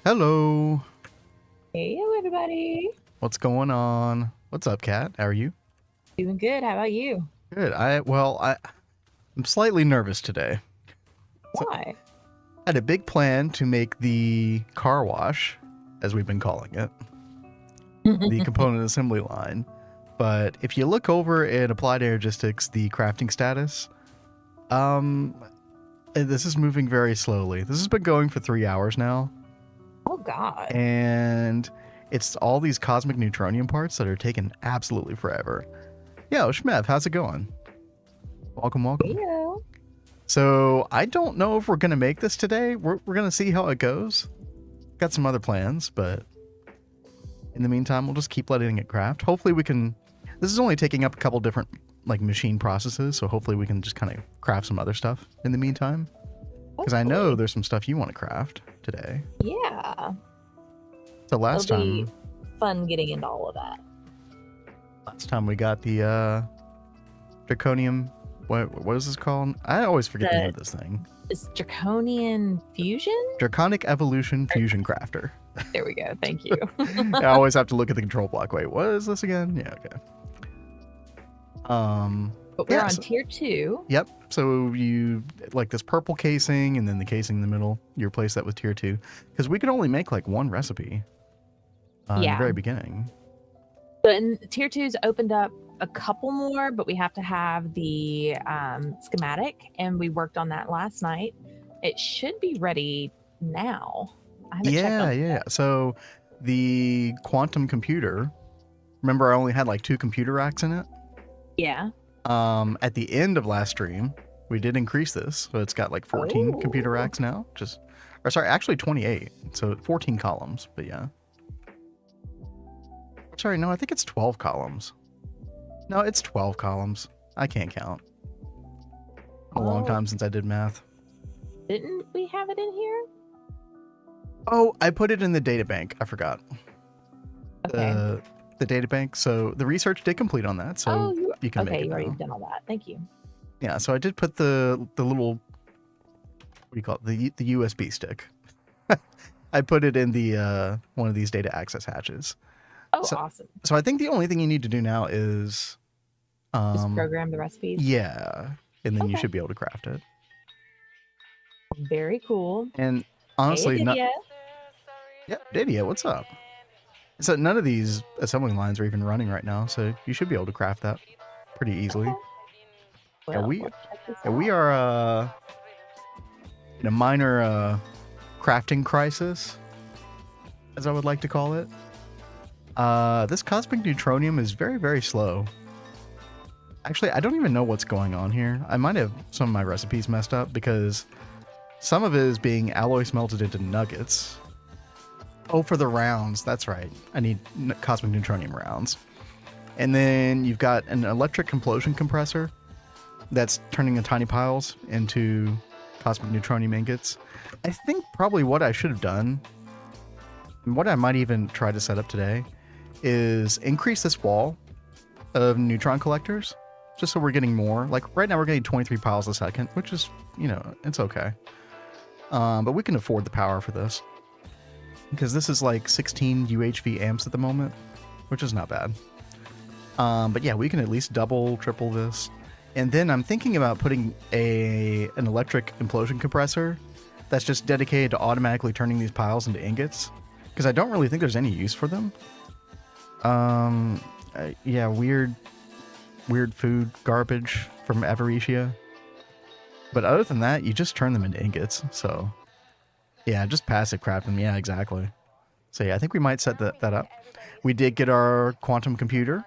Hello. Hey, everybody. What's going on? What's up, Kat? How are you? Doing good. How about you? Good. I'm slightly nervous today. Why? I had a big plan to make the car wash, as we've been calling it, the component assembly line. But if you look over in Applied Energistics, the crafting status, this is moving very slowly. This has been going for 3 hours now. Oh, God. And it's all these cosmic neutronium parts that are taking absolutely forever. Yo, Shmev, how's it going? Welcome. Yeah. So I don't know if we're going to make this today. We're going to see how it goes. Got some other plans, but in the meantime, we'll just keep letting it craft. Hopefully we can... This is only taking up a couple different machine processes, so hopefully we can just kind of craft some other stuff in the meantime. Because I know there's some stuff you want to craft today. Yeah. So last It'll time... be fun getting into all of that. Last time we got the draconium... What is this called? I always forget the name of this thing. It's Draconian Fusion? Draconic Evolution Fusion Crafter. There we go. Thank you. I always have to look at the control block. Wait, what is this again? Yeah, okay. But we're on tier 2. Yep. So you like this purple casing and then the casing in the middle. You replace that with tier 2 because we could only make like one recipe in the very beginning. But in tier 2's opened up a couple more, but we have to have the schematic, and we worked on that last night. It should be ready now. I haven't checked on that. So the quantum computer, remember I only had like 2 computer racks in it? Yeah. At the end of last stream, we did increase this, so it's got like 14 computer racks now. Actually 28. So 14 columns, but yeah. Sorry, no, I think it's 12 columns. No, it's 12 columns. I can't count. A long time since I did math. Didn't we have it in here? Oh, I put it in the data bank. I forgot. Okay. The data bank. So the research did complete on that. So you can make it. Okay, you already done all that. Thank you. Yeah, so I did put the little, what do you call it? The USB stick. I put it in the one of these data access hatches. Oh, So, awesome. so I think the only thing you need to do now is, Just program the recipes. yeah, and then you Okay. should be able to craft it. Very cool. And Hey, honestly, Lydia. yeah, Didia, what's up? So none of these assembling lines are even running right now, so you should be able to craft that pretty easily. Okay. Yeah, Well, we let's check this we out. are in a minor crafting crisis, as I would like to call it. This cosmic neutronium is very, very slow. Actually, I don't even know what's going on here. I might have some of my recipes messed up because some of it is being alloy smelted into nuggets. Oh, for the rounds. That's right. I need cosmic neutronium rounds. And then you've got an electric complosion compressor that's turning the tiny piles into cosmic neutronium ingots. I think probably what I should have done, and what I might even try to set up today, is increase this wall of neutron collectors, just so we're getting more. Like right now we're getting 23 piles a second, which is, you know, it's okay. But we can afford the power for this, because this is like 16 UHV amps at the moment, which is not bad. But yeah, we can at least double, triple this. And then I'm thinking about putting an electric implosion compressor that's just dedicated to automatically turning these piles into ingots, because I don't really think there's any use for them. Yeah, weird food garbage from Avaricia. But other than that, you just turn them into ingots. So yeah, just passive craft them. Yeah, exactly. So yeah, I think we might set that up. We did get our quantum computer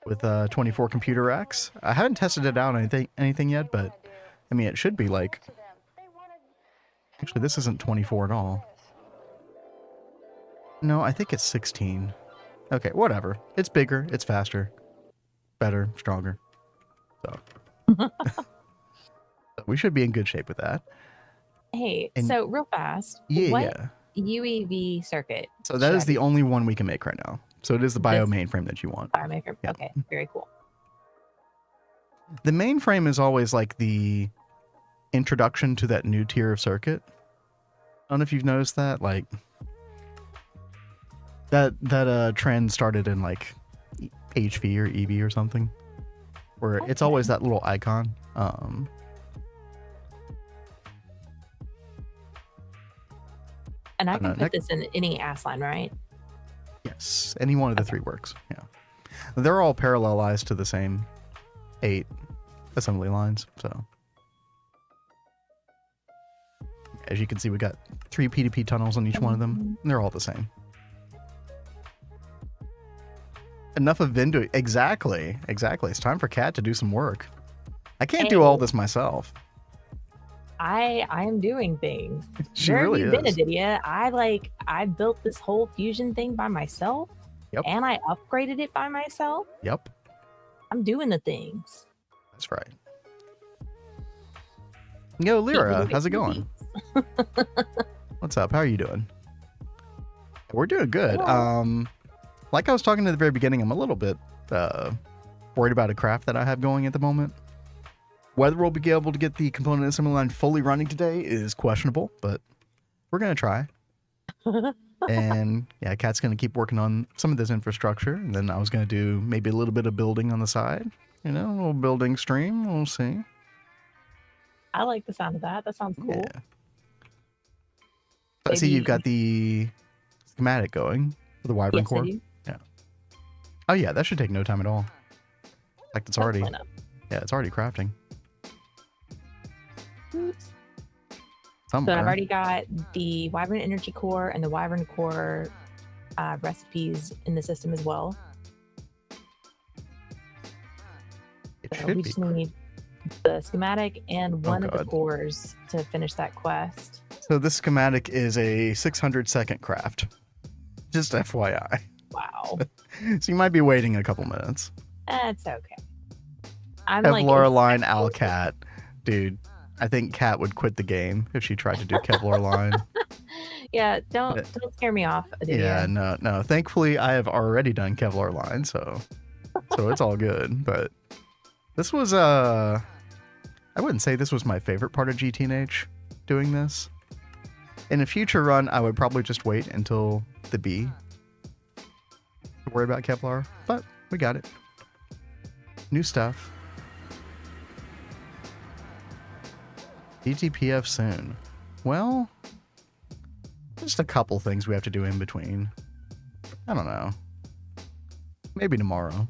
with 24 computer racks. I haven't tested it out anything yet, but I mean, it should be like... Actually, this isn't 24 at all. No, I think it's 16. Okay, whatever. It's bigger, it's faster, better, stronger. So we should be in good shape with that. Hey, And so real fast. yeah, What yeah. UEV circuit? So that is the only one we can make right now. So it is the bio This- mainframe that you want. Biomaker. Yeah. Okay, very cool. The mainframe is always like the introduction to that new tier of circuit. I don't know if you've noticed that. Like that trend started in like HV or EV or something, where it's always that little icon. And I don't can know, put this in any AS line, right? Yes, any one of the three works. Yeah, they're all parallelized to the same 8 assembly lines. So as you can see, we got 3 P2P tunnels on each one of them. They're all the same. Enough of Vin doing... Exactly. It's time for Kat to do some work. I can't do all this myself. I am doing things. She Where really have you been, is. Adidia? I built this whole fusion thing by myself. Yep. And I upgraded it by myself. Yep. I'm doing the things. That's right. Yo, Lyra, how's it going? What's up? How are you doing? We're doing good. Hello. Like I was talking at the very beginning, I'm a little bit worried about a craft that I have going at the moment. Whether we'll be able to get the component assembly line fully running today is questionable, but we're going to try. And yeah, Kat's going to keep working on some of this infrastructure, and then I was going to do maybe a little bit of building on the side. You know, a little building stream. We'll see. I like the sound of that. That sounds cool. Yeah. I see you've got the schematic going for the Wyvern core. Yeah. Oh yeah, that should take no time at all. In fact, it's already... Yeah, it's already crafting. Somewhere. So I've already got the Wyvern Energy Core and the Wyvern Core recipes in the system as well. It So should we be. just need the schematic and one of the cores to finish that quest. So this schematic is a 600-second craft. Just FYI. Wow. So you might be waiting a couple minutes. That's okay. I'm Kevlar like, line Alcat. Dude, I think Kat would quit the game if she tried to do Kevlar line. Yeah, don't scare me off. Yeah, no. Thankfully, I have already done Kevlar line, so it's all good. But this was I wouldn't say this was my favorite part of GTNH doing this. In a future run, I would probably just wait until the B. to worry about Kevlar, but we got it. New stuff. DTPF soon. Well, just a couple things we have to do in between. I don't know. Maybe tomorrow.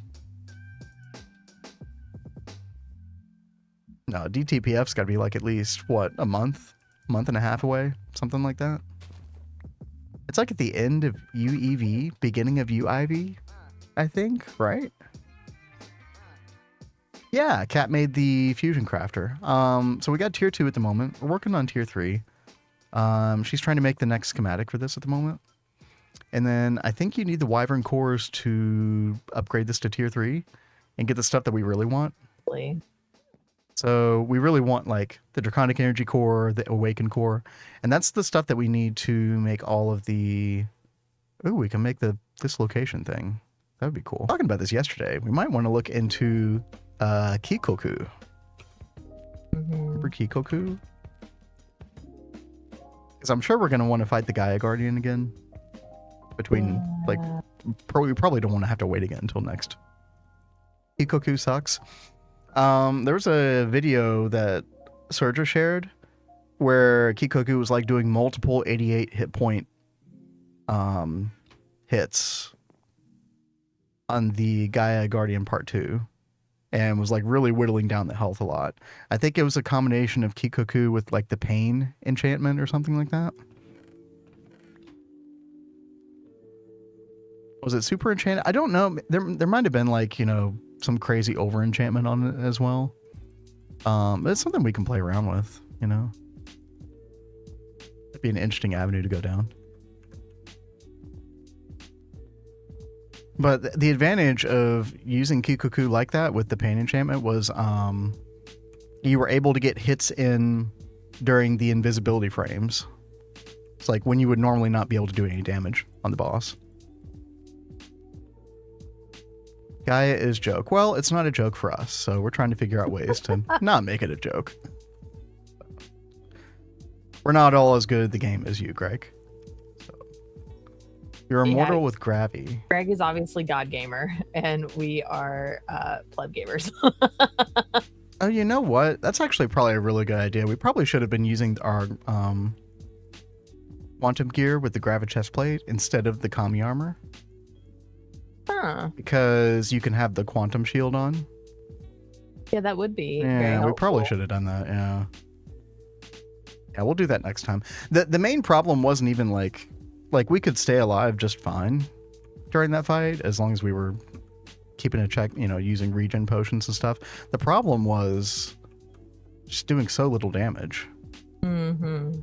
No, DTPF's got to be like at least, what, a month and a half away? Something like that. It's like at the end of UEV, beginning of UIV, I think, right? Yeah, Kat made the Fusion Crafter. So we got tier 2 at the moment. We're working on tier 3. She's trying to make the next schematic for this at the moment. And then I think you need the Wyvern cores to upgrade this to tier 3 and get the stuff that we really want. So we really want like the Draconic Energy core, the Awaken core, and that's the stuff that we need to make all of the... Ooh, we can make the dislocation thing. That would be cool. Talking about this yesterday, we might want to look into Kikoku. Remember Kikoku? Because I'm sure we're going to want to fight the Gaia Guardian again. Between, like, we probably don't want to have to wait again until next. Kikoku sucks. There was a video that Sergio shared where Kikoku was like doing multiple 88 hit point hits on the Gaia Guardian Part 2 and was like really whittling down the health a lot. I think it was a combination of Kikoku with like the pain enchantment or something like that. Was it super enchanted? I don't know. There might have been like, you know, some crazy over enchantment on it as well. But it's something we can play around with, you know. It'd be an interesting avenue to go down. But the advantage of using Kikoku like that with the pain enchantment was you were able to get hits in during the invisibility frames. It's like when you would normally not be able to do any damage on the boss. Gaia is joke. Well, it's not a joke for us, so we're trying to figure out ways to not make it a joke. We're not all as good at the game as you, Greg. So, you're immortal with Gravy. Greg is obviously God Gamer, and we are pleb gamers. Oh, you know what? That's actually probably a really good idea. We probably should have been using our quantum gear with the Gravi chest plate instead of the Kami armor. Huh. Because you can have the quantum shield on. Yeah, that would be. Yeah, we probably should have done that. Yeah. Yeah, we'll do that next time. The main problem wasn't even like we could stay alive just fine during that fight as long as we were keeping a check, you know, using regen potions and stuff. The problem was just doing so little damage. Mm-hmm.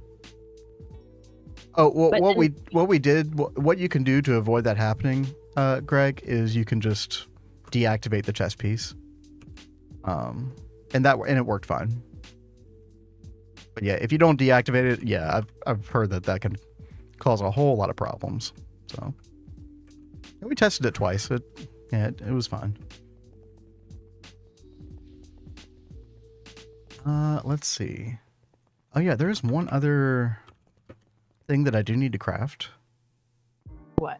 Oh, well, what you can do to avoid that happening, Greg, is you can just deactivate the chest piece. And it worked fine. But yeah, if you don't deactivate it, yeah, I've heard that can cause a whole lot of problems. So we tested it twice. It was fine. Let's see. Oh yeah, there's one other thing that I do need to craft. What?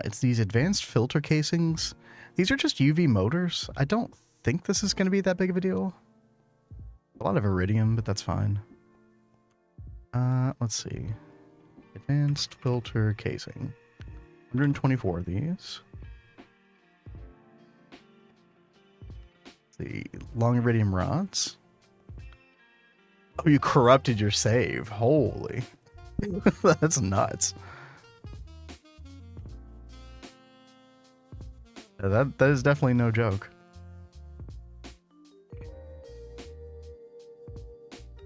It's these advanced filter casings. These are just UV motors. I don't think this is going to be that big of a deal. A lot of iridium, but that's fine. Let's see. Advanced filter casing. 124 of these. The long iridium rods. Oh, you corrupted your save. Holy. That's nuts. That is definitely no joke.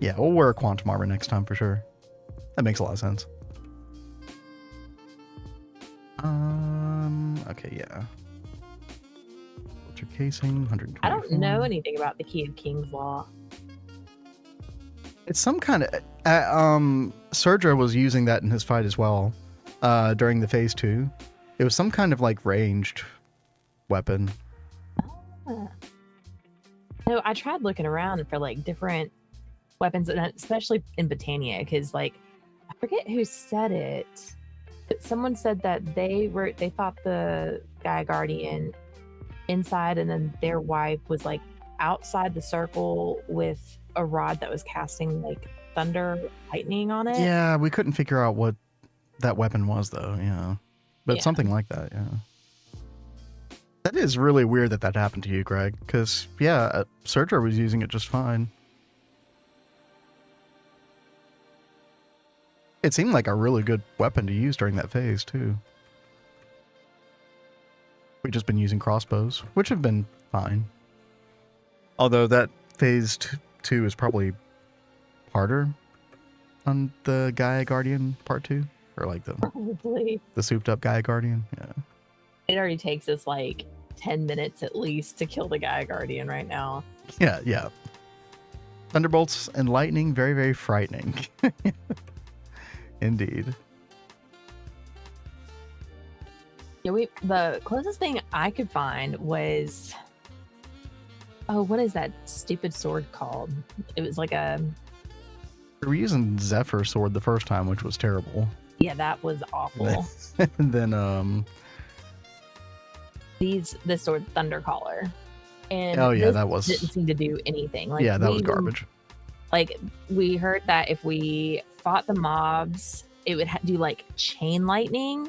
Yeah, we'll wear a quantum armor next time for sure. That makes a lot of sense. Okay, yeah. Filter casing, 124. I don't know anything about the Key of King's Law. It's some kind of... Sergio was using that in his fight as well during the phase 2. It was some kind of like ranged weapon. No, I tried looking around for like different weapons, and especially in Botania, because like I forget who said it, Someone said that they thought the Gaia Guardian inside, and then their wife was like outside the circle with a rod that was casting like thunder lightning on it. Yeah, we couldn't figure out what that weapon was though. Yeah, but Yeah. something like that. Yeah. That is really weird that that happened to you, Greg. Because yeah, Surtur was using it just fine. It seemed like a really good weapon to use during that phase, too. We've just been using crossbows, which have been fine. Although that phase 2 is probably harder on the Gaia Guardian part 2. Or like Probably. the souped up Gaia Guardian. Yeah. It already takes us like 10 minutes at least to kill the Gaia Guardian right now. Yeah, yeah. Thunderbolts and lightning, very, very frightening. Indeed. Yeah, the closest thing I could find was, oh, what is that stupid sword called? It was like a, We were using Zephyr sword the first time, which was terrible. yeah, that was awful. And then This sword, Thundercaller. And oh yeah, this that was didn't seem to do anything. Like, yeah, that was we garbage. Like, we heard that if we fought the mobs, it would do like chain lightning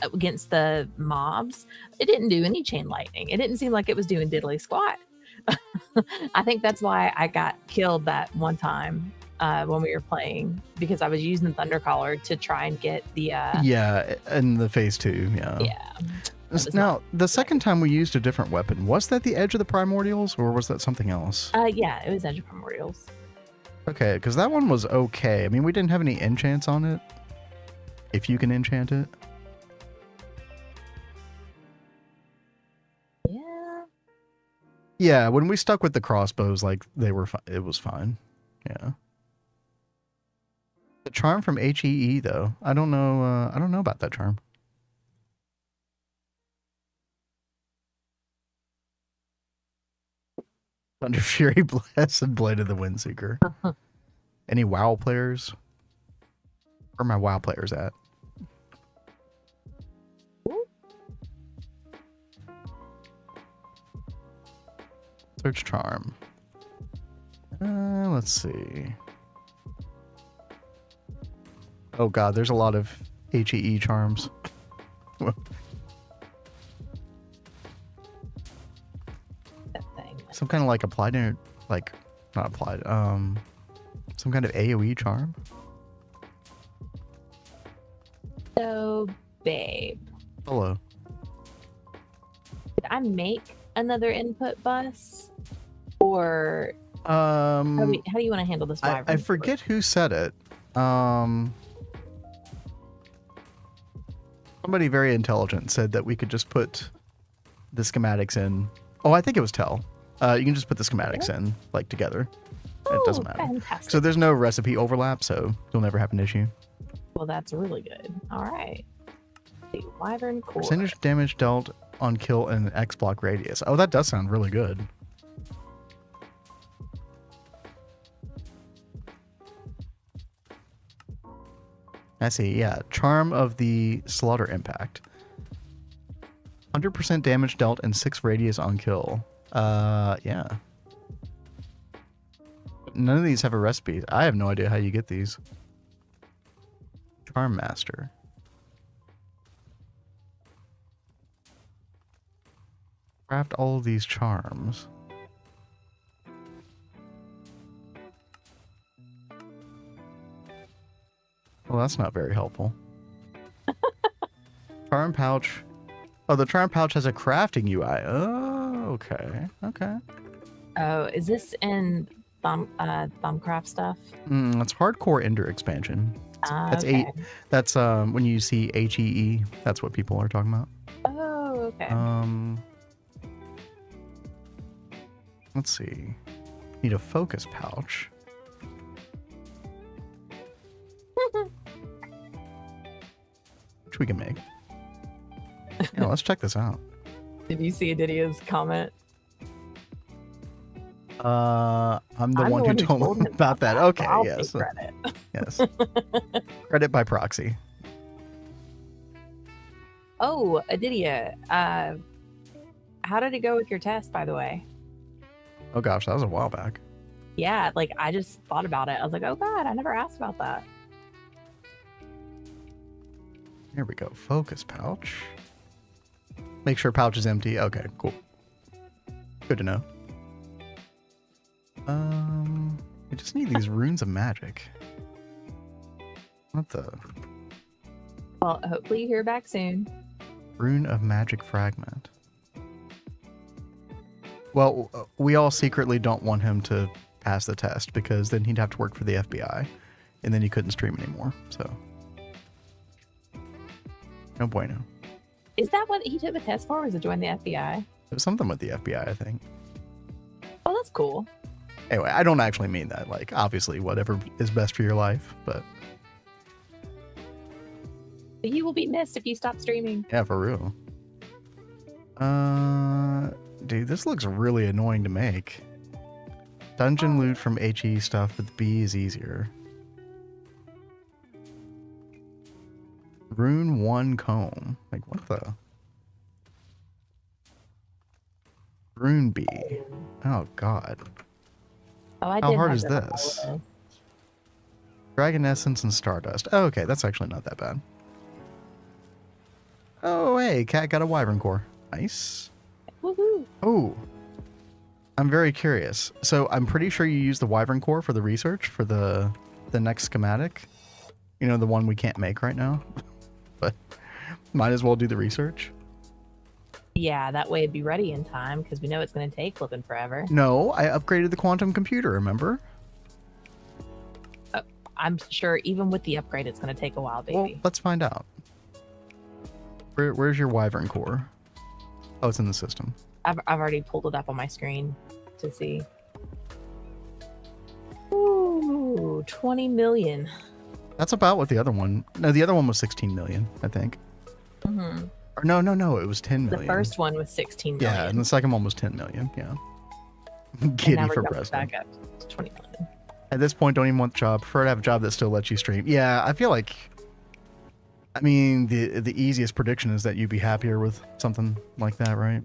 against the mobs. It didn't do any chain lightning. It didn't seem like it was doing diddly squat. I think that's why I got killed that one time when we were playing, because I was using the Thundercaller to try and get the yeah, in the phase 2, yeah. yeah. Now, the second time we used a different weapon, was that the Edge of the Primordials, or was that something else? Yeah, it was Edge of Primordials. Okay, because that one was okay. I mean, we didn't have any enchants on it. If you can enchant it. Yeah. Yeah, when we stuck with the crossbows, like, they were it was fine. Yeah. The charm from HEE, though. I don't know about that charm. Thunder Fury Blessed Blade of the Windseeker. Any WoW players? Where are my WoW players at? Search charm. Let's see. Oh god, there's a lot of HEE charms. That thing. Some kind of like applied, like, not applied, some kind of AoE charm. So, babe, Hello. did I make another input bus, or how do you want to handle this? I forget who said it. Somebody very intelligent said that we could just put the schematics in. Oh, I think it was Tell. You can just put the schematics in, like, together. It doesn't matter. Fantastic. So there's no recipe overlap, so you'll never have an issue. Well, that's really good. All right. The Wyvern Core. Percentage damage dealt on kill in an X block radius. Oh, that does sound really good. I see, yeah. Charm of the Slaughter Impact. 100% damage dealt and 6 radius on kill. Yeah. None of these have a recipe. I have no idea how you get these. Charm Master. Craft all of these charms. Well, that's not very helpful. Charm pouch. Oh, the charm pouch has a crafting UI. Oh, okay. Okay. Oh, is this in Thumbcraft stuff? It's hardcore Ender expansion. That's okay. That's when you see HEE, that's what people are talking about. Oh, okay. Let's see. Need a focus pouch. Which we can make. Yeah, let's check this out. Did you see Adidia's comment? I'm the one who told him about that. Okay, I'll yes. take credit. Yes. Credit by proxy. Oh, Adidia, how did it go with your test, by the way? Oh gosh, that was a while back. Yeah, like I just thought about it. I was like, oh God, I never asked about that. Here we go. Focus pouch. Make sure pouch is empty. Okay, cool. Good to know. I just need these runes of magic. What the? Well, hopefully you hear back soon. Rune of magic fragment. Well, we all secretly don't want him to pass the test because then he'd have to work for the FBI and then he couldn't stream anymore. So, no bueno. Is that what he took the test for? Was to join the FBI? It was something with the FBI, I think. Oh, that's cool. Anyway, I don't actually mean that. Like, obviously, whatever is best for your life, but You will be missed if you stop streaming. yeah, for real. Dude, this looks really annoying to make. Dungeon loot from HE stuff, but the B is easier. Rune 1 comb. Like, what the? Rune B. Oh, God. Oh, I How did hard have is that this? follow. Dragon Essence and Stardust. Oh, okay, that's actually not that bad. Oh, hey, Cat got a Wyvern Core. Nice. Woohoo! Oh, I'm very curious. So I'm pretty sure you use the Wyvern Core for the research for the next schematic. You know, the one we can't make right now. But might as well do the research. Yeah, that way it'd be ready in time because we know it's going to take flipping forever. No, I upgraded the quantum computer, remember? I'm sure even with the upgrade, it's going to take a while, baby. Well, let's find out. Where's your Wyvern Core? Oh, it's in the system. I've already pulled it up on my screen to see. Ooh, 20 million. That's about what the other one... No, the other one was 16 million, I think. Mm-hmm. Or no, it was 10 million. The first one was 16 million. Yeah, and the second one was 10 million, yeah. And Giddy now we're for jumping president. back up to 20 million. At this point, don't even want the job. Prefer to have a job that still lets you stream. Yeah, I feel like... I mean, the easiest prediction is that you'd be happier with something like that, right?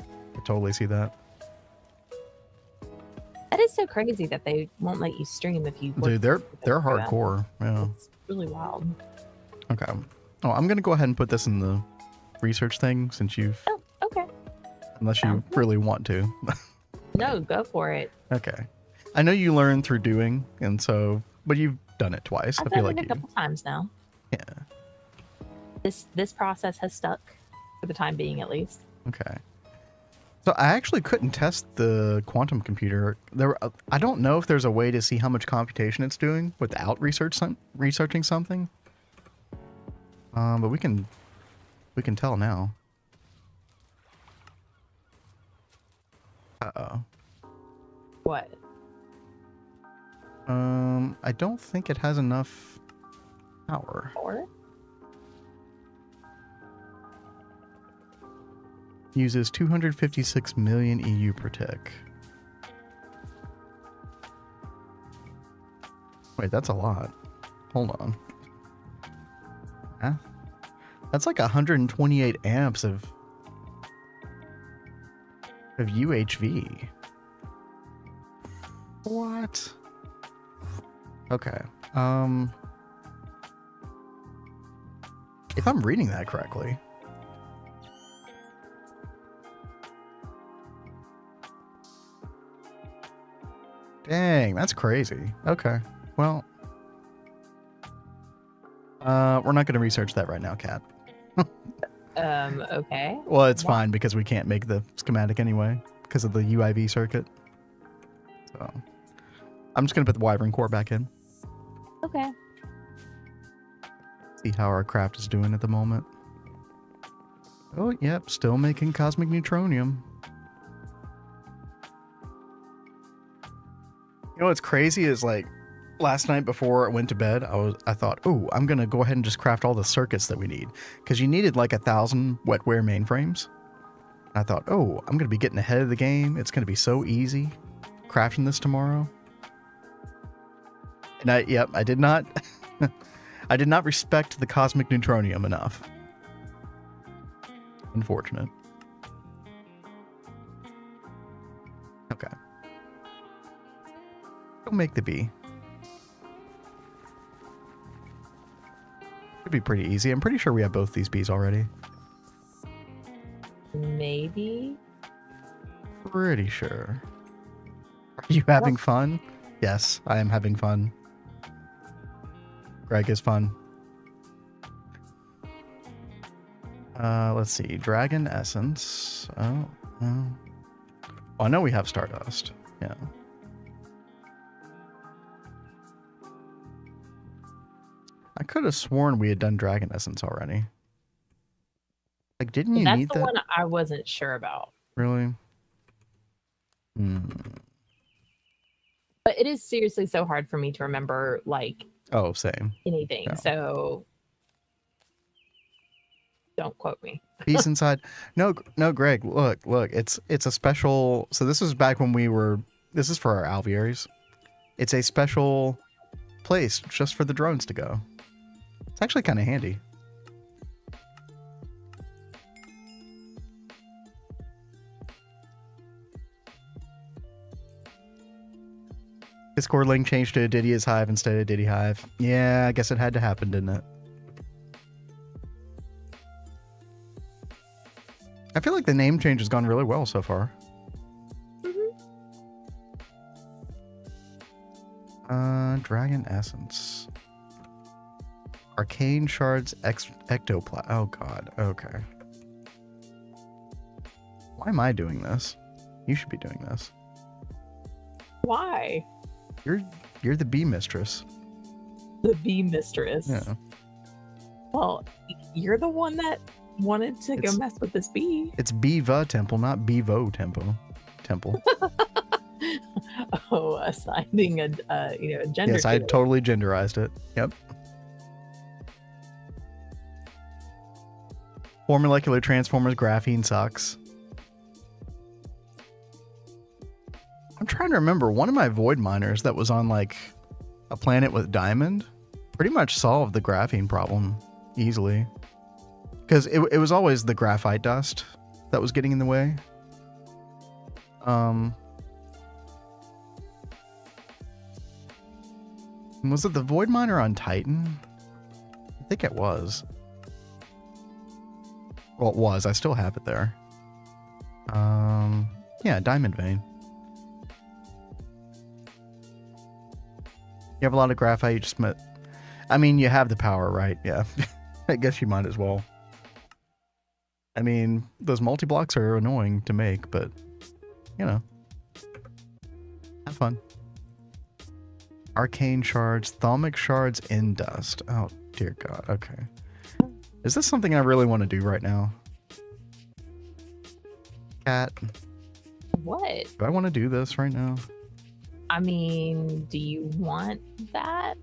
I totally see that. That is so crazy that they won't let you stream if you. Dude, they're for them. hardcore. Yeah. It's really wild. Okay. Oh, I'm gonna go ahead and put this in the research thing since you've... Oh, okay. Unless you really want to. No, go for it. Okay. I know you learn through doing, and so... But you've done it twice. I've I feel done like it a couple times now. Yeah. This process has stuck for the time being, at least. Okay. So I actually couldn't test the quantum computer. I don't know if there's a way to see how much computation it's doing without researching something. But we can tell now. Uh-oh. What? I don't think it has enough power. Or? Uses 256 million EU per tick. Wait, that's a lot. Hold on. Huh? That's like 128 amps of UHV. What? Okay. If I'm reading that correctly. Dang, that's crazy. Okay. Well, we're not going to research that right now, Kat. Okay. Well, it's fine because we can't make the schematic anyway because of the UIV circuit. So I'm just going to put the Wyvern Core back in. Okay. See how our craft is doing at the moment. Oh, yep. Still making cosmic neutronium. You know what's crazy is like last night before I went to bed, I thought, oh, I'm going to go ahead and just craft all the circuits that we need. Because you needed like 1,000 wetware mainframes. I thought, oh, I'm going to be getting ahead of the game. It's going to be so easy crafting this tomorrow. And I did not, I did not respect the cosmic neutronium enough. Unfortunate. Okay. We'll make the bee. Should be pretty easy. I'm pretty sure we have both these bees already. Maybe. Pretty sure. Are you having fun? Yes, I am having fun. Greg is fun. Let's see. Dragon Essence. Oh, no. Well, I know we have Stardust. Yeah. I could have sworn we had done Dragon Essence already. Like, didn't you need that? That's the one I wasn't sure about. Really? Hmm. But it is seriously so hard for me to remember, like, Oh, same. anything. No. So don't quote me. Peace inside. No, Greg, look. It's a special. So this was back when we were. This is for our alvearies. It's a special place just for the drones to go. It's actually kind of handy. Discord link changed to Diddy's Hive instead of Diddy Hive. Yeah, I guess it had to happen, didn't it? I feel like the name change has gone really well so far. Dragon Essence. Arcane Shards Ectoplasm. Oh god, okay. Why am I doing this? You should be doing this. Why? You're the bee mistress. The bee mistress. Yeah. Well, you're the one that wanted to go mess with this bee. It's Beeva Temple, not Bevo Temple. Oh, assigning a gender. Yes, I totally genderized it. Yep. 4 molecular transformers, graphene sucks. I'm trying to remember, one of my void miners that was on like a planet with diamond pretty much solved the graphene problem easily. Because it was always the graphite dust that was getting in the way. Was it the void miner on Titan? I think it was. Well, it was. I still have it there. Yeah, diamond vein. You have a lot of graphite. You just I mean, you have the power, right? Yeah. I guess you might as well. I mean, those multi-blocks are annoying to make, but, you know. Have fun. Arcane shards, thalmic shards in dust. Oh, dear God. Okay. Is this something I really want to do right now? Cat. What? Do I want to do this right now? I mean, do you want that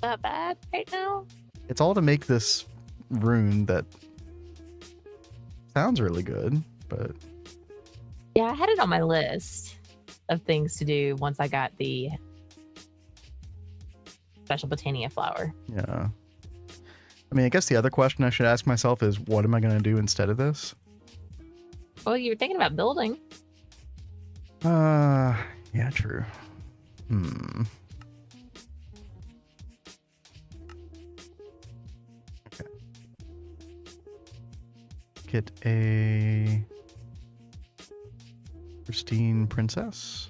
bad right now? It's all to make this rune that sounds really good, but... Yeah, I had it on my list of things to do once I got the special Botania flower. Yeah. I mean, I guess the other question I should ask myself is, what am I going to do instead of this? Well, you were thinking about building. Yeah, true. Okay. Get a pristine princess.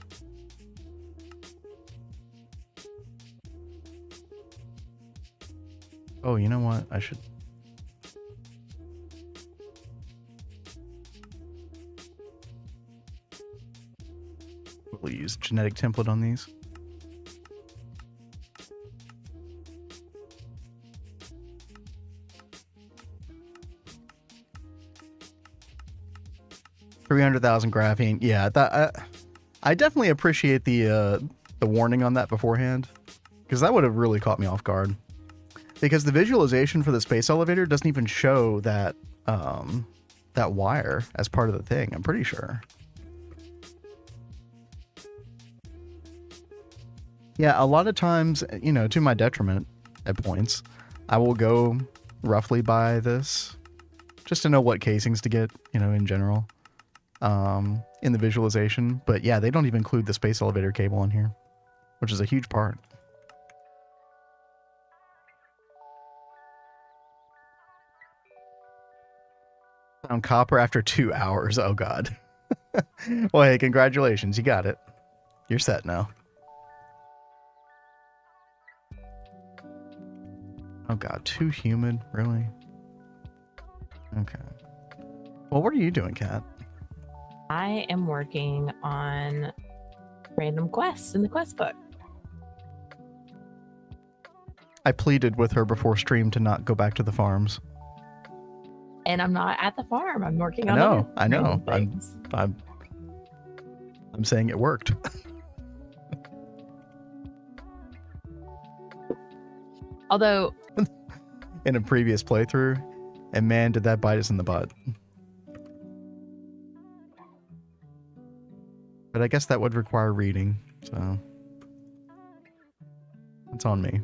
Oh, you know what? I should... We'll use genetic template on these. $300,000 graphene. Yeah, that I definitely appreciate the warning on that beforehand, because that would have really caught me off guard. Because the visualization for the space elevator doesn't even show that that wire as part of the thing, I'm pretty sure. Yeah, a lot of times, you know, to my detriment at points, I will go roughly by this just to know what casings to get, you know, in general, in the visualization. But yeah, they don't even include the space elevator cable in here, which is a huge part. Found copper after 2 hours. Oh God. Well, hey, congratulations. You got it. You're set now. Oh God, too humid, really? Okay. Well, what are you doing, Kat? I am working on random quests in the quest book. I pleaded with her before stream to not go back to the farms. And I'm not at the farm. I'm working on I know. random things. I'm saying it worked. Although in a previous playthrough, and man, did that bite us in the butt. But I guess that would require reading, so it's on me.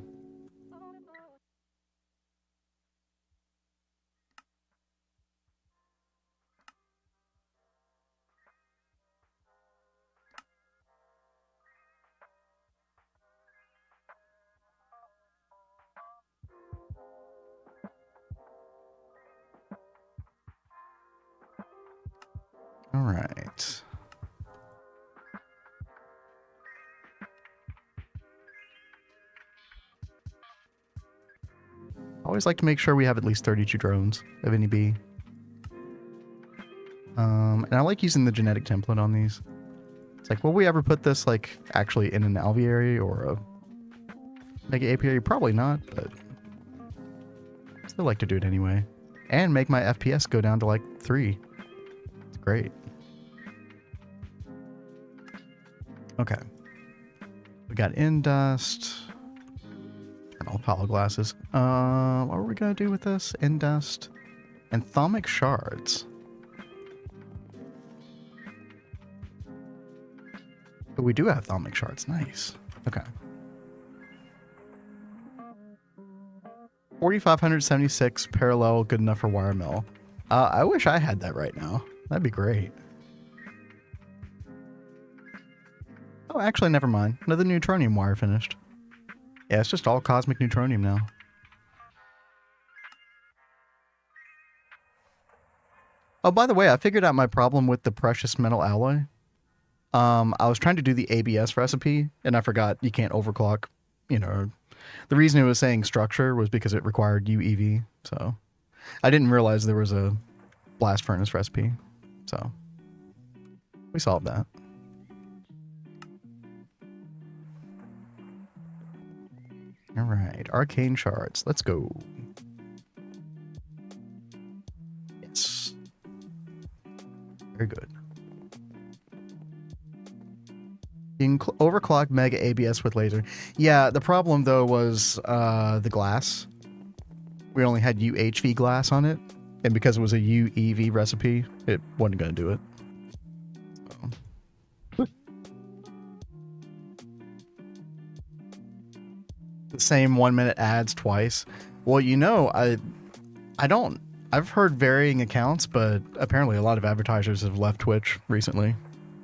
All right. I always like to make sure we have at least 32 drones of any B. And I like using the genetic template on these. It's like, will we ever put this like actually in an alveary or a mega apiary? Probably not, but I still like to do it anyway. And make my FPS go down to like 3. It's great. Okay. We got Indust. Turn off hollow glasses. What are we gonna do with this? Indust. Anthomic shards. But we do have Anthomic shards. Nice. Okay. 4,576 parallel, good enough for wire mill. I wish I had that right now. That'd be great. Oh, actually, never mind. Another neutronium wire finished. Yeah, it's just all cosmic neutronium now. Oh, by the way, I figured out my problem with the precious metal alloy. I was trying to do the ABS recipe, and I forgot you can't overclock. You know, the reason it was saying structure was because it required UEV. So I didn't realize there was a blast furnace recipe. So we solved that. All right, arcane shards. Let's go. Yes. Very good. You can overclock mega ABS with laser. Yeah, the problem though was the glass. We only had UHV glass on it, and because it was a UEV recipe, it wasn't going to do it. So. The same 1 minute ads twice. Well, you know, I've heard varying accounts, but apparently a lot of advertisers have left Twitch recently.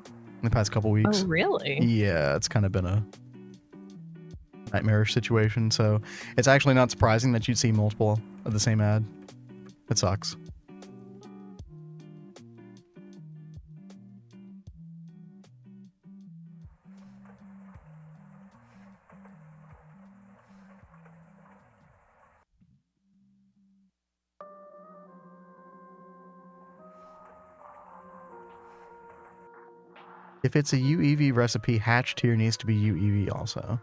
In the past couple weeks. Oh, really? Yeah, it's kind of been a nightmarish situation. So it's actually not surprising that you'd see multiple of the same ad. It sucks. If it's a UEV recipe, hatch tier needs to be UEV also.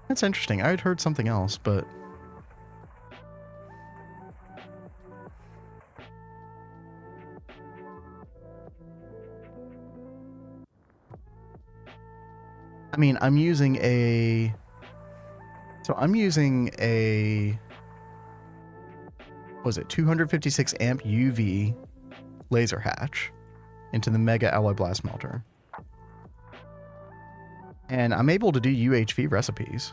That's interesting. I had heard something else, but... I mean, I'm using a... So I'm using a... Was it 256 amp UV laser hatch into the mega alloy blast melter, and I'm able to do UHV recipes.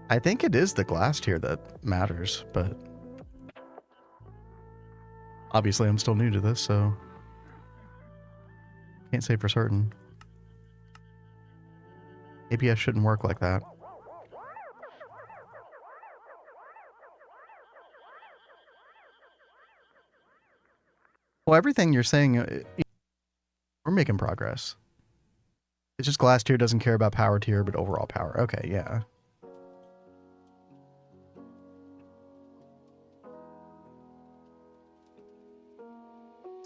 I think it is the glass tier that matters, but obviously I'm still new to this, so can't say for certain. APS shouldn't work like that. Well, everything you're saying, we're making progress. It's just glass tier doesn't care about power tier, but overall power. Okay, yeah.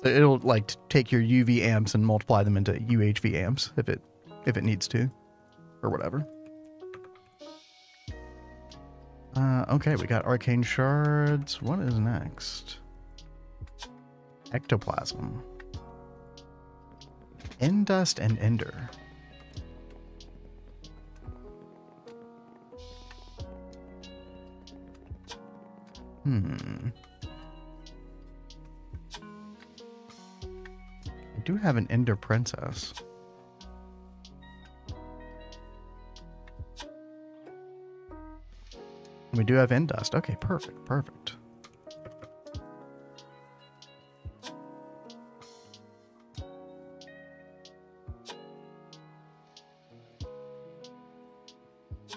So it'll like take your UV amps and multiply them into UHV amps if it needs to, or whatever. Okay, we got arcane shards. What is next? Ectoplasm. Endust and Ender. I do have an Ender Princess. We do have Endust. Okay, perfect, perfect.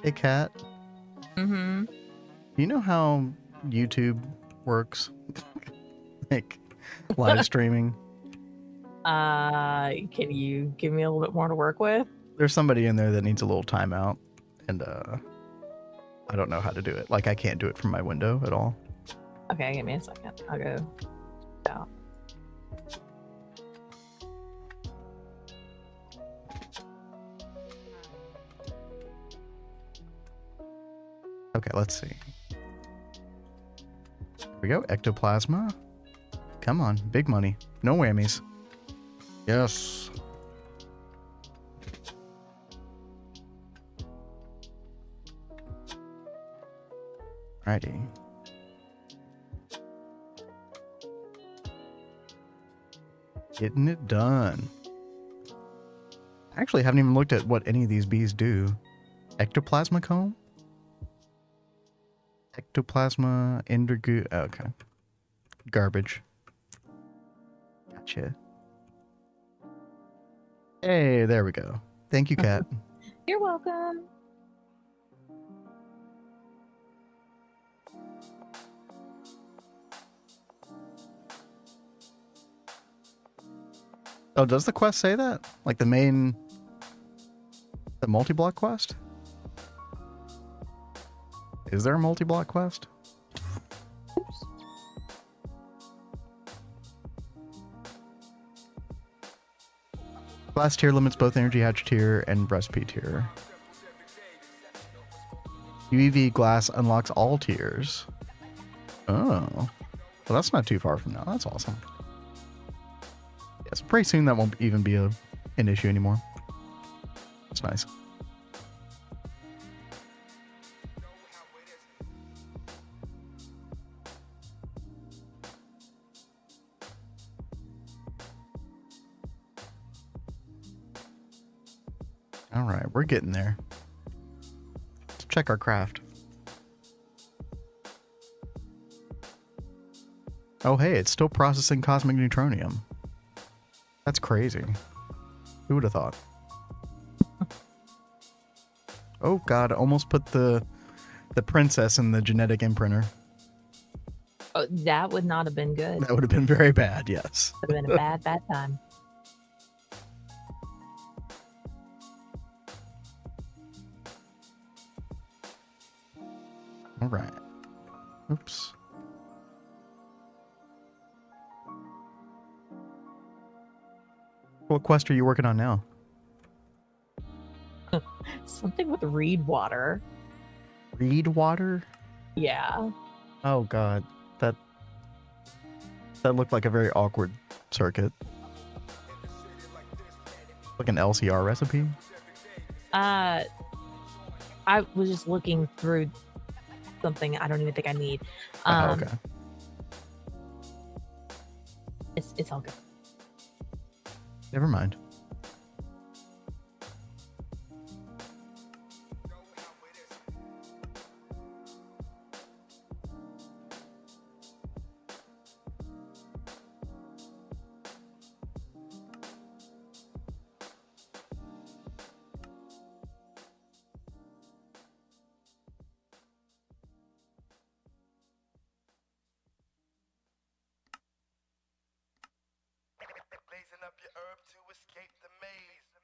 Hey, Kat. Mm-hmm. Do you know how YouTube works? Like, live streaming? Can you give me a little bit more to work with? There's somebody in there that needs a little timeout, and I don't know how to do it. Like, I can't do it from my window at all. Okay, give me a second. I'll go out. Okay, let's see. Here we go. Ectoplasma. Come on. Big money. No whammies. Yes. Alrighty. Getting it done. Actually, haven't even looked at what any of these bees do. Ectoplasma comb? Ectoplasma, Endergoo. Okay. Garbage. Gotcha. Hey, there we go. Thank you, Kat. You're welcome. Oh, does the quest say that? Like the main... The multi-block quest? Is there a multi-block quest? Oops. Glass tier limits both energy hatch tier and recipe tier. UEV glass unlocks all tiers. Oh. Well, that's not too far from now. That's awesome. Yes, pretty soon that won't even be an issue anymore. That's nice. All right, we're getting there. Let's check our craft. Oh, hey, it's still processing cosmic neutronium. That's crazy. Who would have thought? Oh god, I almost put the princess in the genetic imprinter. Oh, that would not have been good. That would have been very bad, yes. Would have been a bad, bad time. All right. Oops. What quest are you working on now? Something with reed water. Reed water? Yeah. Oh god, that looked like a very awkward circuit. Like an LCR recipe? I was just looking through something I don't even think I need. Okay. It's all good. Never mind.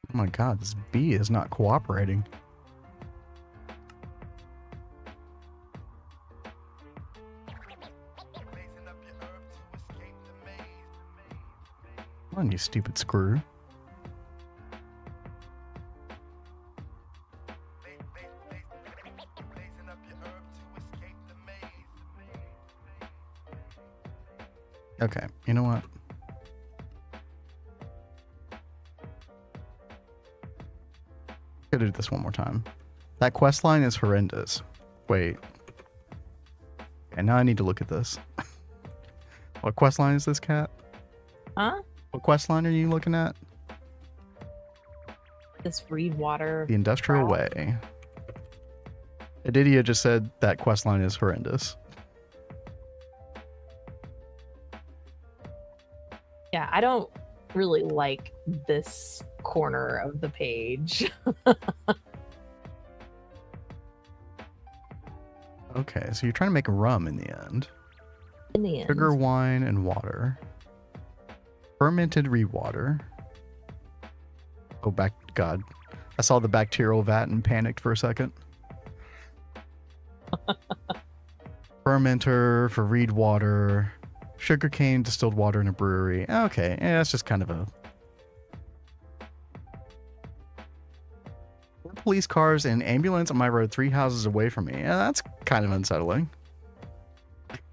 Oh my god, this bee is not cooperating. Come on, you stupid screw. Okay, you know what? Gotta do this one more time. That quest line is horrendous. Wait. And now I need to look at this. What quest line is this, Cat? Huh? What quest line are you looking at? This Reed Water. The Industrial route. Way. Adidia just said that quest line is horrendous. Yeah, I don't really like this corner of the page. Okay, so you're trying to make rum in the end. In the end. Sugar, wine, and water. Fermented reed water. Oh, God. I saw the bacterial vat and panicked for a second. Fermenter for reed water. Sugarcane, distilled water in a brewery. Okay, yeah, that's just kind of a... Police cars and ambulance on my road 3 houses away from me. Yeah, that's kind of unsettling.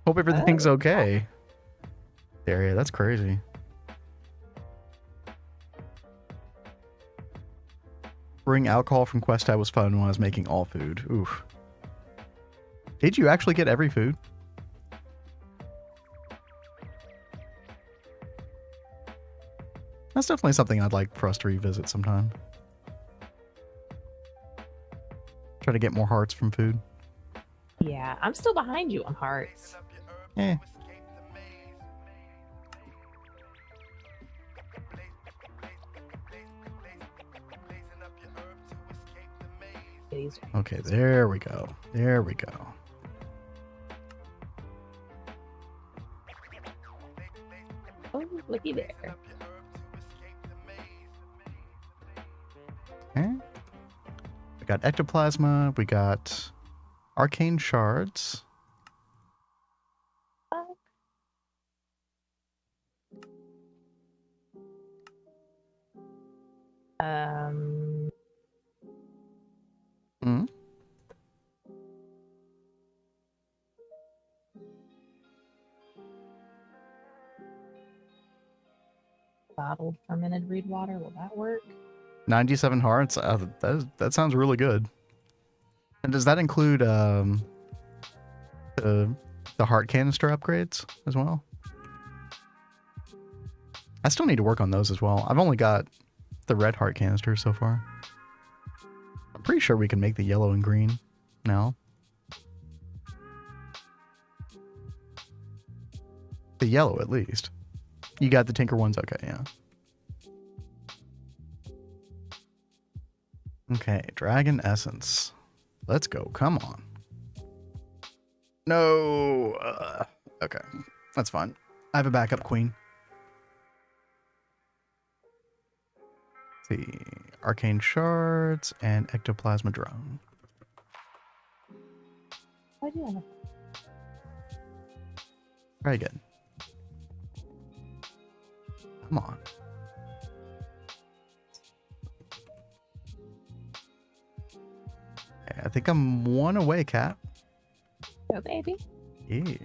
Hope everything's okay. There, yeah, that's crazy. Bring alcohol from Quest Tab was fun when I was making all food. Oof. Did you actually get every food? That's definitely something I'd like for us to revisit sometime. Try to get more hearts from food. Yeah, I'm still behind you on hearts. Eh. Okay, there we go. There we go. Oh, looky there. Okay. We got ectoplasma. We got arcane shards. Hmm. Bottled fermented reed water. Will that work? 97 hearts. That sounds really good. And does that include the heart canister upgrades as well? I still need to work on those as well. I've only got the red heart canister so far. I'm pretty sure we can make the yellow and green now. The yellow, at least. You got the Tinker ones? Okay, yeah. Okay, Dragon Essence. Let's go. Come on. No. Okay, that's fine. I have a backup queen. Let's see. Arcane Shards and Ectoplasma Drone. Why do I have... Very good. Come on. Okay, I think I'm one away, Cat. Go, baby. Yeah.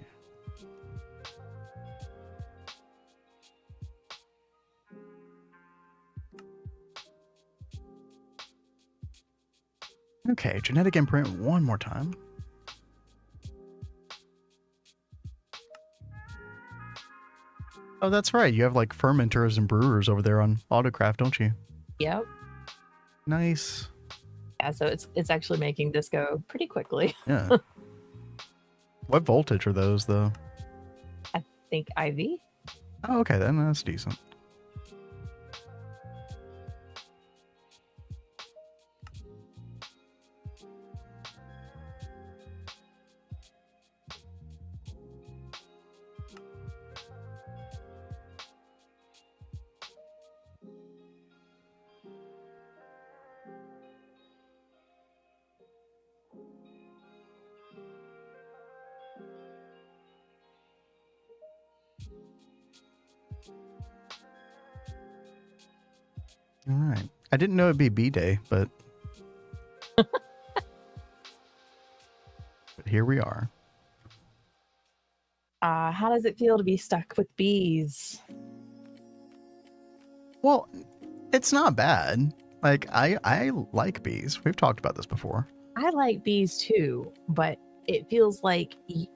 Okay, genetic imprint one more time. Oh, that's right. You have like fermenters and brewers over there on Autocraft, don't you? Yep. Nice. Yeah, so it's actually making this go pretty quickly. Yeah. What voltage are those, though? I think IV. Oh, okay, then that's decent. All right. I didn't know it'd be bee day, but here we are. How does it feel to be stuck with bees? Well, it's not bad. Like I like bees. We've talked about this before. I like bees too, but it feels like you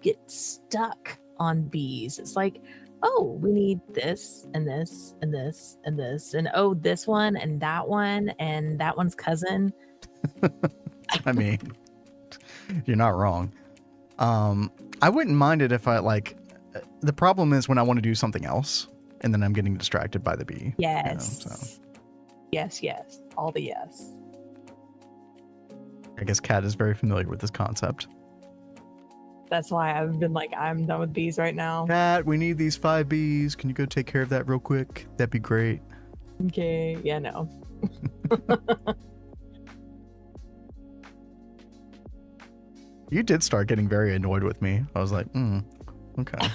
get stuck on bees. It's like, oh, we need this and this and this and this, and oh, this one and that one's cousin. I mean, you're not wrong. I wouldn't mind it if I like. The problem is when I want to do something else, and then I'm getting distracted by the bee. Yes. You know, so Yes. All the yes. I guess Kat is very familiar with this concept. That's why I've been like, I'm done with bees right now. Kat, we need these 5 bees. Can you go take care of that real quick? That'd be great. Okay. Yeah, no. You did start getting very annoyed with me. I was like, okay.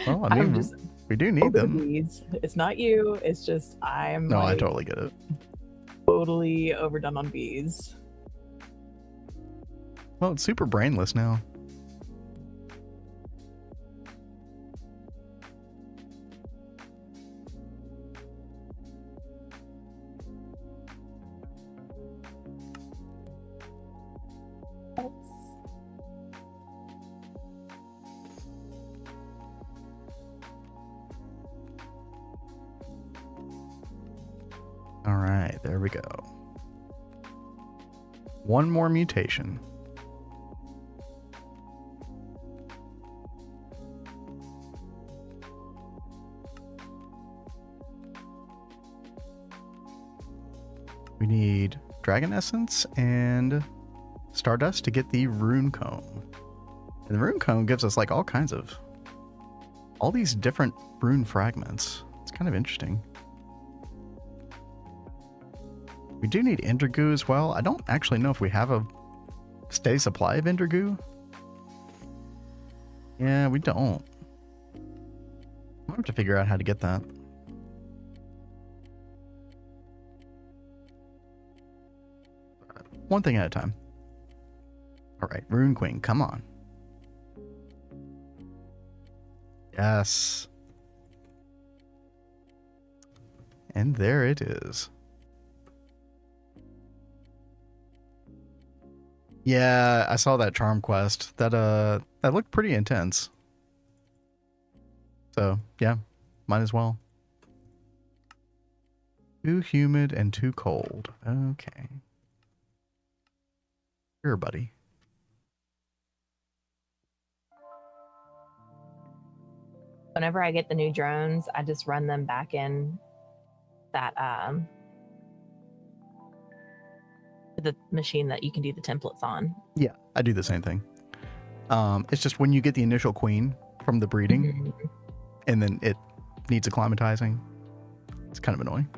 Well, I mean, we do need them. Bees. It's not you. It's just I'm. No, like, I totally get it. Totally overdone on bees. Well, it's super brainless now. All right, there we go. One more mutation. We need Dragon Essence and Stardust to get the Rune Cone. And the Rune Cone gives us like all these different rune fragments. It's kind of interesting. We do need Endergoo as well. I don't actually know if we have a steady supply of Endergoo. Yeah, we don't. I'll have to figure out how to get that. One thing at a time. All right, Rune Queen, come on. Yes. And there it is. Yeah, I saw that charm quest. That looked pretty intense. So, yeah, might as well. Too humid and too cold. Okay. Sure, buddy. Whenever I get the new drones, I just run them back in that the machine that you can do the templates on. Yeah, I do the same thing. It's just when you get the initial queen from the breeding, and then it needs acclimatizing, it's kind of annoying.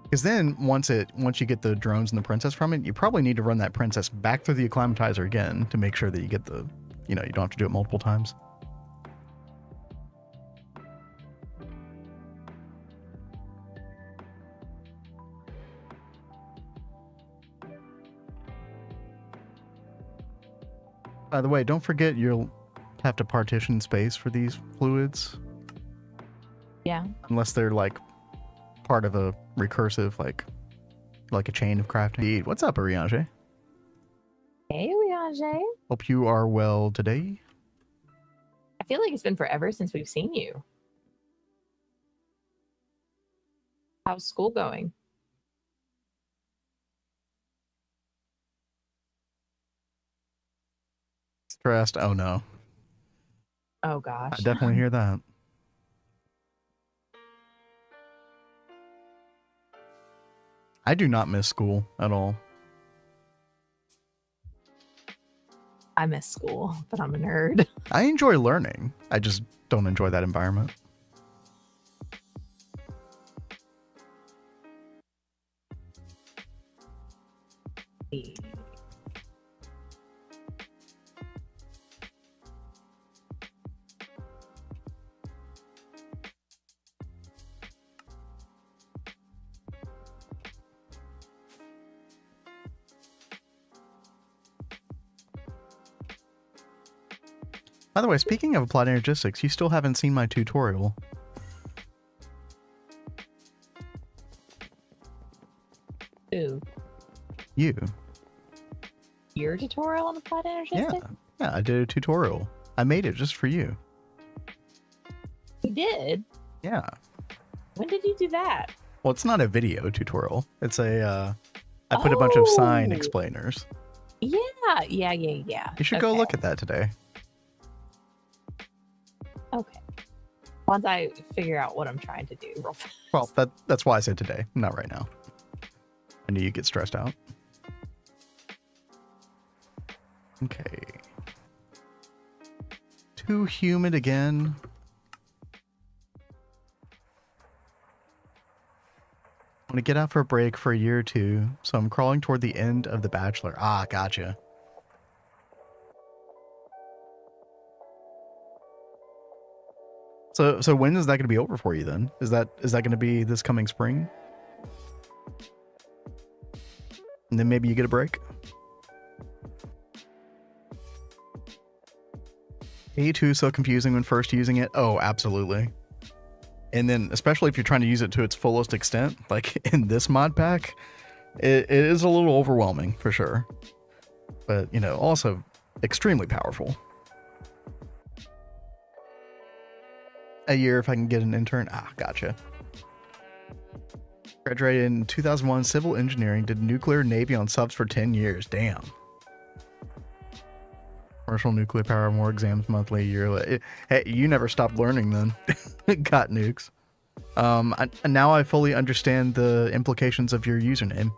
Because then once you get the drones and the princess from it, you probably need to run that princess back through the acclimatizer again to make sure that you get the, you don't have to do it multiple times. By the way, don't forget you'll have to partition space for these fluids. Yeah. Unless they're like part of a recursive, like a chain of crafting. What's up, Ariane? Hey, Riage. Hope you are well today. I feel like it's been forever since we've seen you. How's school going? Stressed? Oh no. Oh gosh. I definitely hear that. I do not miss school at all. I miss school, but I'm a nerd. I enjoy learning. I just don't enjoy that environment. By the way, speaking of applied energistics, you still haven't seen my tutorial. Ooh, You. your tutorial on applied Yeah. energistics? Yeah, I did a tutorial. I made it just for you. You did? Yeah. When did you do that? Well, it's not a video tutorial. It's a, I put a bunch of sign Oh. explainers. Yeah. You should go look at that today. Okay. Once I figure out what I'm trying to do real fast. Well, that's why I said today, not right now. I knew you'd get stressed out. Okay. Too humid again. I'm gonna get out for a break for a year or two, so I'm crawling toward the end of The Bachelor. Ah, gotcha. So when is that gonna be over for you then? Is that gonna be this coming spring? And then maybe you get a break? A2 is so confusing when first using it. Oh, absolutely. And then, especially if you're trying to use it to its fullest extent, like in this mod pack, it is a little overwhelming for sure. But, you know, also extremely powerful. A year if I can get an intern. Ah, gotcha. Graduated in 2001, civil engineering, did nuclear navy on subs for 10 years. Damn. Commercial nuclear power, more exams monthly, yearly. Hey, you never stopped learning then. Got nukes. Now I fully understand the implications of your username.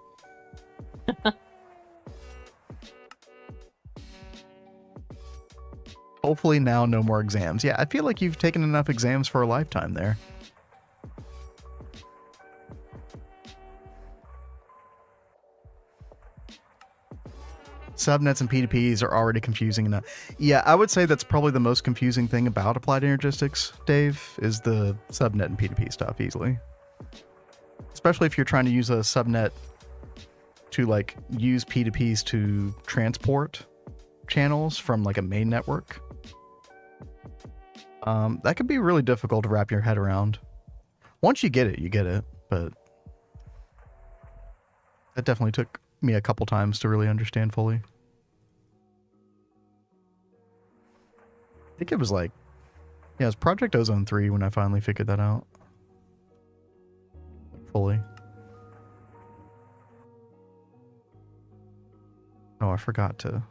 Hopefully now no more exams. Yeah, I feel like you've taken enough exams for a lifetime there. Subnets and P2Ps are already confusing enough. Yeah, I would say that's probably the most confusing thing about applied energistics, Dave, is the subnet and P2P stuff easily. Especially if you're trying to use a subnet to like use P2Ps to transport channels from like a main network. That could be really difficult to wrap your head around. Once you get it, but that definitely took me a couple times to really understand fully. I think it was like, yeah, it was Project Ozone 3 when I finally figured that out. Fully. Oh, I forgot to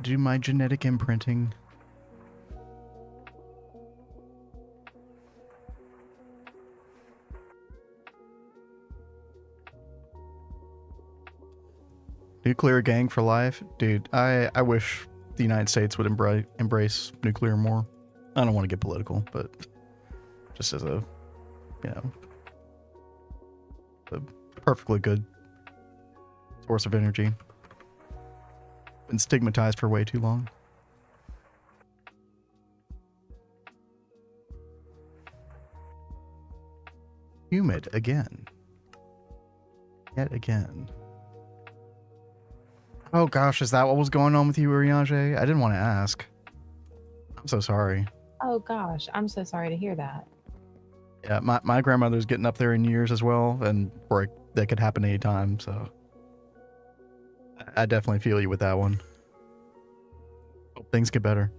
do my genetic imprinting. Nuclear gang for life? Dude, I wish the United States would embrace nuclear more. I don't want to get political, but just as a, you know, a perfectly good source of energy. Been stigmatized for way too long. Humid again. Yet again. Oh gosh, is that what was going on with you, Uriage? I didn't want to ask. I'm so sorry. Oh gosh, I'm so sorry to hear that. Yeah, my grandmother's getting up there in years as well, and that could happen anytime, so I definitely feel you with that one. Hope things get better.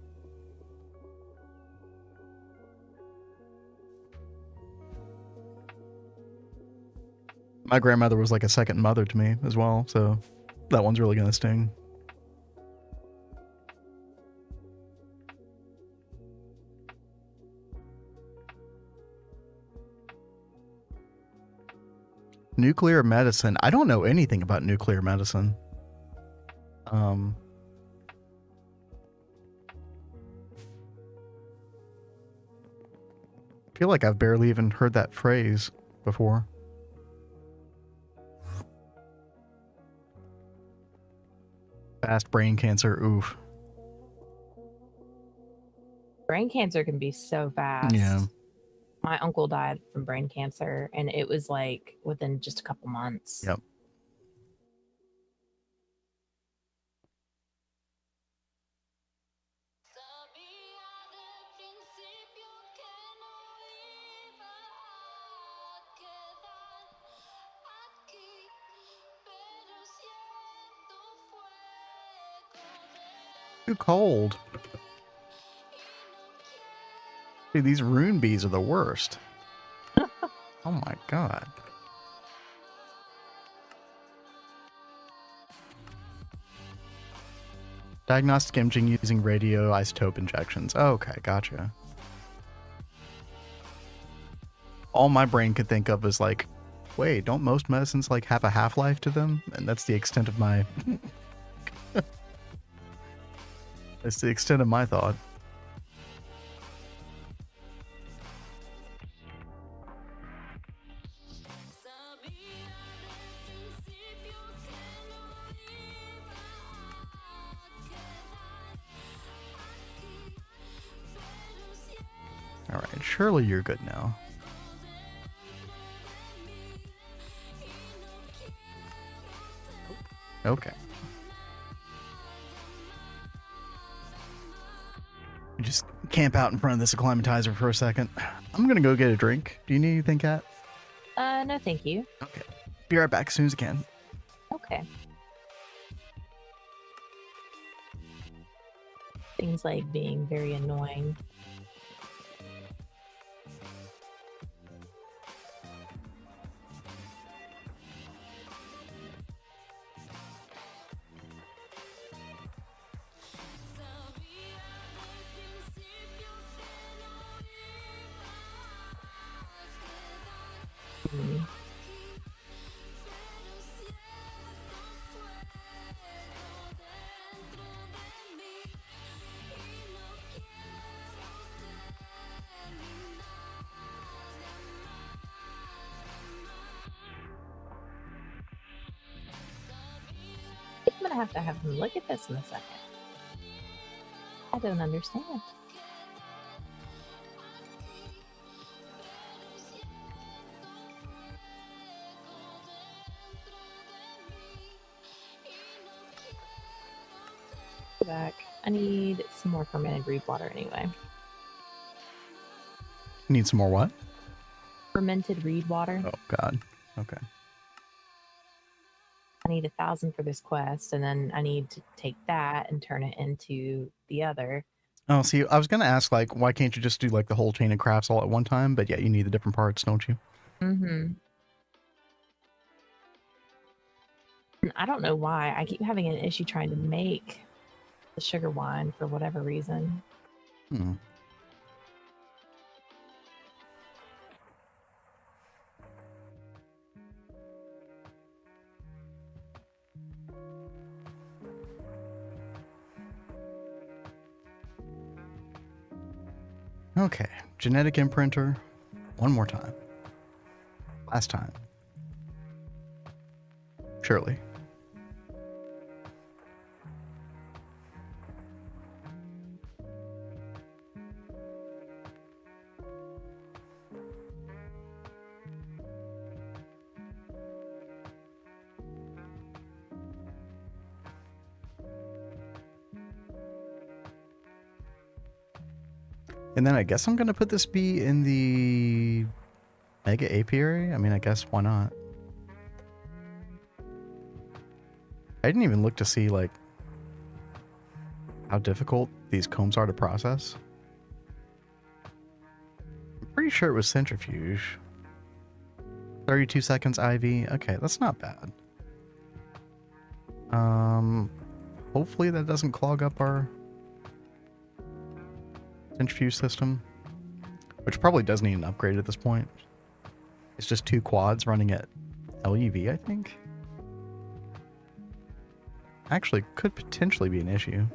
My grandmother was like a second mother to me as well, so that one's really gonna sting. Nuclear medicine. I don't know anything about nuclear medicine. I feel like I've barely even heard that phrase before. Fast brain cancer, oof. Brain cancer can be so fast. Yeah. My uncle died from brain cancer, and it was like within just a couple months. Yep. Too cold. Dude, these rune bees are the worst. Oh my god. Diagnostic imaging using radioisotope injections. Okay, gotcha. All my brain could think of is like, wait, don't most medicines like have a half-life to them? And that's the extent of my that's the extent of my thought. Alright, surely you're good now. Okay. Just camp out in front of this acclimatizer for a second. I'm gonna go get a drink. Do you need anything, Kat? No, thank you. Okay. Be right back as soon as I can. Okay. Things like being very annoying. Hmm. I'm gonna have him look at this in a second. I don't understand. Go back. I need some more fermented reed water anyway. Need some more what? Fermented reed water. Oh god. Okay. I need 1,000 for this quest, and then I need to take that and turn it into the other. Oh, see, I was gonna ask, like, why can't you just do like the whole chain of crafts all at one time? But yeah, you need the different parts, don't you? Mm-hmm. I don't know why. I keep having an issue trying to make the sugar wine for whatever reason. Hmm. Okay, genetic imprinter. One more time. Last time. Surely. And then I guess I'm gonna put this bee in the mega apiary. I mean, I guess why not? I didn't even look to see like how difficult these combs are to process. I'm pretty sure it was centrifuge. 32 seconds IV. Okay, that's not bad. Hopefully that doesn't clog up our centrifuge system, which probably does need an upgrade at this point. It's just 2 quads running at LUV, I think. Actually, could potentially be an issue.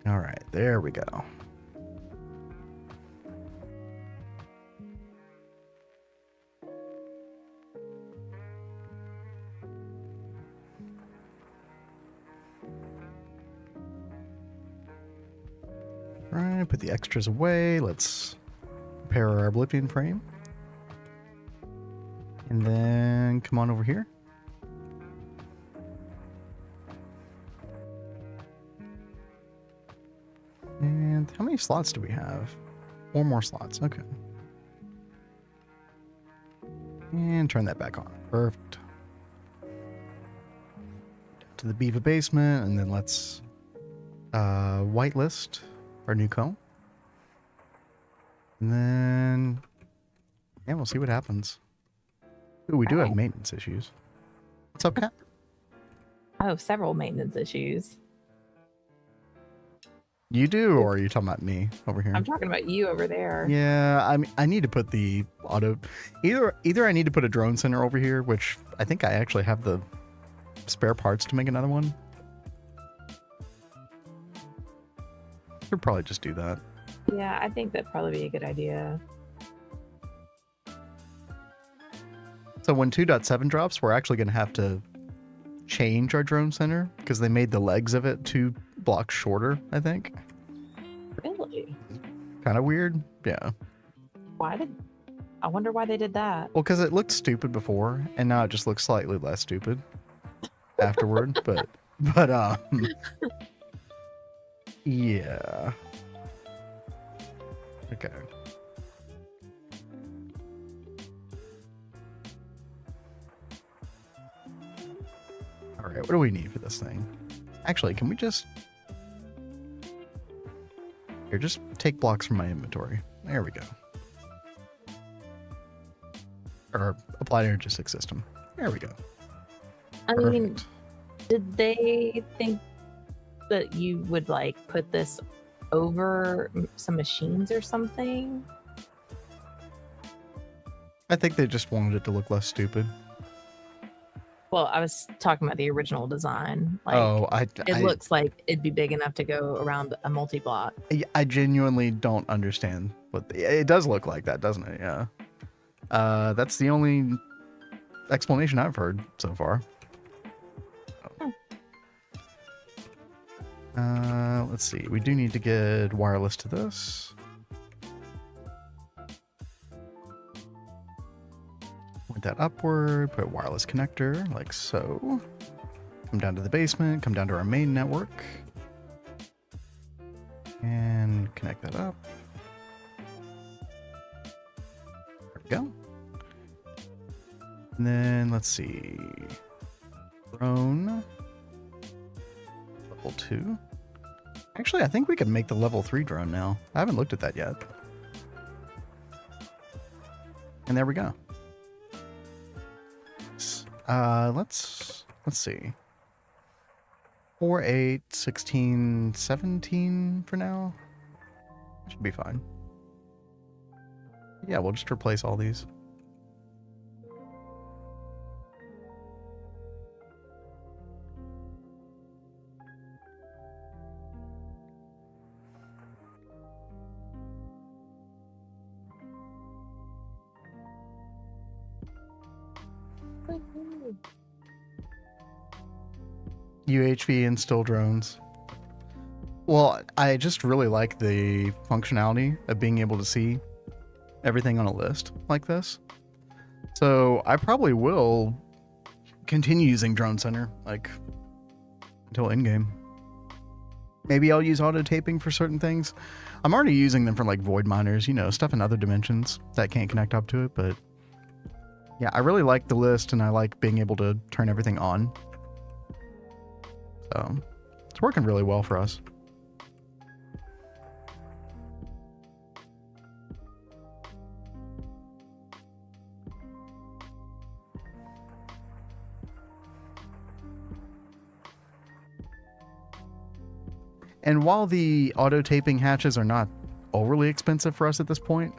All right, there we go. All right, put the extras away. Let's repair our oblivion frame. And then come on over here. And how many slots do we have? 4 more slots. Okay. And turn that back on. Perfect. To the Beaver basement, and then let's whitelist our new comb. And then, yeah, we'll see what happens. Ooh, we do have maintenance issues. What's up, Kat? Oh, several maintenance issues. You do, or are you talking about me over here? I'm talking about you over there. Yeah, I need to put the auto. Either I need to put a drone center over here, which I think I actually have the spare parts to make another one. Should probably just do that. Yeah, I think that'd probably be a good idea. So when 2.7 drops, we're actually going to have to change our drone center because they made the legs of it 2 blocks shorter, I think. Really? Kind of weird. Yeah. I wonder why they did that. Well, because it looked stupid before, and now it just looks slightly less stupid afterward. but yeah. Okay. All right, what do we need for this thing? Actually, can we just... Here, just take blocks from my inventory. There we go. Or applied energistic system. There we go. I mean, Perfect. did they think that you would like put this over some machines or something? I think they just wanted it to look less stupid. Well, I was talking about the original design. Like, it looks like it'd be big enough to go around a multi-block. I genuinely don't understand what it does look like that, doesn't it? Yeah. That's the only explanation I've heard so far. Let's see. We do need to get wireless to this. Point that upward, put a wireless connector like so. Come down to the basement, come down to our main network. And connect that up. There we go. And then let's see. Drone. Level 2. Actually, I think we can make the level 3 drone now. I haven't looked at that yet. And there we go. Let's see. 4, 8, 16, 17 for now. Should be fine. Yeah, we'll just replace all these. UHV and still drones. Well, I just really like the functionality of being able to see everything on a list like this. So I probably will continue using Drone Center like until in-game. Maybe I'll use auto taping for certain things. I'm already using them for like void miners, you know, stuff in other dimensions that can't connect up to it. But yeah, I really like the list and I like being able to turn everything on. So it's working really well for us. And while the auto taping hatches are not overly expensive for us at this point,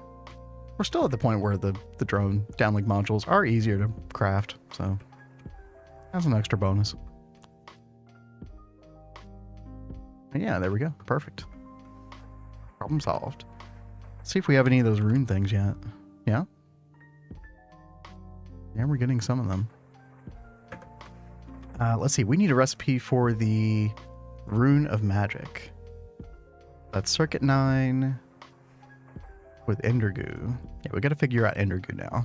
we're still at the point where the drone downlink modules are easier to craft. So that's an extra bonus. And yeah, there we go. Perfect. Problem solved. Let's see if we have any of those rune things yet. Yeah? Yeah, we're getting some of them. Let's see. We need a recipe for the Rune of Magic. That's Circuit 9 with Endergoo. Yeah, we got to figure out Endergoo now.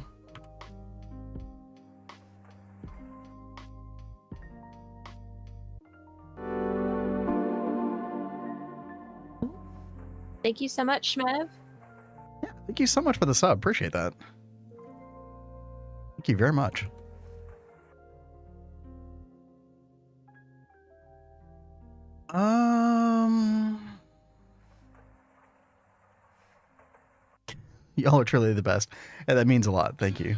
Thank you so much, Shmev. Yeah, thank you so much for the sub. Appreciate that. Thank you very much. Y'all are truly the best. And that means a lot. Thank you.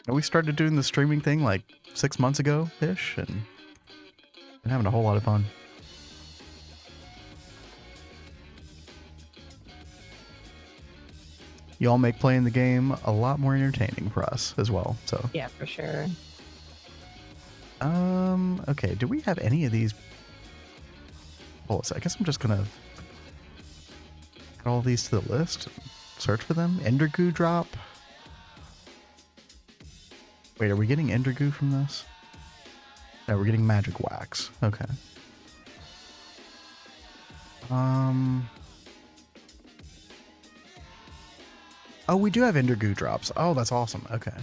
And we started doing the streaming thing like 6 months ago-ish, and been having a whole lot of fun. Y'all make playing the game a lot more entertaining for us as well. So Yeah, for sure. Okay, do we have any of these? Oh, so I guess I'm just gonna add all these to the list. Search for them. Endergoo drop. Wait, are we getting Endergoo from this? No, we're getting magic wax. Okay. Oh, we do have Endergoo drops. Oh, that's awesome. Okay.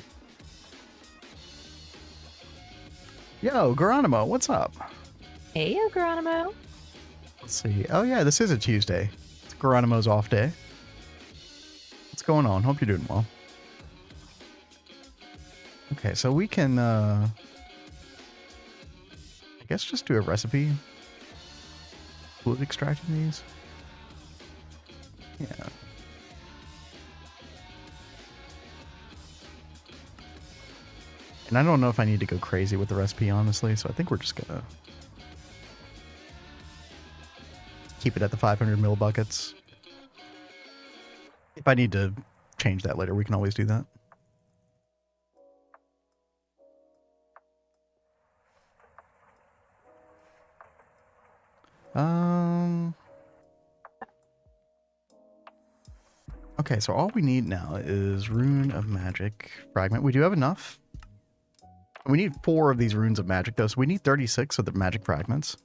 Yo, Geronimo, what's up? Hey, Geronimo. Let's see. Oh, yeah, this is a Tuesday. It's Geronimo's off day. What's going on? Hope you're doing well. Okay, so we can, I guess just do a recipe. Fluid extracting these. Yeah. And I don't know if I need to go crazy with the recipe, honestly, so I think we're just gonna keep it at the 500 ml buckets. If I need to change that later, we can always do that. Okay, so all we need now is Rune of Magic Fragment. We do have enough. We need 4 of these Runes of Magic, though, so we need 36 of the Magic Fragments.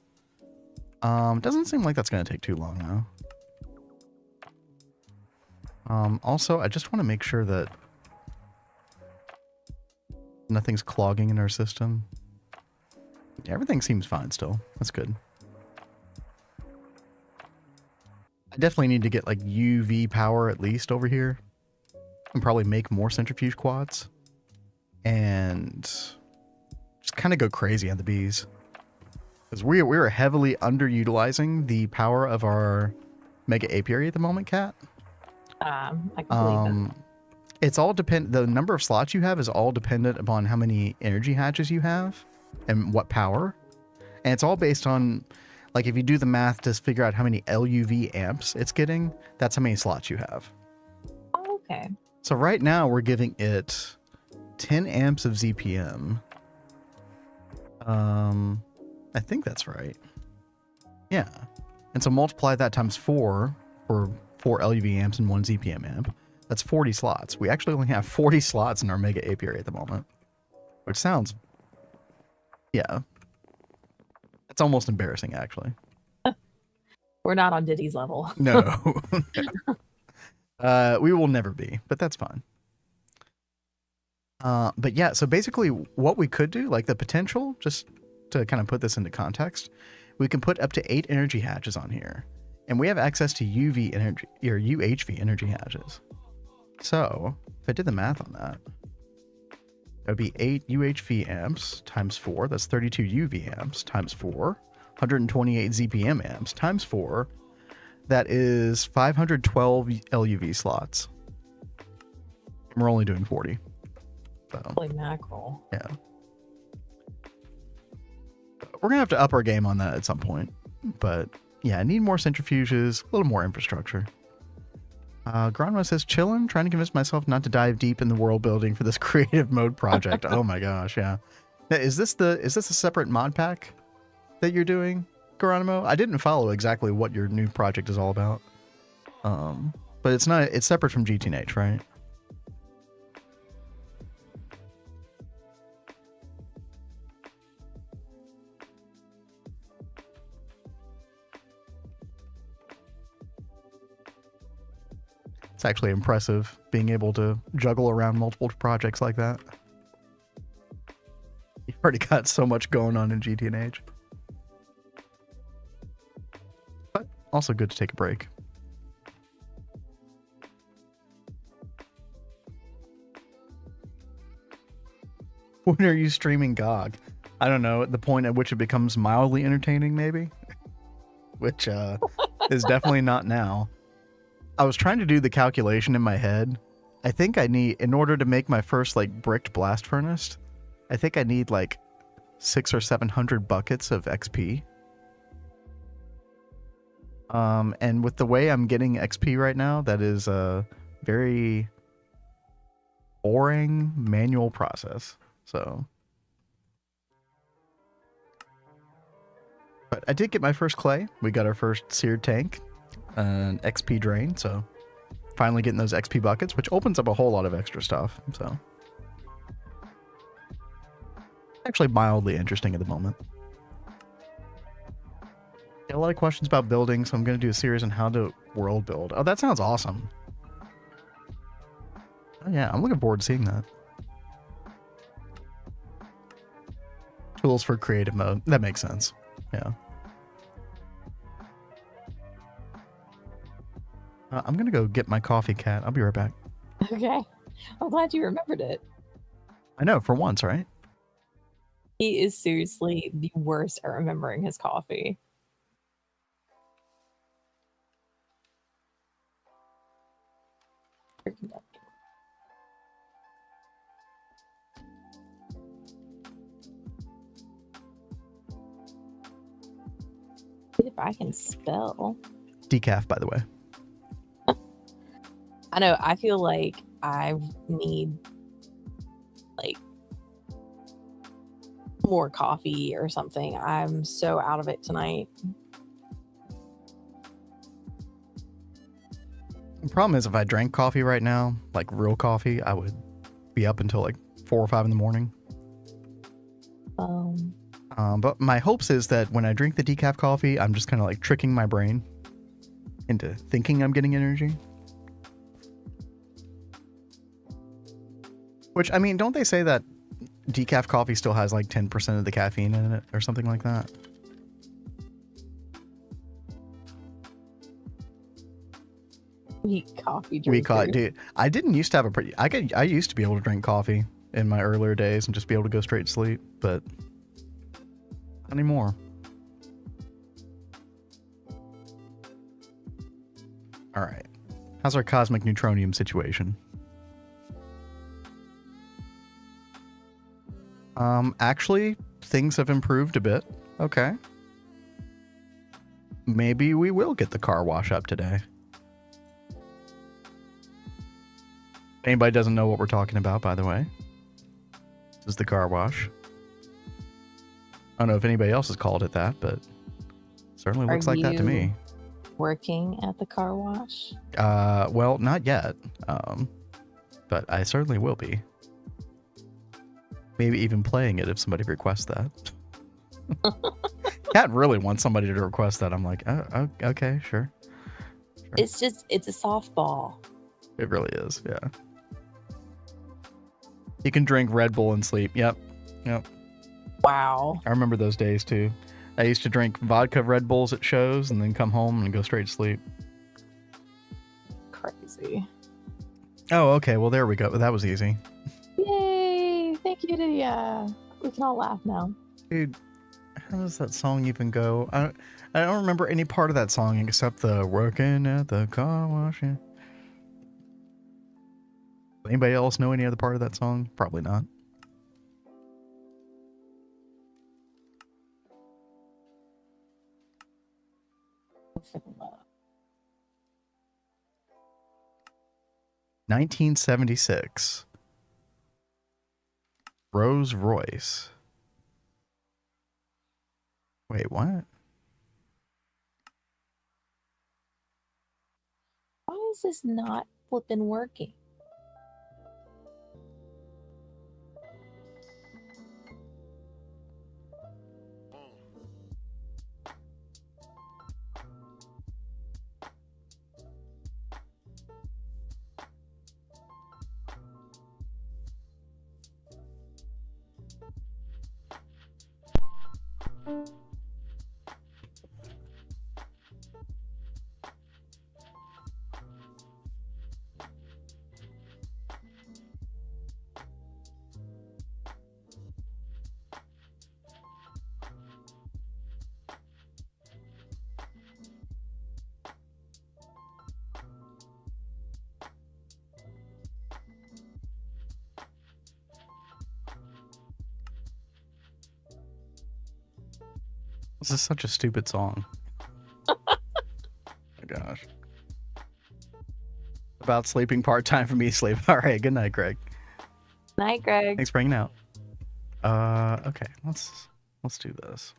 Doesn't seem like that's going to take too long, though. Also, I just want to make sure that nothing's clogging in our system. Yeah, everything seems fine still. That's good. I definitely need to get, like, UV power at least over here. And probably make more centrifuge quads. And just kind of go crazy on the bees. Because we are heavily underutilizing the power of our Mega Apiary at the moment, Kat. I can believe that. It's all the number of slots you have is all dependent upon how many energy hatches you have and what power. And it's all based on, like, if you do the math to figure out how many LUV amps it's getting, that's how many slots you have. Oh, okay. So right now we're giving it 10 amps of ZPM. I think that's right. Yeah. And so multiply that times 4 for 4 LUV amps and 1 ZPM amp. That's 40 slots. We actually only have 40 slots in our Mega Apiary at the moment. Which sounds... Yeah. It's almost embarrassing, actually. We're not on Diddy's level. No. We will never be, but that's fine. But yeah, so basically what we could do, like the potential, just to kind of put this into context, we can put up to 8 energy hatches on here. And we have access to UV energy, or UHV energy hatches. So, if I did the math on that, that would be 8 UHV amps times 4. That's 32 UV amps times 4. 128 ZPM amps times 4. That is 512 LUV slots. And we're only doing 40. So, Holy mackerel. yeah. We're going to have to up our game on that at some point. But, yeah, I need more centrifuges, a little more infrastructure. Granma says, chillin', trying to convince myself not to dive deep in the world building for this creative mode project. Oh my gosh, yeah. Now, is this a separate mod pack that you're doing, Geronimo? I didn't follow exactly what your new project is all about. But it's separate from GTNH, right? It's actually impressive being able to juggle around multiple projects like that. You've already got so much going on in GTNH. But also good to take a break. When are you streaming GOG? I don't know, at the point at which it becomes mildly entertaining, maybe? Which is definitely not now. I was trying to do the calculation in my head. I think I need, in order to make my first like bricked blast furnace, I think I need like 600 or 700 buckets of XP. And with the way I'm getting XP right now, that is a very boring manual process. So, but I did get my first clay. We got our first seared tank, an XP drain. So finally getting those XP buckets, which opens up a whole lot of extra stuff. So actually mildly interesting at the moment. A lot of questions about building, so I'm going to do a series on how to world build. Oh, that sounds awesome. Oh, yeah, I'm looking forward to seeing that. Tools for creative mode. That makes sense. Yeah. I'm going to go get my coffee, Cat. I'll be right back. Okay. I'm glad you remembered it. I know, for once, right? He is seriously the worst at remembering his coffee. If I can spell. Decaf, by the way. I know, I feel like I need like more coffee or something. I'm so out of it tonight. The problem is if I drank coffee right now, like real coffee, I would be up until like 4 or 5 in the morning. But my hopes is that when I drink the decaf coffee, I'm just kind of like tricking my brain into thinking I'm getting energy. Which, I mean, don't they say that decaf coffee still has like 10% of the caffeine in it or something like that? Weak coffee drinker. drinker. Dude, I didn't used to have a pretty... I used to be able to drink coffee in my earlier days and just be able to go straight to sleep, but not anymore. All right. How's our cosmic neutronium situation? Actually, things have improved a bit. Okay. Maybe we will get the car wash up today. Anybody doesn't know what we're talking about, by the way. This is the car wash. I don't know if anybody else has called it that, but it certainly looks like that to me. Working at the car wash? Well, not yet. But I certainly will be. Maybe even playing it if somebody requests that. Cat really wants somebody to request that. I'm like, oh, okay, sure. It's a softball. It really is, yeah. You can drink Red Bull and sleep. Yep. Wow. I remember those days too. I used to drink vodka Red Bulls at shows and then come home and go straight to sleep. Crazy. Oh, okay. Well, there we go. That was easy. Yay! Thank you, Lydia. We can all laugh now. Dude, how does that song even go? I don't remember any part of that song except the working at the car wash. Anybody else know any other part of that song? Probably not. $1976. Rolls Royce. Wait, what? Why is this not flipping working? This is such a stupid song. Oh my gosh. About sleeping part-time for me sleep. All right, good night, Greg. Night, Greg. Thanks for hanging out. Okay, let's do this.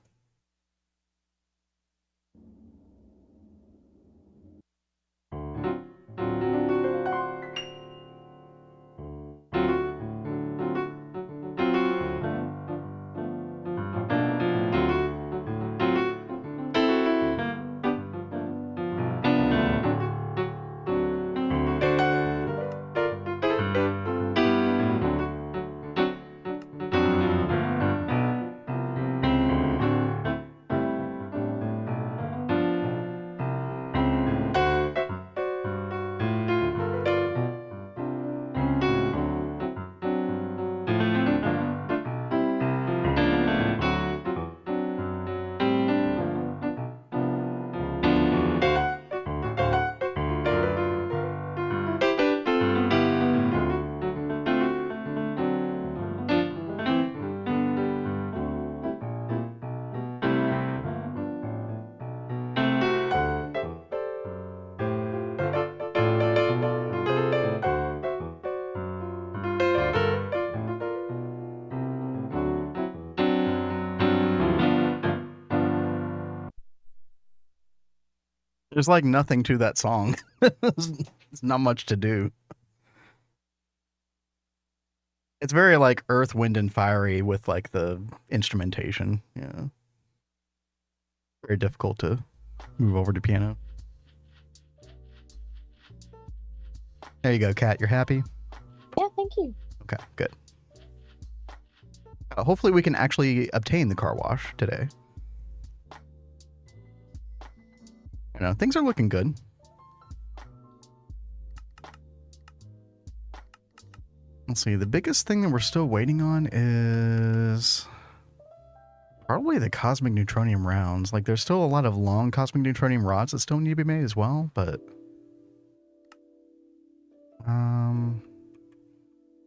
There's like nothing to that song. It's not much to do. It's very like Earth, Wind, and Fiery with like the instrumentation. Yeah. Very difficult to move over to piano. There you go, Kat. You're happy? Yeah, thank you. Okay, good. Hopefully we can actually obtain the car wash today. You know, things are looking good. Let's see, the biggest thing that we're still waiting on is probably the cosmic neutronium rounds. Like, there's still a lot of long cosmic neutronium rods that still need to be made as well, but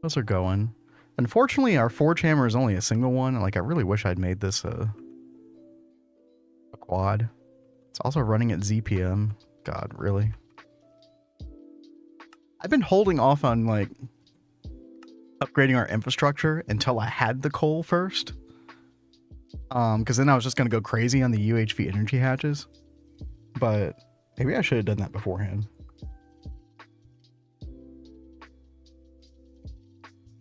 those are going. Unfortunately, our forge hammer is only a single one. Like, I really wish I'd made this a quad. It's also running at ZPM. God, really? I've been holding off on, like, upgrading our infrastructure until I had the coal first. Because then I was just going to go crazy on the UHV energy hatches. But maybe I should have done that beforehand.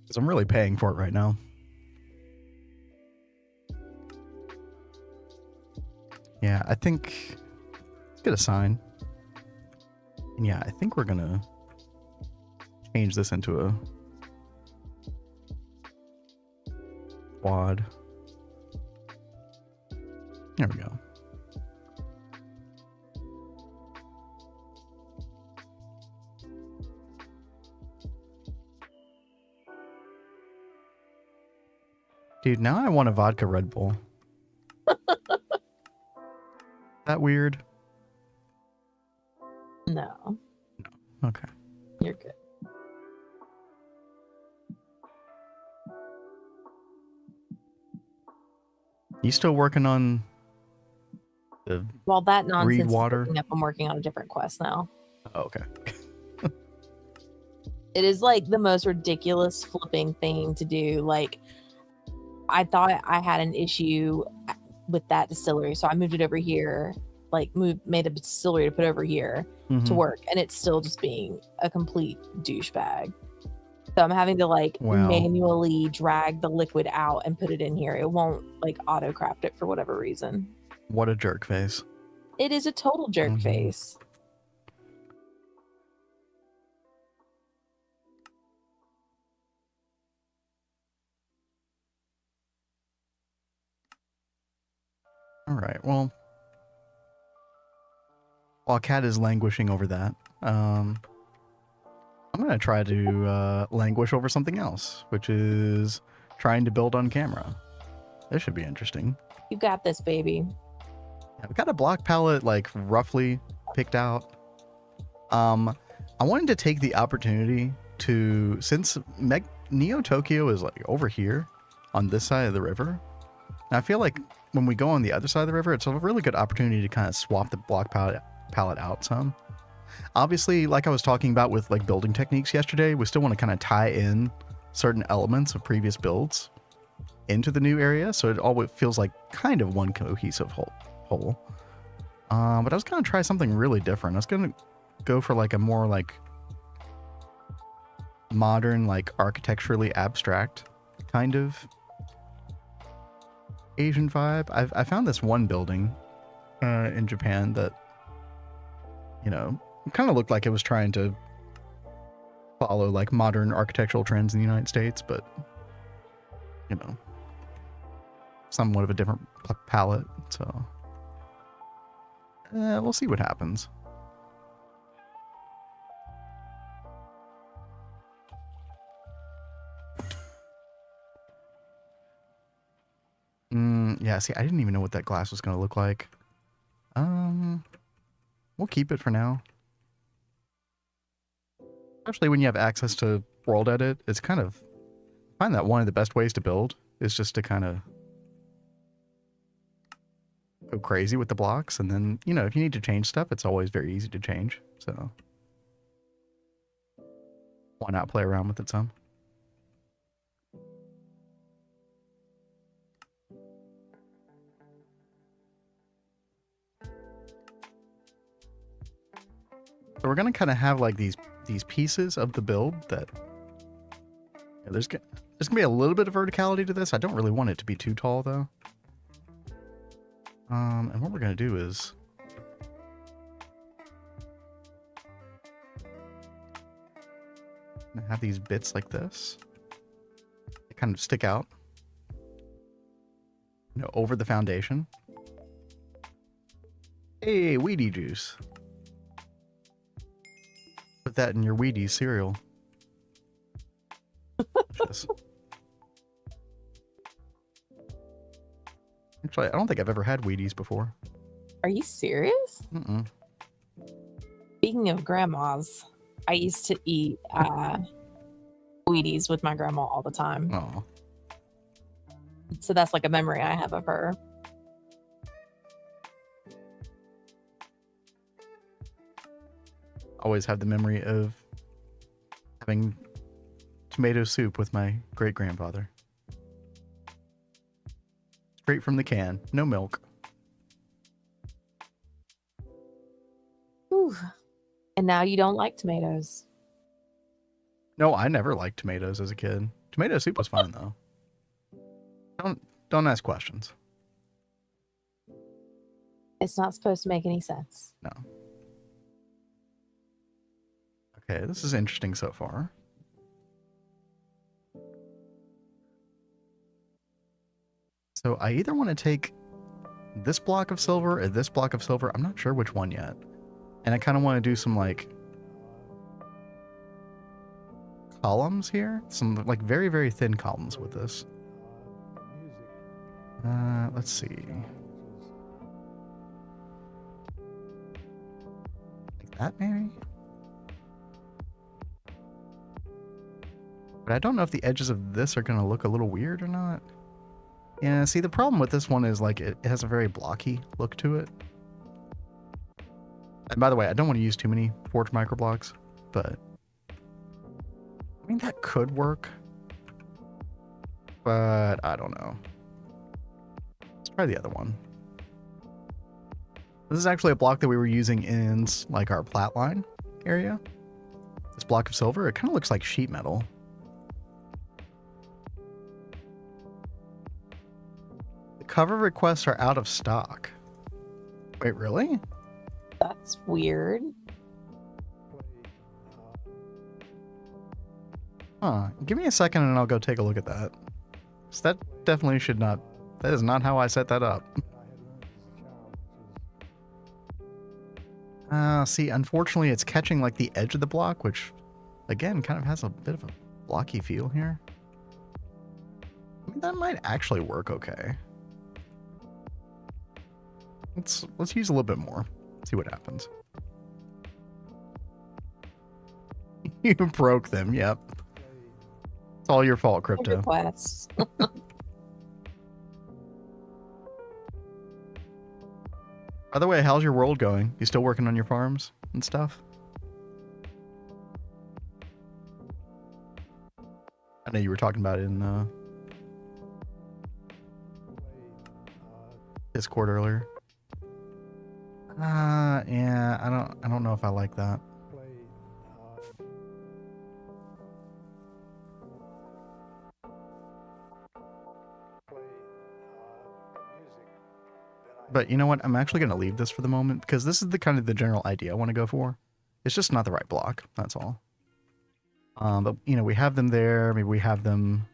Because I'm really paying for it right now. Yeah, I think... Let's get a sign. And yeah, I think we're going to change this into a quad. There we go. Dude, now I want a vodka Red Bull. That weird? No. No. Okay. You're good. You still working on the Well, that nonsense reed is water? picking up. I'm working on a different quest now. Oh, okay. It is like the most ridiculous flipping thing to do. Like, I thought I had an issue with that distillery, so I moved it over here. Like, made a distillery to put over here to work, and it's still just being a complete douchebag. So I'm having to like manually drag the liquid out and put it in here. It won't like auto craft it for whatever reason. What a jerk face. It is a total jerk face. All right. Well, while Kat is languishing over that, I'm going to try to languish over something else, which is trying to build on camera. This should be interesting. You got this, baby. I've got a block palette like roughly picked out. I wanted to take the opportunity to, since Neo Tokyo is like over here on this side of the river, and I feel like when we go on the other side of the river, it's a really good opportunity to kind of swap the block palette out some. Obviously, like I was talking about with like building techniques yesterday, we still want to kind of tie in certain elements of previous builds into the new area, so it always feels like kind of one cohesive whole. But I was going to try something really different. I was going to go for like a more like modern, like architecturally abstract kind of Asian vibe. I found this one building in Japan that, you know, kind of looked like it was trying to follow like modern architectural trends in the United States, but, you know, somewhat of a different palette. So we'll see what happens. Yeah, see, I didn't even know what that glass was going to look like. We'll keep it for now. Especially when you have access to world edit, it's kind of, I find that one of the best ways to build is just to kind of go crazy with the blocks. And then, you know, if you need to change stuff, it's always very easy to change. So why not play around with it some? So we're going to kind of have like these pieces of the build that, you know, there's going to be a little bit of verticality to this. I don't really want it to be too tall though. And what we're going to do is have these bits like this. They kind of stick out, you know, over the foundation. Hey, Wheatie juice. Put that in your Wheaties cereal. Actually, I don't think I've ever had Wheaties before. Are you serious? Mm-mm. Speaking of grandmas, I used to eat Wheaties with my grandma all the time. Oh. So that's like a memory I have of her. Always have the memory of having tomato soup with my great-grandfather. Straight from the can, no milk. Whew. And now you don't like tomatoes. No, I never liked tomatoes as a kid. Tomato soup was fine though. Don't ask questions. It's not supposed to make any sense. No. Okay, this is interesting so far. So I either want to take this block of silver or this block of silver. I'm not sure which one yet. And I kind of want to do some like columns here. Some like very, very thin columns with this. Let's see. Like that maybe? But I don't know if the edges of this are going to look a little weird or not. Yeah, see, the problem with this one is like it has a very blocky look to it. And by the way, I don't want to use too many forged microblocks, but I mean, that could work. But I don't know. Let's try the other one. This is actually a block that we were using in like our plat line area. This block of silver, it kind of looks like sheet metal. Cover requests are out of stock. Wait, really? That's weird. Huh. Give me a second and I'll go take a look at that. So that definitely should not... That is not how I set that up. See, unfortunately it's catching like the edge of the block, which, again, kind of has a bit of a blocky feel here. I mean, that might actually work okay. Let's use a little bit more. See what happens. You broke them, yep. It's all your fault, Crypto. Requests. By the way, how's your world going? You still working on your farms and stuff? I know you were talking about it in Discord earlier. Yeah, I don't know if I like that. But you know what? I'm actually going to leave this for the moment because this is the kind of the general idea I want to go for. It's just not the right block. That's all. But you know, we have them there. Maybe we have them.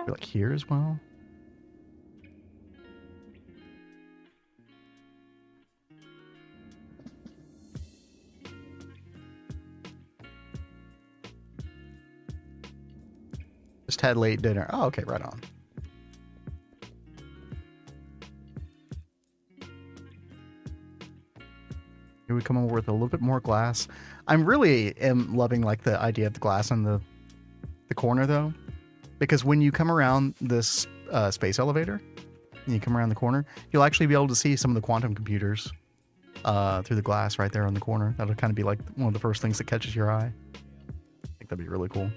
Like here as well. Just had late dinner. Oh, okay, right on. Here we come over with a little bit more glass. I'm really am loving like the idea of the glass on the corner though, because when you come around this space elevator and you come around the corner, you'll actually be able to see some of the quantum computers through the glass right there on the corner. That'll kind of be like one of the first things that catches your eye. I think that'd be really cool.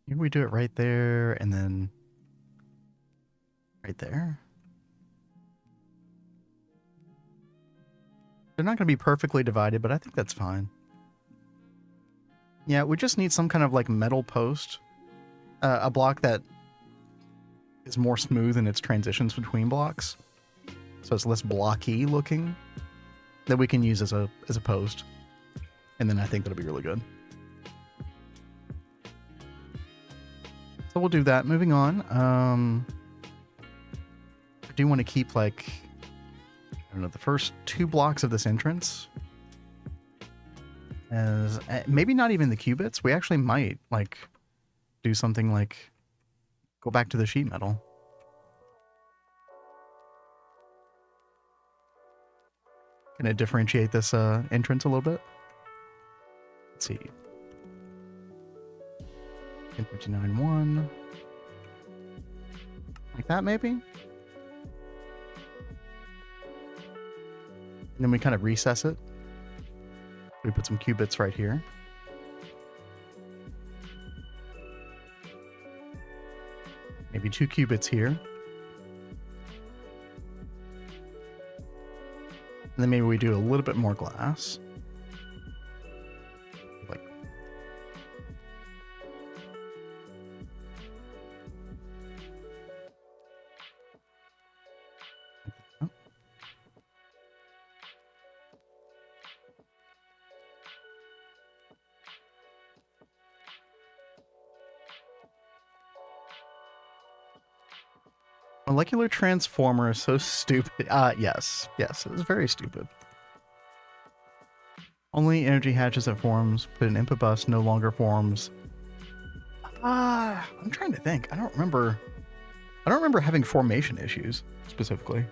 Maybe we do it right there and then right there. They're not going to be perfectly divided, but I think that's fine. Yeah, we just need some kind of like metal post. A block that is more smooth in its transitions between blocks. So it's less blocky looking. That we can use as a post. And then I think that'll be really good. So we'll do that. Moving on. I do want to keep like, I don't know, the first 2 blocks of this entrance as maybe not even the qubits. We actually might like do something like go back to the sheet metal. Can it differentiate this entrance a little bit? Let's see. 1059.1. Like that, maybe? And then we kind of recess it. We put some qubits right here. Maybe 2 qubits here. And then maybe we do a little bit more glass. Like molecular transformer is so stupid. Yes, it was very stupid. Only energy hatches that forms, but an input bus no longer forms. I'm trying to think. I don't remember having formation issues specifically.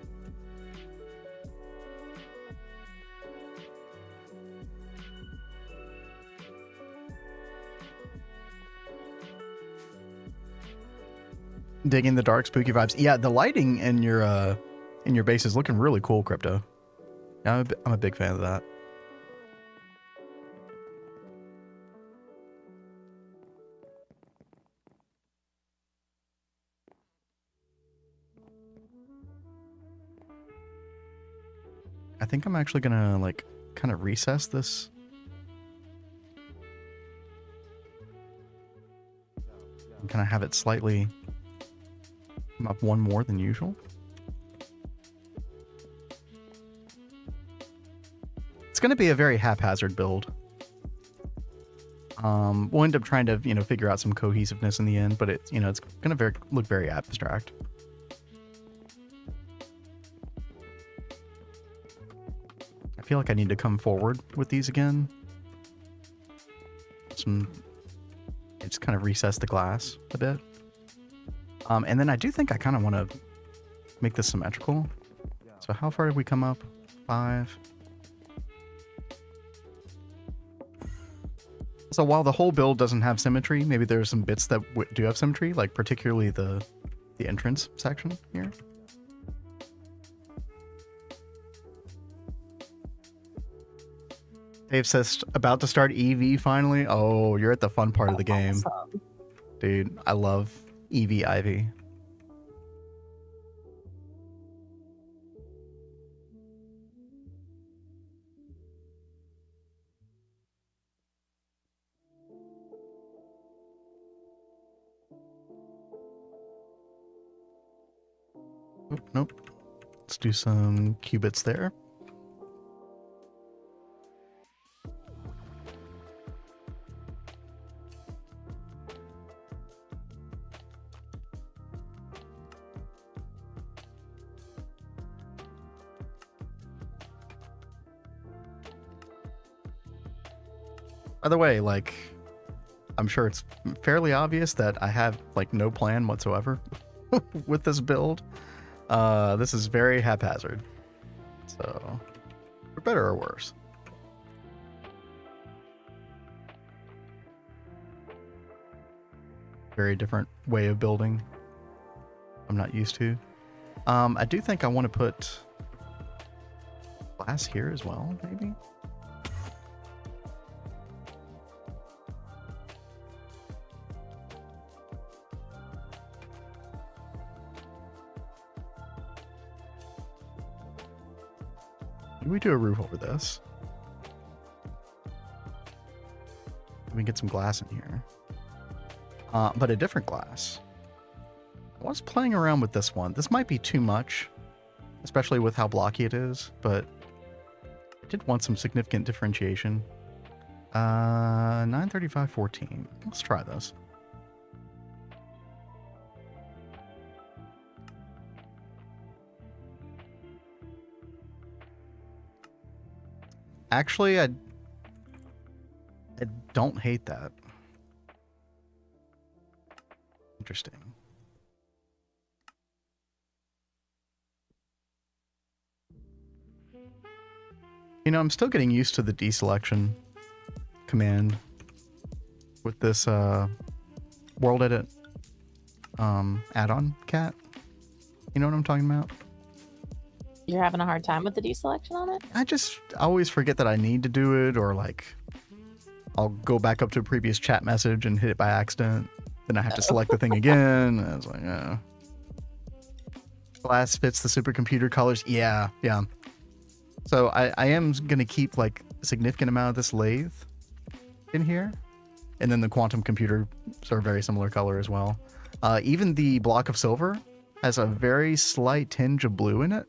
Digging the dark, spooky vibes. Yeah, the lighting in your base is looking really cool, Crypto. Yeah, I'm a big fan of that. I think I'm actually gonna like kind of recess this. And kind of have it slightly come up 1 more than usual. It's going to be a very haphazard build. We'll end up trying to, figure out some cohesiveness in the end, but it's going to look very abstract. I feel like I need to come forward with these again. Just kind of recess the glass a bit. And then I do think I kind of want to make this symmetrical. So how far did we come up? 5. So while the whole build doesn't have symmetry, maybe there's some bits that do have symmetry, like particularly the entrance section here. Dave says, about to start EV finally. Oh, you're at the fun part of the game. Awesome. Dude, I love EV Ivy. Nope. Let's do some qubits there. By the way, like, I'm sure it's fairly obvious that I have like no plan whatsoever with this build. This is very haphazard. So, for better or worse. Very different way of building. I'm not used to. I do think I want to put glass here as well, maybe. We do a roof over this. Let me get some glass in here. But a different glass. I was playing around with this one. This might be too much, especially with how blocky it is, but I did want some significant differentiation. 93514. Let's try this. Actually, I don't hate that. Interesting. You know, I'm still getting used to the deselection command with this world edit add-on cat. You know what I'm talking about? You're having a hard time with the deselection on it? I always forget that I need to do it, or like I'll go back up to a previous chat message and hit it by accident. Then I have to select the thing again. And I was like, yeah. Glass fits the supercomputer colors. Yeah. So I am going to keep like a significant amount of this lathe in here. And then the quantum computer are a very similar color as well. Even the block of silver has a very slight tinge of blue in it.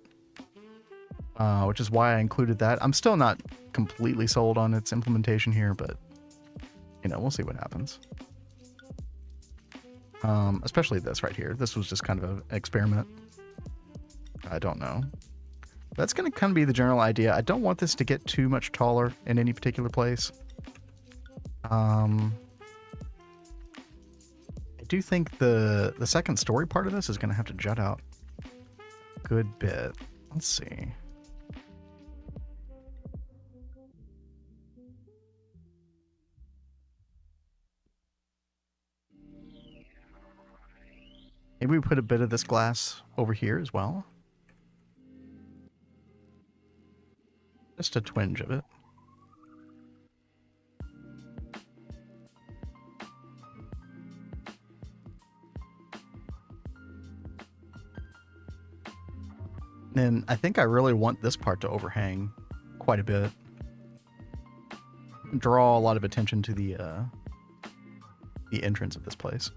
Which is why I included that. I'm still not completely sold on its implementation here, but you know, we'll see what happens. Especially this right here. This was just kind of an experiment. I don't know. That's going to kind of be the general idea. I don't want this to get too much taller in any particular place. I do think the second story part of this is going to have to jut out a good bit. Let's see. Maybe we put a bit of this glass over here as well. Just a twinge of it. And I think I really want this part to overhang quite a bit. Draw a lot of attention to the entrance of this place.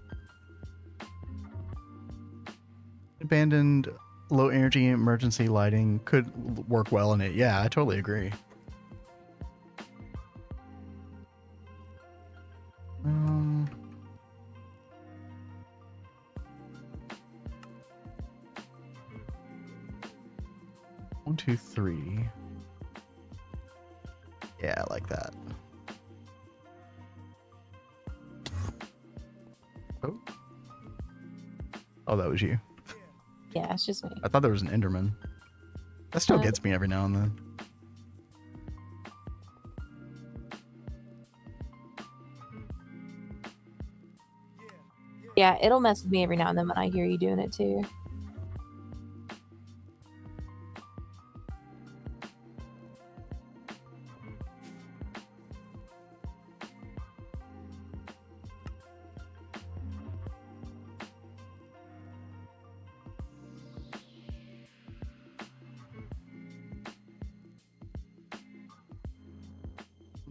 Abandoned low energy emergency lighting could work well in it. Yeah, I totally agree. One, two, three. Yeah, I like that. Oh. Oh, that was you. Yeah, it's just me. I thought there was an Enderman. That still gets me every now and then. Yeah, it'll mess with me every now and then when I hear you doing it too.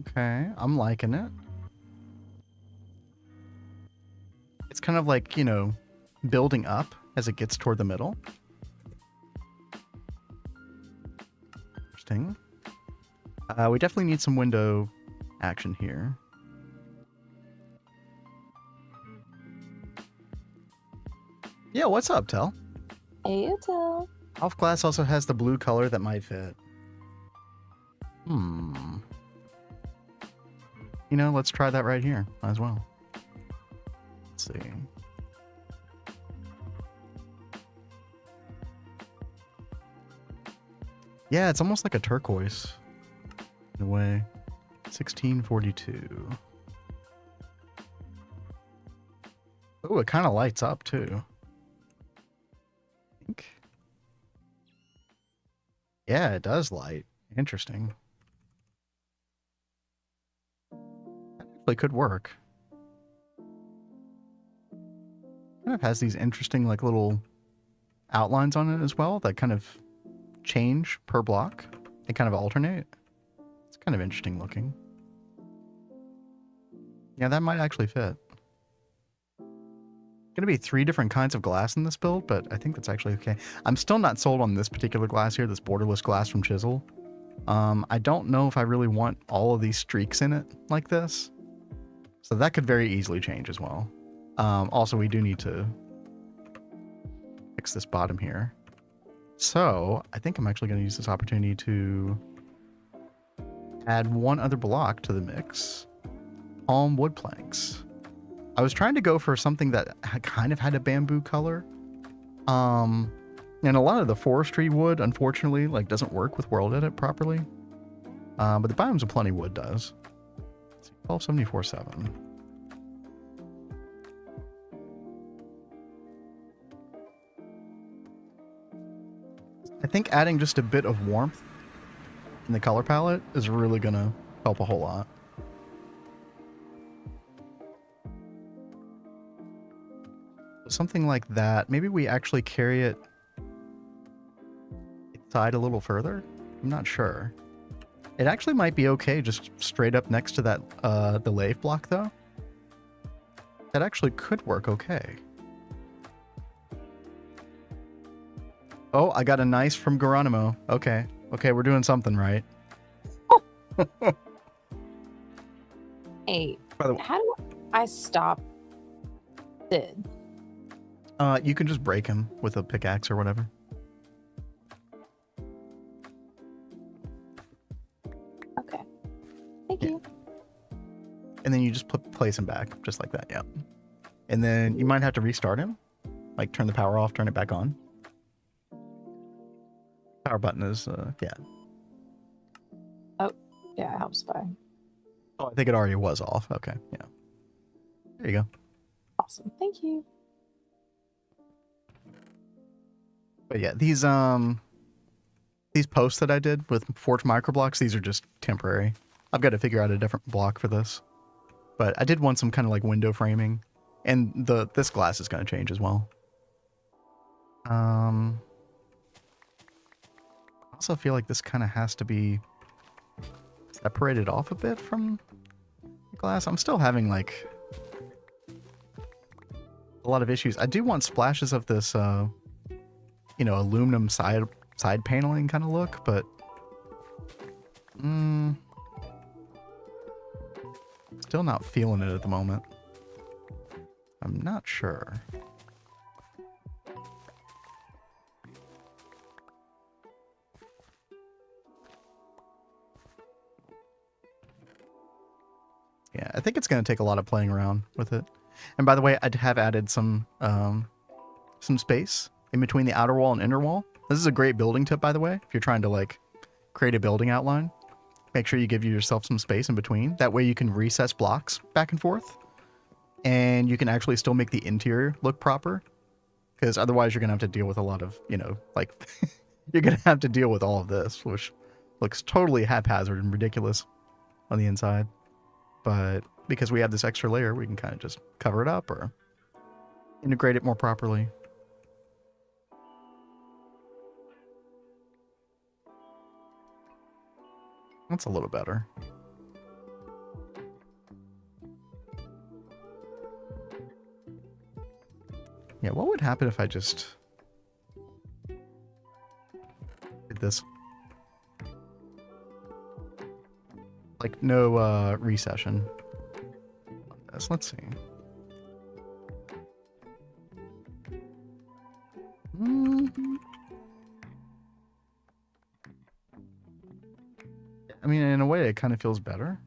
Okay, I'm liking it. It's kind of like, you know, building up as it gets toward the middle. Interesting. We definitely need some window action here. Yeah, what's up, Tell? Hey, Tell. Off glass also has the blue color that might fit. You know, let's try that right here as well. Let's see. Yeah, it's almost like a turquoise in a way. 1642. Oh, it kind of lights up too. I think. Yeah, it does light. Interesting. That actually could work. Kind of has these interesting like little outlines on it as well that kind of change per block. They kind of alternate. It's kind of interesting looking. Yeah, that might actually fit. Gonna be 3 different kinds of glass in this build, but I think that's actually okay. I'm still not sold on this particular glass here, this borderless glass from Chisel. I don't know if I really want all of these streaks in it like this. So that could very easily change as well. Also, we do need to fix this bottom here. So I think I'm actually going to use this opportunity to add 1 other block to the mix. Palm wood planks. I was trying to go for something that kind of had a bamboo color. And a lot of the forestry wood, unfortunately, like doesn't work with World Edit properly. But the Biomes of Plenty wood does. 1274.7. I think adding just a bit of warmth in the color palette is really gonna help a whole lot. Something like that. Maybe we actually carry it inside a little further. I'm not sure. It actually might be okay just straight up next to that the lathe block though. That actually could work okay. Oh, I got a nice from Geronimo. Okay. Okay, we're doing something right. Hey, By the way, how do I stop Sid? you can just break him with a pickaxe or whatever. Okay. Thank you. And then you just place him back, just like that, yeah. And then you might have to restart him. Like turn the power off, turn it back on. Power button is, yeah. Oh, yeah, it helps by. Oh, I think it already was off. Okay, yeah. There you go. Awesome. Thank you. But yeah, these posts that I did with forged microblocks, these are just temporary. I've got to figure out a different block for this. But I did want some kind of like window framing, and this glass is going to change as well. I also feel like this kind of has to be separated off a bit from the glass. I'm still having like a lot of issues. I do want splashes of this you know, aluminum side paneling kind of look, but still not feeling it at the moment. I'm not sure. Yeah, I think it's going to take a lot of playing around with it. And by the way, I have added some some space in between the outer wall and inner wall. This is a great building tip, by the way, if you're trying to like create a building outline. Make sure you give yourself some space in between. That way you can recess blocks back and forth. And you can actually still make the interior look proper. Because otherwise you're going to have to deal with a lot of, you know, like, you're going to have to deal with all of this, which looks totally haphazard and ridiculous on the inside. But because we have this extra layer, we can kind of just cover it up or integrate it more properly. That's a little better. Yeah, what would happen if I just did this? Like no recession. Let's see. I mean, in a way, it kind of feels better.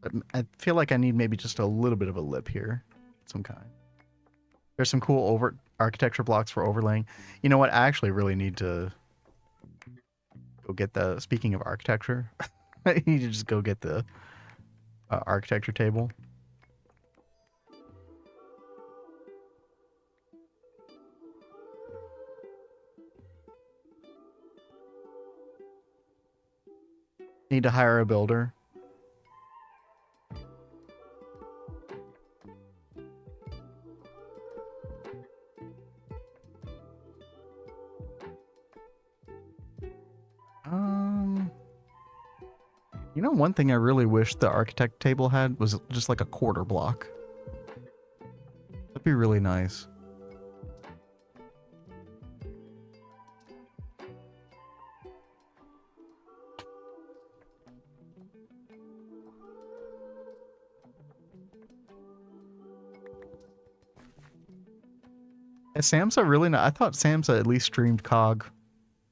But I feel like I need maybe just a little bit of a lip here, some kind. There's some cool architecture blocks for overlaying. You know what? I actually really need to go get the. Speaking of architecture, I need to just go get the architecture table. Need to hire a builder. You know, one thing I really wish the architect table had was just like a quarter block. That'd be really nice. Is Samsa really not? I thought Samsa at least streamed COG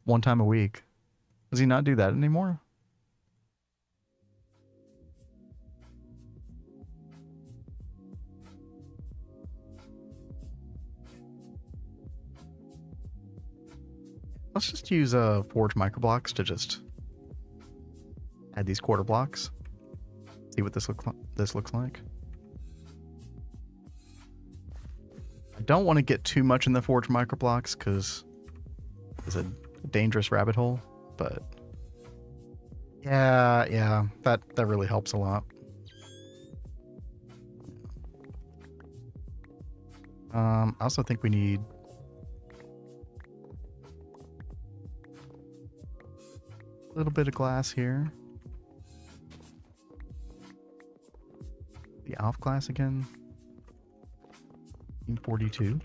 one time a week. Does he not do that anymore? Let's just use Forge Microblocks to just add these quarter blocks. See what this looks like. I don't want to get too much in the Forge Microblocks because it's a dangerous rabbit hole, but yeah, that really helps a lot. I also think we need a little bit of glass here. The ALF glass again. 42.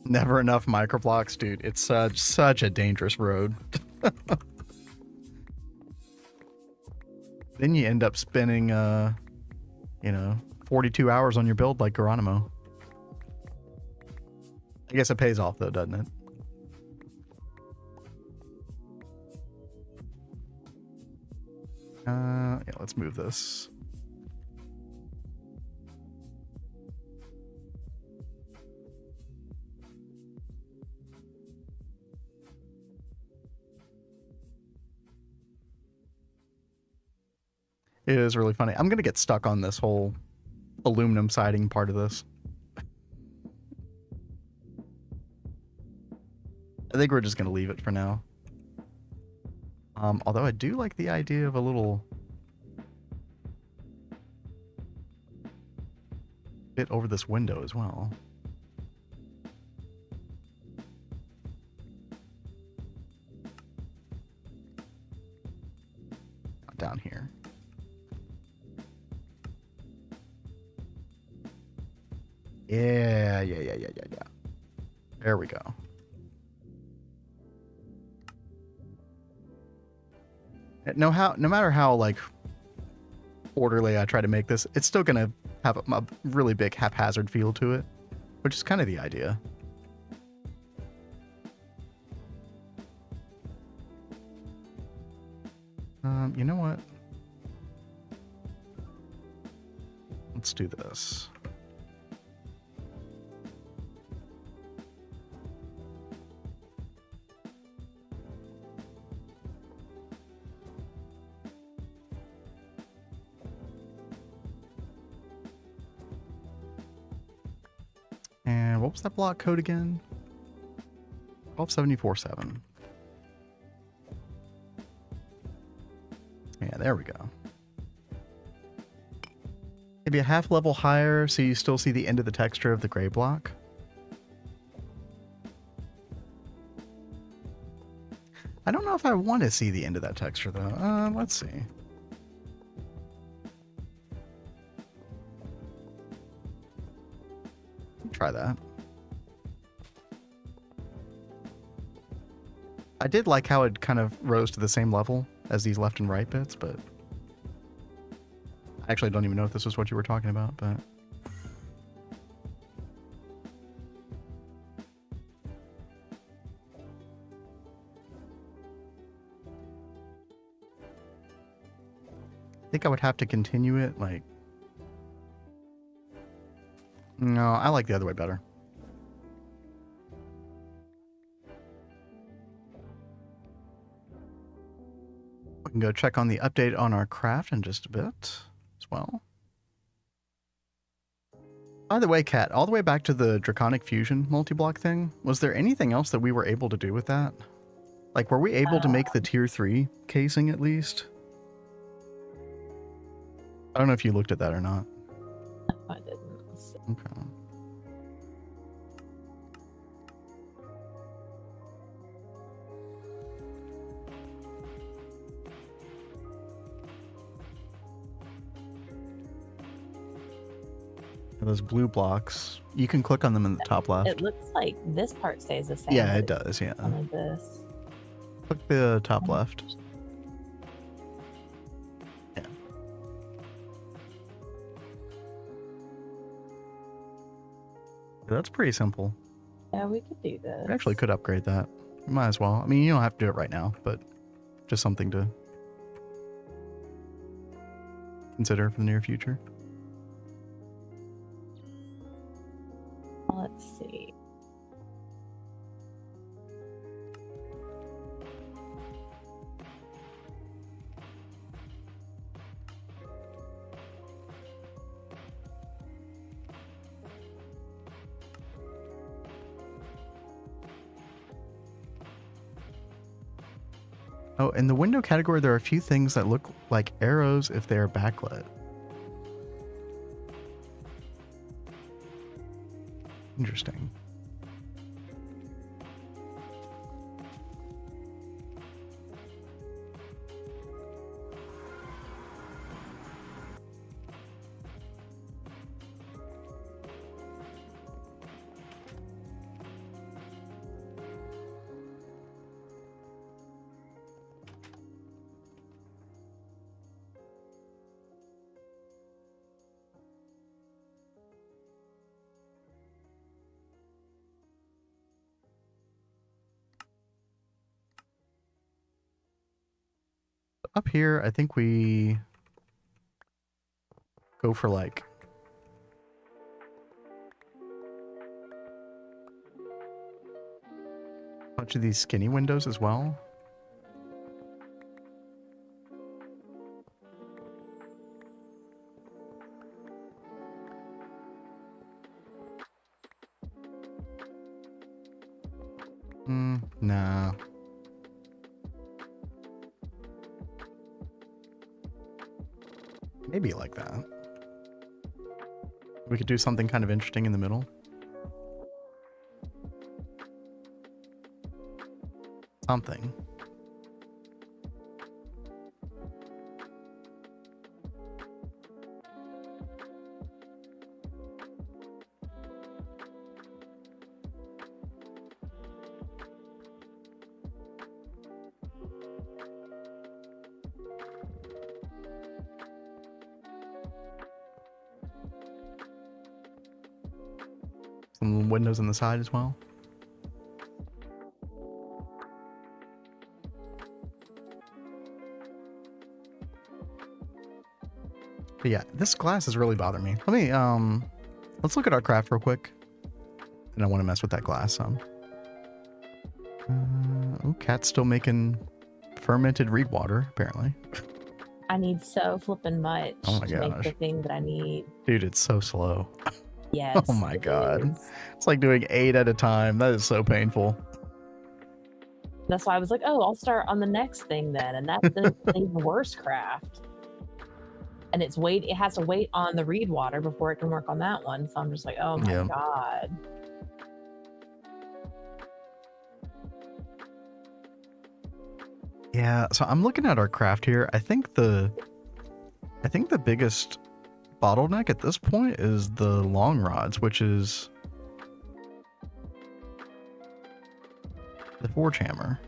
Never enough microblocks, dude. It's such a dangerous road. Then you end up spending 42 hours on your build like Geronimo. I guess it pays off though, doesn't it? Yeah, let's move this. It is really funny. I'm going to get stuck on this whole aluminum siding part of this. I think we're just going to leave it for now. Although I do like the idea of a little bit over this window as well. Down here. Yeah. There we go. No matter how like orderly I try to make this, it's still gonna have a really big haphazard feel to it, which is kind of the idea. You know what? Let's let's do this. And what was that block code again? 12747. Yeah, there we go. Maybe a half level higher so you still see the end of the texture of the gray block. I don't know if I want to see the end of that texture though. Let's see. Try that. I did like how it kind of rose to the same level as these left and right bits, but I actually don't even know if this was what you were talking about, but I think I would have to continue it like, no, I like the other way better. We can go check on the update on our craft in just a bit as well. By the way, Kat, all the way back to the Draconic Fusion multi-block thing, was there anything else that we were able to do with that? Like, were we able to make the tier 3 casing at least? I don't know if you looked at that or not. I didn't. Okay. Those blue blocks, you can click on them in the top left. It looks like this part stays the same. Yeah, it does, yeah. Some of this. Click the top left. Yeah. That's pretty simple. Yeah, we could do this. We actually could upgrade that. You might as well. I mean, you don't have to do it right now, but just something to consider for the near future. Let's see. Oh, in the window category, there are a few things that look like arrows if they are backlit. Interesting. Up here, I think we go for like a bunch of these skinny windows as well. Nah. Maybe like that. We could do something kind of interesting in the middle. Something. Some windows on the side as well. But yeah, this glass is really bothering me. Let me let's look at our craft real quick. And I want to mess with that glass some. Oh, Cat's still making fermented reed water, apparently. I need so flippin' much Oh my to make the gosh. thing that I need. Dude, it's so slow. Yes. Oh my it god. is. It's like doing 8 at a time. That is so painful. That's why I was like, oh, I'll start on the next thing then. And that's an even worse craft. And it has to wait on the reed water before it can work on that one. So I'm just like, oh my Yeah. god. Yeah, so I'm looking at our craft here. I think the biggest bottleneck at this point is the long rods, which is the forge hammer.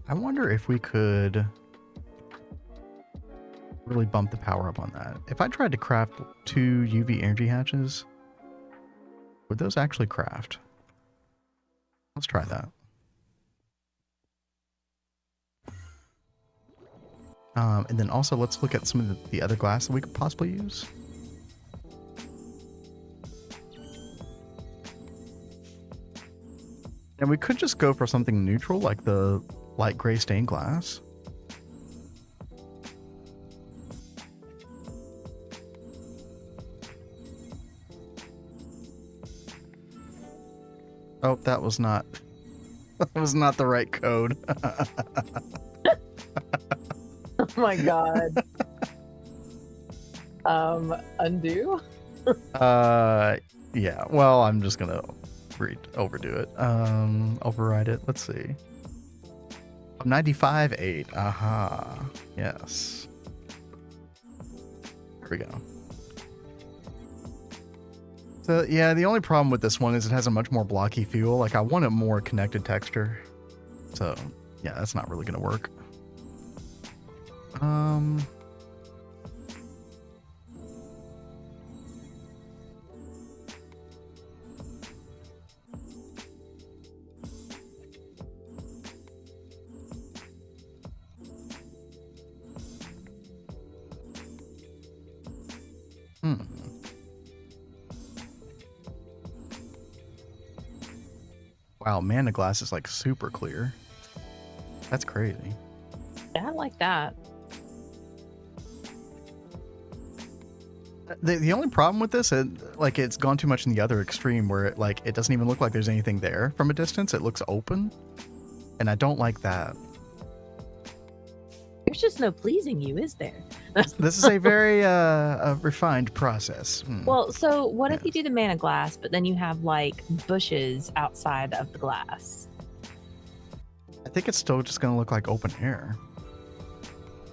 I wonder if we could really bump the power up on that. If I tried to craft 2 UV energy hatches, would those actually craft? Let's try that. And then also let's look at some of the other glass that we could possibly use. And we could just go for something neutral like the light gray stained glass. Oh, that was not that was not the right code. Oh my god. Undo? Yeah. Well, I'm just gonna overdo it. Override it. Let's see. 95.8. Aha. Yes. There we go. So yeah, the only problem with this one is it has a much more blocky feel. Like I want a more connected texture. So yeah, that's not really gonna work. Wow, Mana Glass is like super clear. That's crazy. Yeah, I like that. The only problem with this, like it's gone too much in the other extreme where it doesn't even look like there's anything there from a distance. It looks open, and I don't like that. There's just no pleasing you, is there? This is a very refined process. Well, so what if you do the mana glass, but then you have like bushes outside of the glass? I think it's still just going to look like open air.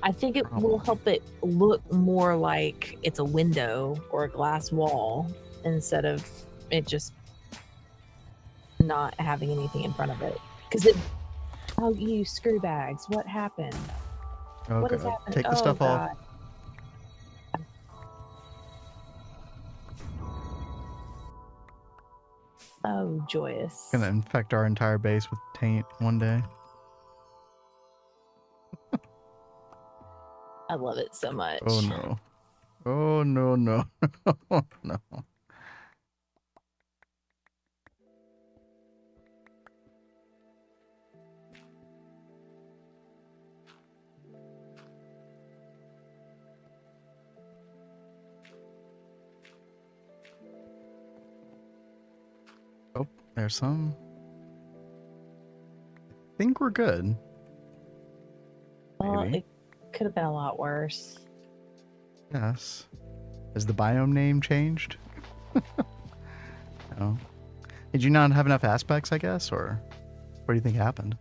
I think it will help it look more like it's a window or a glass wall instead of it just not having anything in front of it. Because oh, you screw bags! What happened? Okay. What is happening? Take the stuff off. Oh, joyous! Gonna infect our entire base with taint one day. I love it so much. Oh no! Oh no! No! No! Oh, there's some. I think we're good. Well, Maybe. it could have been a lot worse. Yes. Has the biome name changed? No. Did you not have enough aspects, I guess, or what do you think happened?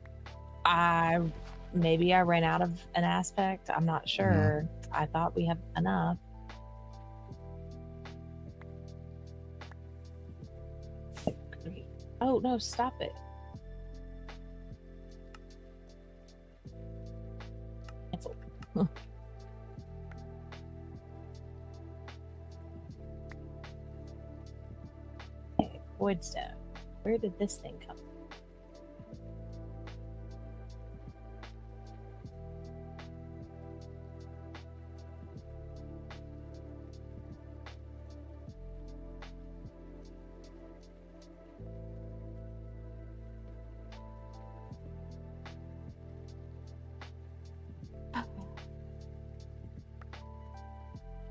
Maybe I ran out of an aspect. I'm not sure. I thought we had enough. Oh no, stop it. Cancel. Voidstone. Where did this thing come from?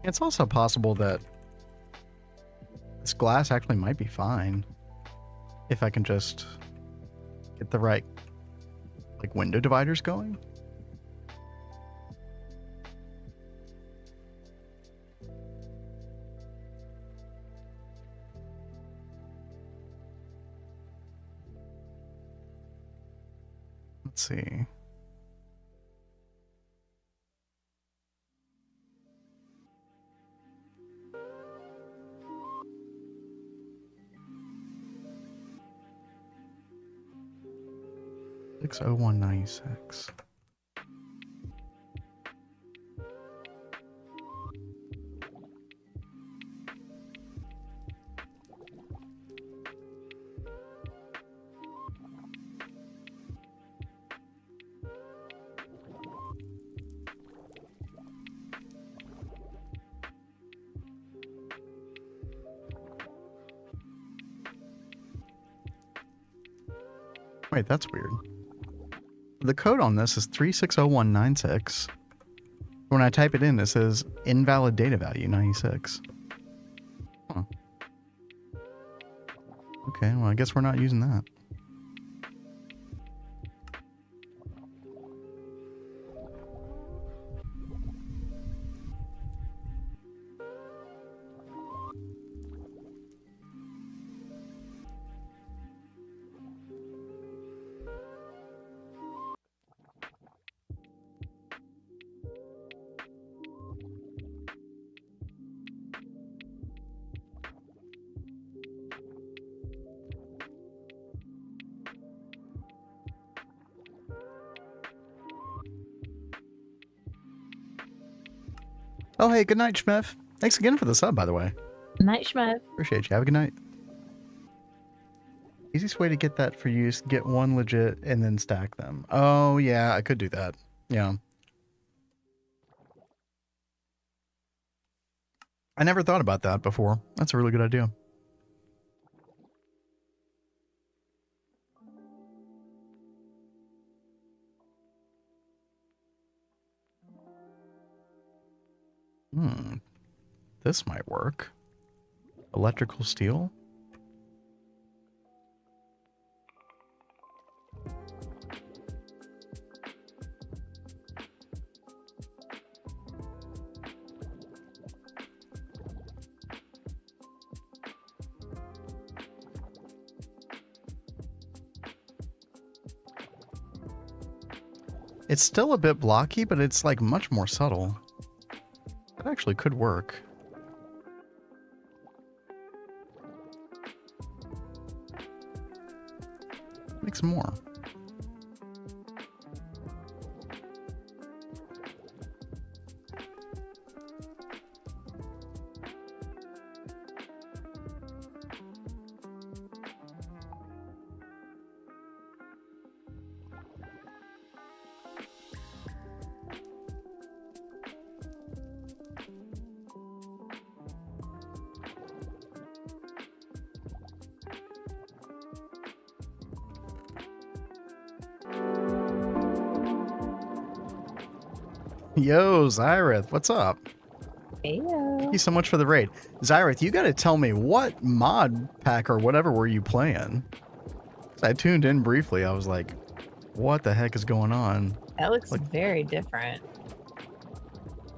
It's also possible that this glass actually might be fine if I can just get the right like window dividers going. Let's see. Six oh one 96. Wait, that's weird. The code on this is 360196. When I type it in, it says invalid data value 96. Huh. Okay, well, I guess we're not using that. Oh, hey, good night, Schmiff. Thanks again for the sub, by the way. Night, Schmev. Appreciate you. Have a good night. Easiest way to get that for use, get one legit and then stack them. Oh, yeah, I could do that. Yeah. I never thought about that before. That's a really good idea. This might work. Electrical steel. It's still a bit blocky, but it's like much more subtle. That actually could work. Make some more. Yo, Zyrith, what's up? Heyo. Thank you so much for the raid. Zyrith, you gotta tell me, what mod pack or whatever were you playing? I tuned in briefly. I was like, what the heck is going on? That looks very different.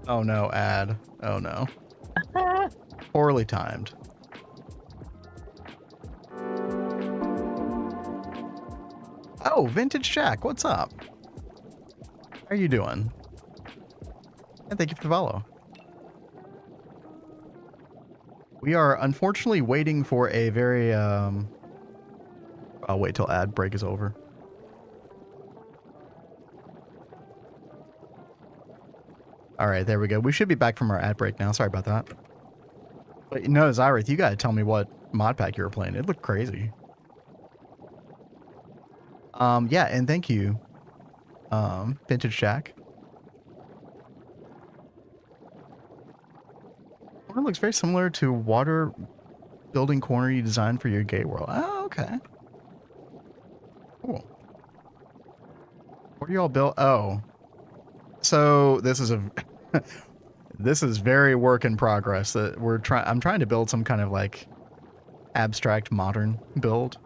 Oh no, ad. Oh no. Poorly timed. Oh, Vintage Jack, what's up? How are you doing? And thank you for the follow. We are unfortunately waiting for a very, I'll wait till ad break is over. All right, there we go. We should be back from our ad break now. Sorry about that. But no, Zyrith, you gotta tell me what mod pack you were playing. It looked crazy. Yeah, and thank you, Vintage Jack. It looks very similar to water building corner you designed for your gay world. Oh, okay. Cool. What are y'all built? Oh, so this is a this is very work in progress. That I'm trying to build some kind of like abstract modern build.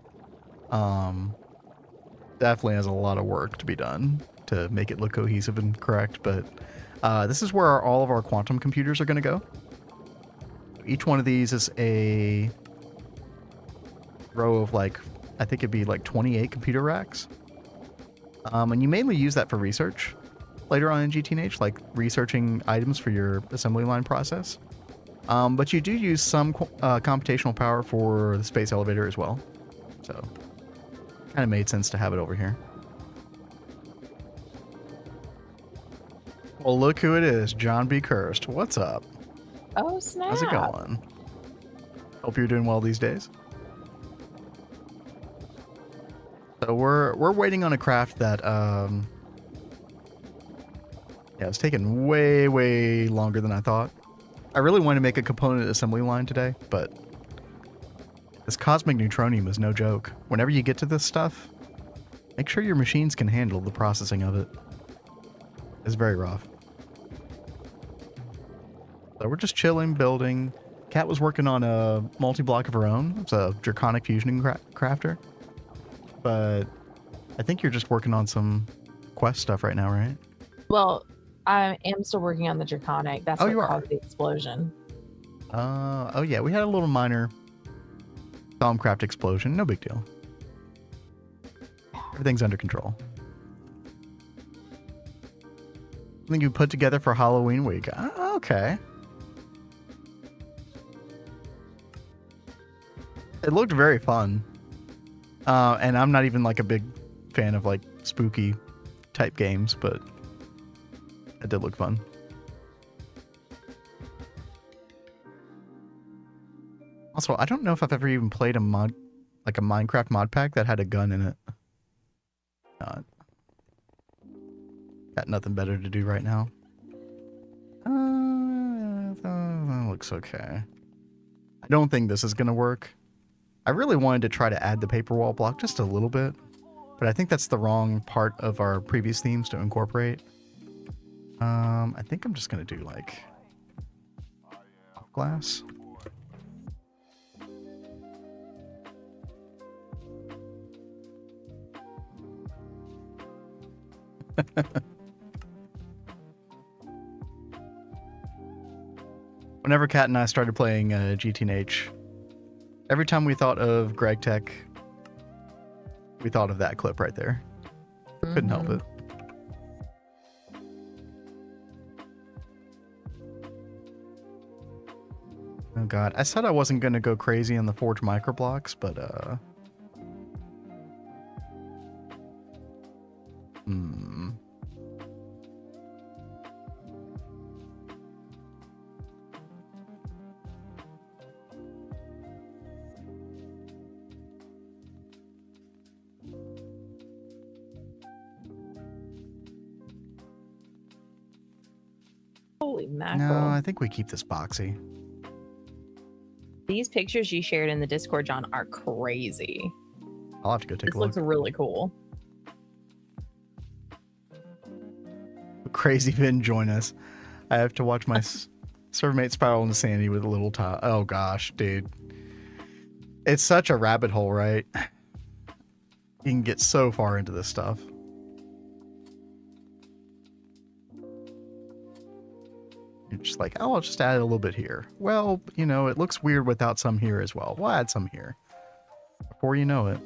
Definitely has a lot of work to be done to make it look cohesive and correct. But this is where all of our quantum computers are going to go. Each one of these is a row of like, I think it'd be like 28 computer racks. And you mainly use that for research later on in GTNH, like researching items for your assembly line process. But you do use some computational power for the space elevator as well. So kind of made sense to have it over here. Well, look who it is, John B. Cursed. What's up? Oh, snap. How's it going? Hope you're doing well these days. So we're waiting on a craft that yeah, it's taking way longer than I thought. I really wanted to make a component assembly line today, but this cosmic neutronium is no joke. Whenever you get to this stuff, make sure your machines can handle the processing of it. It's very rough. So we're just chilling, building. Kat was working on a multi-block of her own. It's a draconic fusion crafter. But I think you're just working on some quest stuff right now, right? Well, I am still working on the draconic. That's what caused the explosion. Oh yeah, we had a little minor Thaumcraft explosion. No big deal. Everything's under control. Something you put together for Halloween week. Okay. It looked very fun. And I'm not even like a big fan of like spooky type games, but it did look fun. Also, I don't know if I've ever even played a mod, like a Minecraft mod pack that had a gun in it. Not. Got nothing better to do right now. That looks okay. I don't think this is gonna work. I really wanted to try to add the paper wall block just a little bit, but I think that's the wrong part of our previous themes to incorporate. I think I'm just gonna do like glass. Whenever Kat and I started playing GTNH, every time we thought of Gregtech, we thought of that clip right there. Couldn't help it. Oh god, I said I wasn't going to go crazy on the Forge microblocks, but Holy mackerel. no, I think we keep this boxy. These pictures you shared in the Discord, John, are crazy. I'll have to go take This a look. looks really cool. Crazy Vin, join us. I have to watch my servermate spiral into sanity with a little top. Oh gosh, dude. It's such a rabbit hole, right? You can get so far into this stuff. You're just like, oh, I'll just add a little bit here. Well, you know, it looks weird without some here as well. We'll add some here. Before you know it.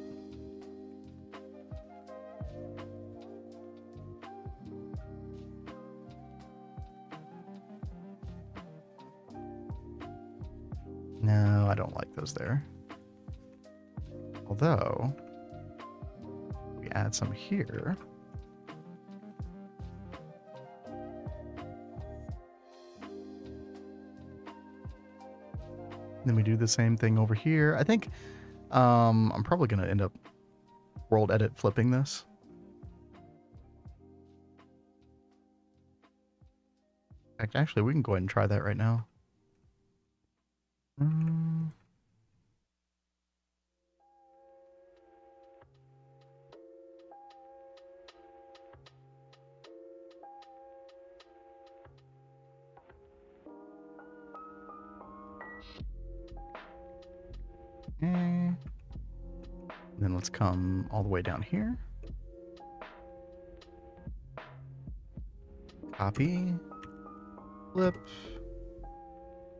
No, I don't like those there. Although, we add some here. Then we do the same thing over here. I think I'm probably going to end up world edit flipping this. In fact, actually, we can go ahead and try that right now. Okay. Then let's come all the way down here. Copy. Flip.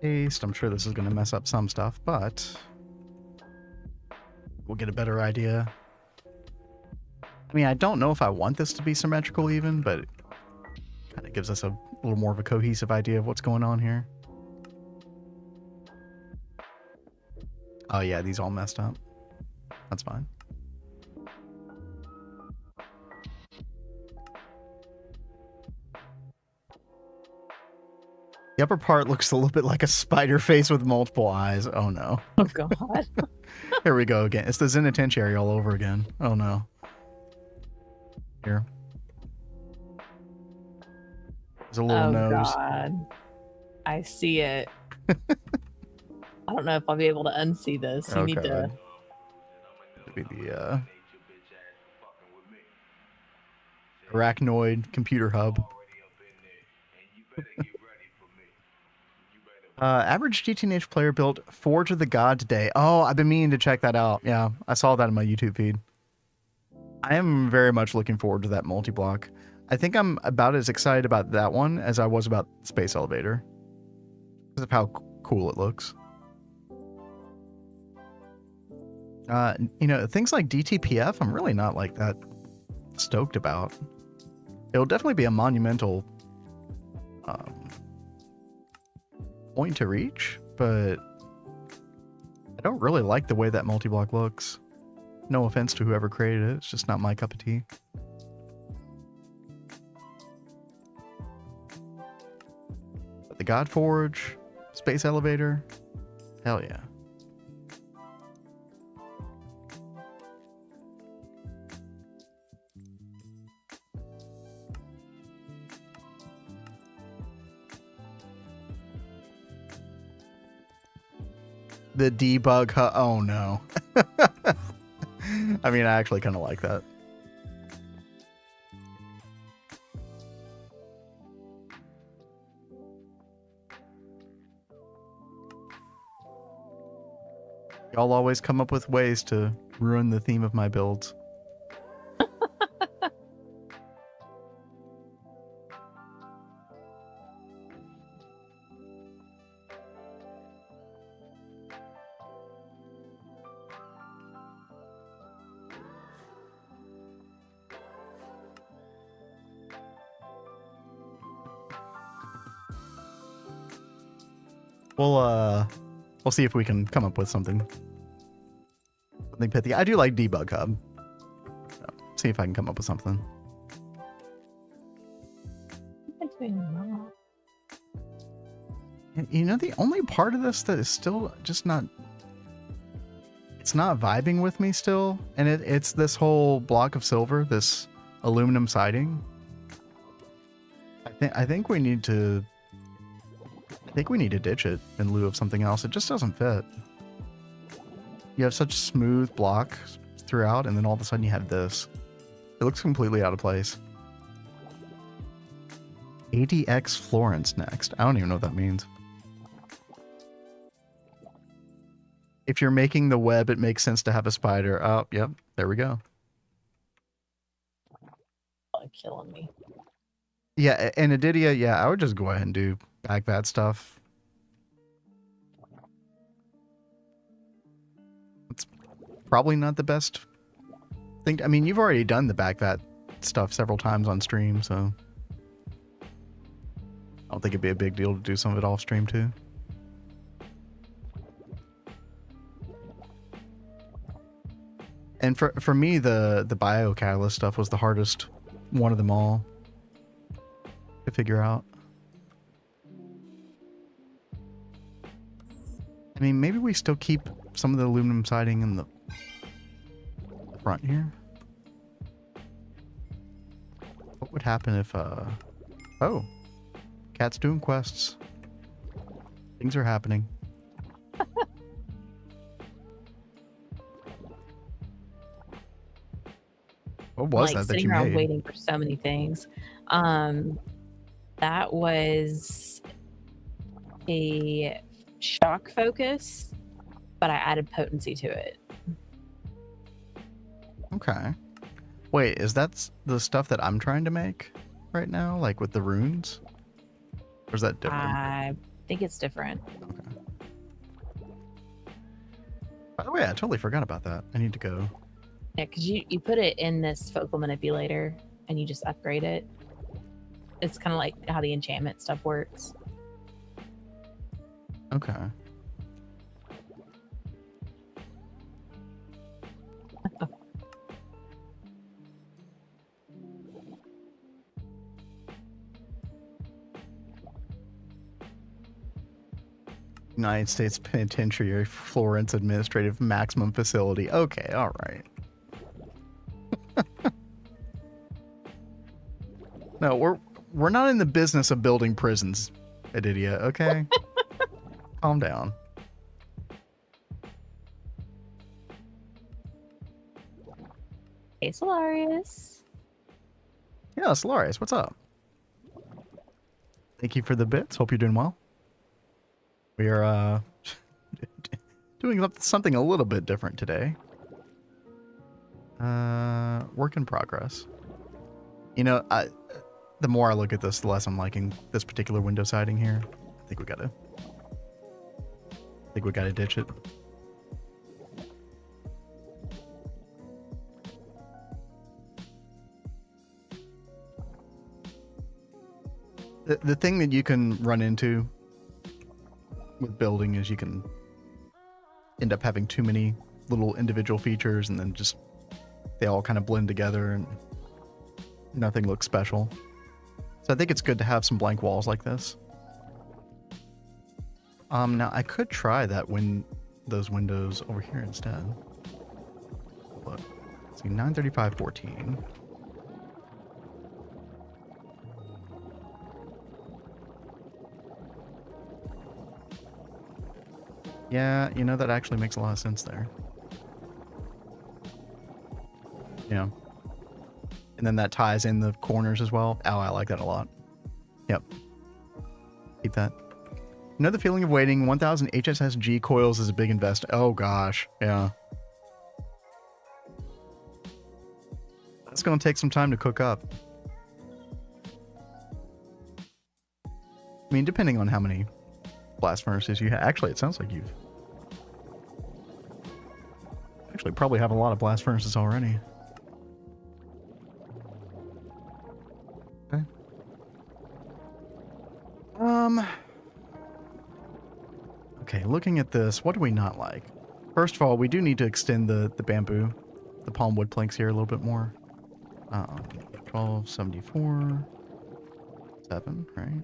Paste. I'm sure this is going to mess up some stuff, but we'll get a better idea. I mean, I don't know if I want this to be symmetrical even, but it kind of gives us a little more of a cohesive idea of what's going on here. Oh yeah, these all messed up. That's fine. The upper part looks a little bit like a spider face with multiple eyes. Oh no. Oh god. Here we go again. It's the Zenitentiary all over again. Oh no. Here. There's a little nose. Oh god. I see it. I don't know if I'll be able to unsee this. You need to. Be the Arachnoid computer hub. Average GTNH player built Forge of the God today. Oh, I've been meaning to check that out. Yeah, I saw that in my YouTube feed. I am very much looking forward to that multi-block. I think I'm about as excited about that one as I was about Space Elevator. Because of how cool it looks. You know, things like DTPF, I'm really not like that stoked about. It'll definitely be a monumental point to reach, but I don't really like the way that multi-block looks. No offense to whoever created it, it's just not my cup of tea. But the God Forge, Space Elevator, hell yeah. The debug hub. Oh no. I mean, I actually kind of like that. Y'all always come up with ways to ruin the theme of my builds. We'll see if we can come up with something pithy. I do like debug hub. So, see if I can come up with something. You know, the only part of this that is still just not, it's not vibing with me still, and it's this whole block of silver, this aluminum siding. I think we need to ditch it in lieu of something else. It just doesn't fit. You have such smooth block throughout, and then all of a sudden you have this. It looks completely out of place. ADX Florence next. I don't even know what that means. If you're making the web, it makes sense to have a spider. Oh, yep. There we go. Killing me. Yeah, and Adidia, yeah, I would just go ahead and do back that stuff. It's probably not the best thing. I mean, you've already done the back that stuff several times on stream, so I don't think it'd be a big deal to do some of it off stream too. And for me, the biocatalyst stuff was the hardest one of them all to figure out. I mean, maybe we still keep some of the aluminum siding in the front here. What would happen if, oh, cat's doing quests. Things are happening. What was like that sitting you around made? waiting for so many things. That was a shock focus, but I added potency to it. Okay. Wait, is that the stuff that I'm trying to make right now? Like with the runes? Or is that different? I think it's different. Okay. By the way, I totally forgot about that. I need to go. Yeah, because you put it in this focal manipulator and you just upgrade it. It's kind of like how the enchantment stuff works. Okay. United States Penitentiary Florence Administrative Maximum Facility. Okay, all right. No, we're not in the business of building prisons, Edidia, okay? Calm down. Hey, Solarius. Yeah, Solarius, what's up? Thank you for the bits. Hope you're doing well. We are doing something a little bit different today. Work in progress. You know, the more I look at this, the less I'm liking this particular window siding here. I think we gotta ditch it. The thing that you can run into with building is you can end up having too many little individual features and then just they all kind of blend together and nothing looks special. So I think it's good to have some blank walls like this. Now I could try that those windows over here instead. Look, see 93514. Yeah, you know, that actually makes a lot of sense there. Yeah. And then that ties in the corners as well. Oh, I like that a lot. Yep. Keep that. You know the feeling of waiting? 1000 HSSG coils is a big investment. Oh gosh, yeah. That's going to take some time to cook up. I mean, depending on how many blast furnaces you have. Actually, it sounds like you've actually probably have a lot of blast furnaces already. Okay. Okay, looking at this, what do we not like? First of all, we do need to extend the bamboo, the palm wood planks here a little bit more. 1274, 7, right?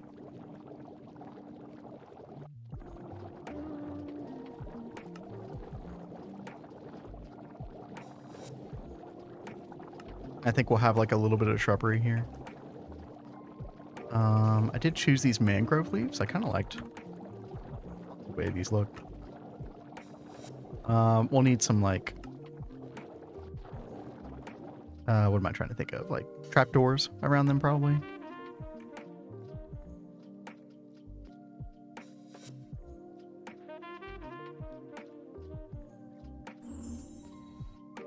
I think we'll have like a little bit of shrubbery here. I did choose these mangrove leaves. I kind of liked the way these look. We'll need some like, what am I trying to think of? Like trapdoors around them probably.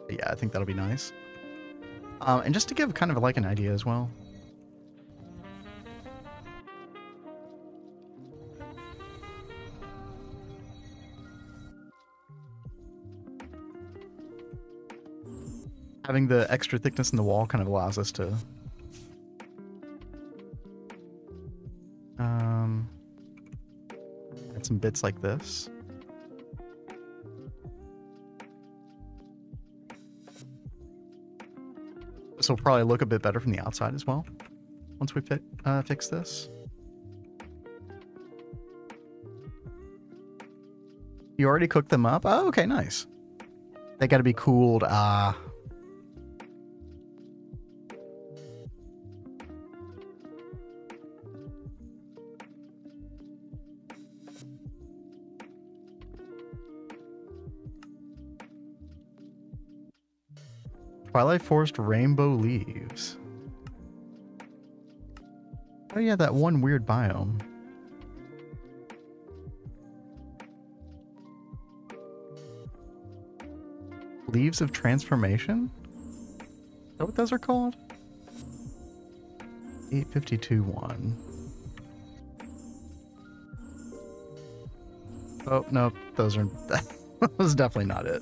But yeah, I think that'll be nice. And just to give kind of like an idea as well. Having the extra thickness in the wall kind of allows us to add some bits like this. This will probably look a bit better from the outside as well once we fix this. You already cooked them up? Oh, okay, nice. They got to be cooled. Twilight Forest rainbow leaves. Oh yeah, that one weird biome. Leaves of Transformation? Is that what those are called? 852-1. Oh, no, those are... that was definitely not it.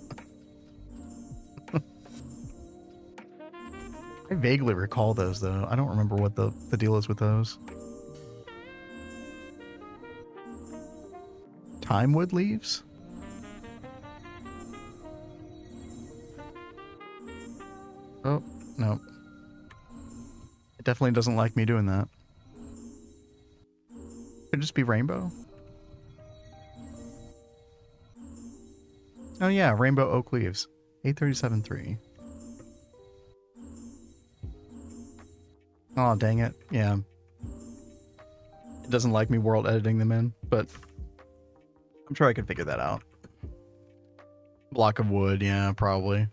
I vaguely recall those, though. I don't remember what the deal is with those. Timewood leaves? Oh, no. It definitely doesn't like me doing that. Could it just be rainbow? Oh yeah, rainbow oak leaves. 837-3. Oh, dang it. Yeah. It doesn't like me world editing them in, but I'm sure I can figure that out. Block of wood, yeah, probably.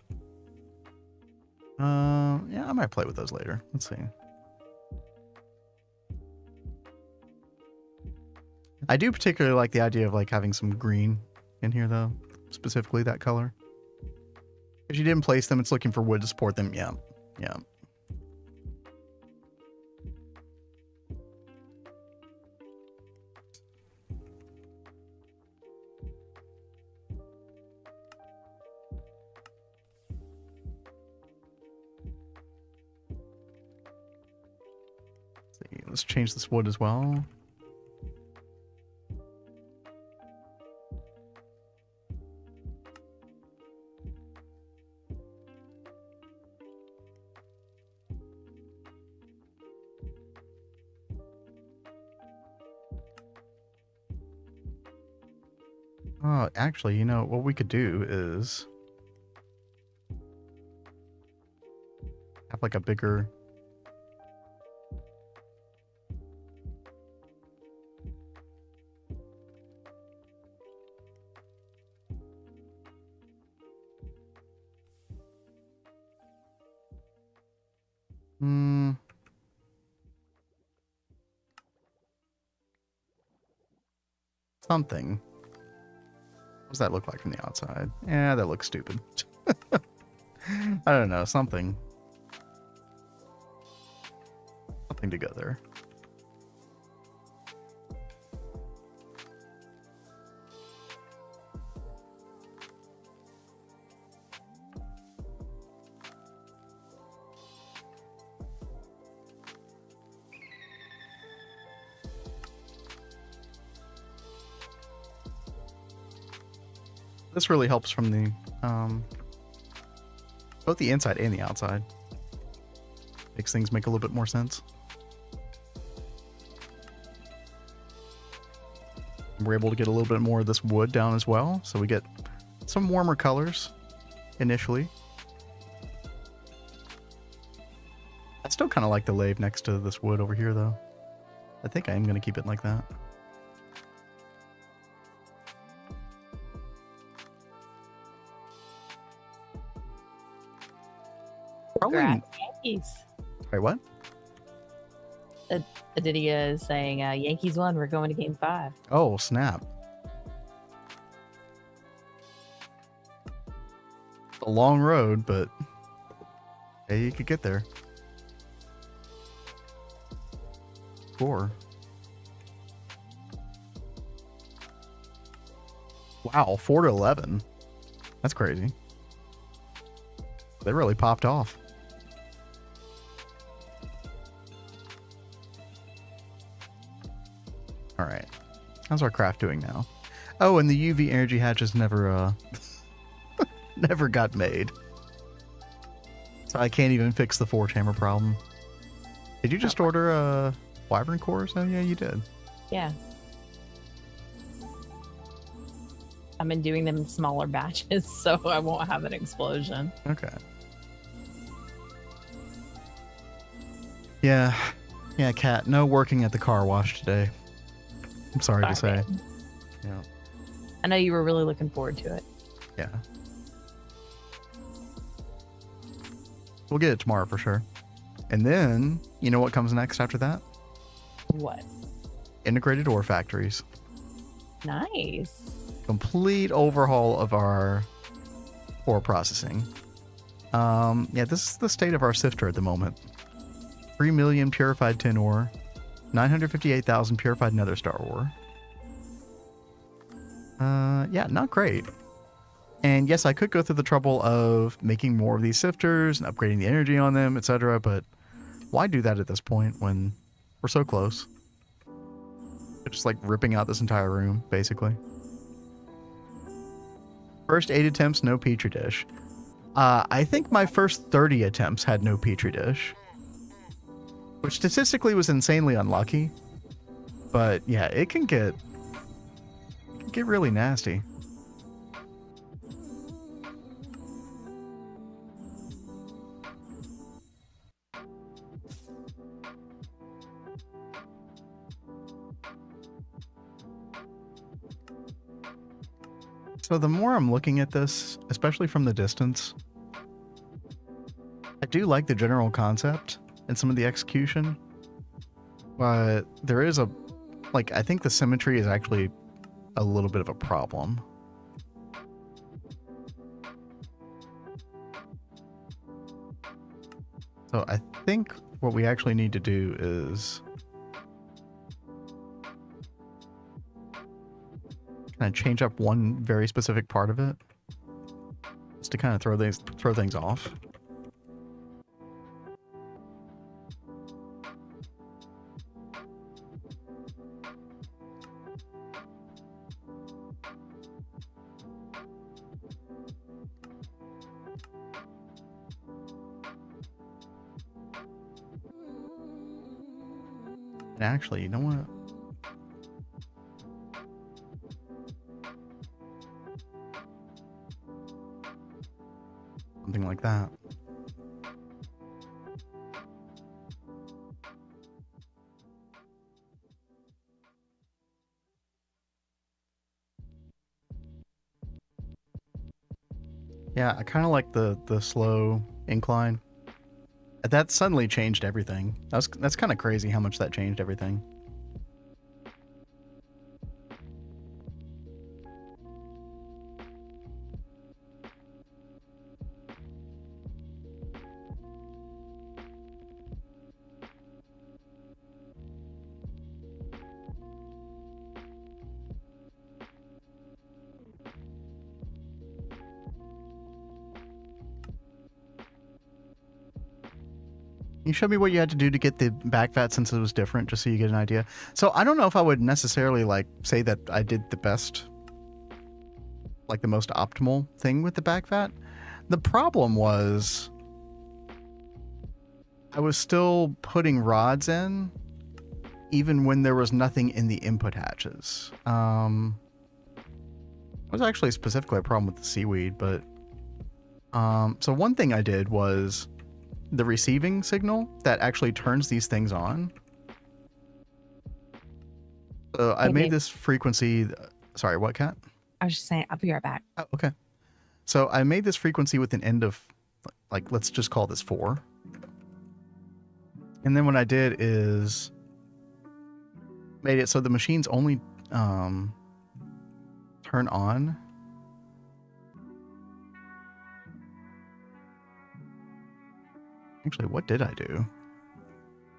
Yeah, I might play with those later. Let's see. I do particularly like the idea of like having some green in here though, specifically that color. If you didn't place them, it's looking for wood to support them. Yeah, yeah. Let's change this wood as well. Oh, actually, you know, what we could do is have like a bigger... Something. What does that look like from the outside? Yeah, that looks stupid. I don't know, something. Something to go there. This really helps from the, both the inside and the outside. Makes things make a little bit more sense. We're able to get a little bit more of this wood down as well, so we get some warmer colors initially. I still kind of like the lave next to this wood over here, though. I think I am going to keep it like that. Probably... Yankees. Wait, what? Adidia is saying Yankees won. We're going to game 5. Oh, snap. A long road, but hey, you could get there. 4. Wow, 4-11. That's crazy. They really popped off. All right. How's our craft doing now? Oh, and the UV energy hatches never never got made. So I can't even fix the forge hammer problem. Did you just order wyvern cores? Oh yeah, you did. Yeah. I've been doing them in smaller batches, so I won't have an explosion. Okay. Yeah. Yeah, Kat, no working at the car wash today. I'm sorry to say. Man. Yeah. I know you were really looking forward to it. Yeah. We'll get it tomorrow for sure. And then, you know what comes next after that? What? Integrated ore factories. Nice. Complete overhaul of our ore processing. Yeah, this is the state of our sifter at the moment. 3 million purified tin ore, 958,000 purified nether star ore. Yeah, not great. And yes, I could go through the trouble of making more of these sifters and upgrading the energy on them, etc. But why do that at this point when we're so close? Just like ripping out this entire room, basically. First 8 attempts, no petri dish. I think my first 30 attempts had no petri dish, which statistically was insanely unlucky. But yeah, it can get really nasty. So the more I'm looking at this, especially from the distance, I do like the general concept and some of the execution, but there is I think the symmetry is actually a little bit of a problem. So I think what we actually need to do is kind of change up one very specific part of it, just to kind of throw things off. And actually, you know what? Something like that. Yeah, I kind of like the slow incline. That suddenly changed everything. That's kind of crazy how much that changed everything. You showed me what you had to do to get the back vat since it was different, just so you get an idea. So I don't know if I would necessarily say that I did the best, the most optimal thing with the back vat. The problem was I was still putting rods in even when there was nothing in the input hatches. It was actually specifically a problem with the seaweed, but so one thing I did was the receiving signal that actually turns these things on. So I made this frequency. Sorry, what, Kat? I was just saying, I'll be right back. Oh, okay. So I made this frequency with an end of, let's just call this 4. And then what I did is made it so the machines only turn on. Actually, what did I do?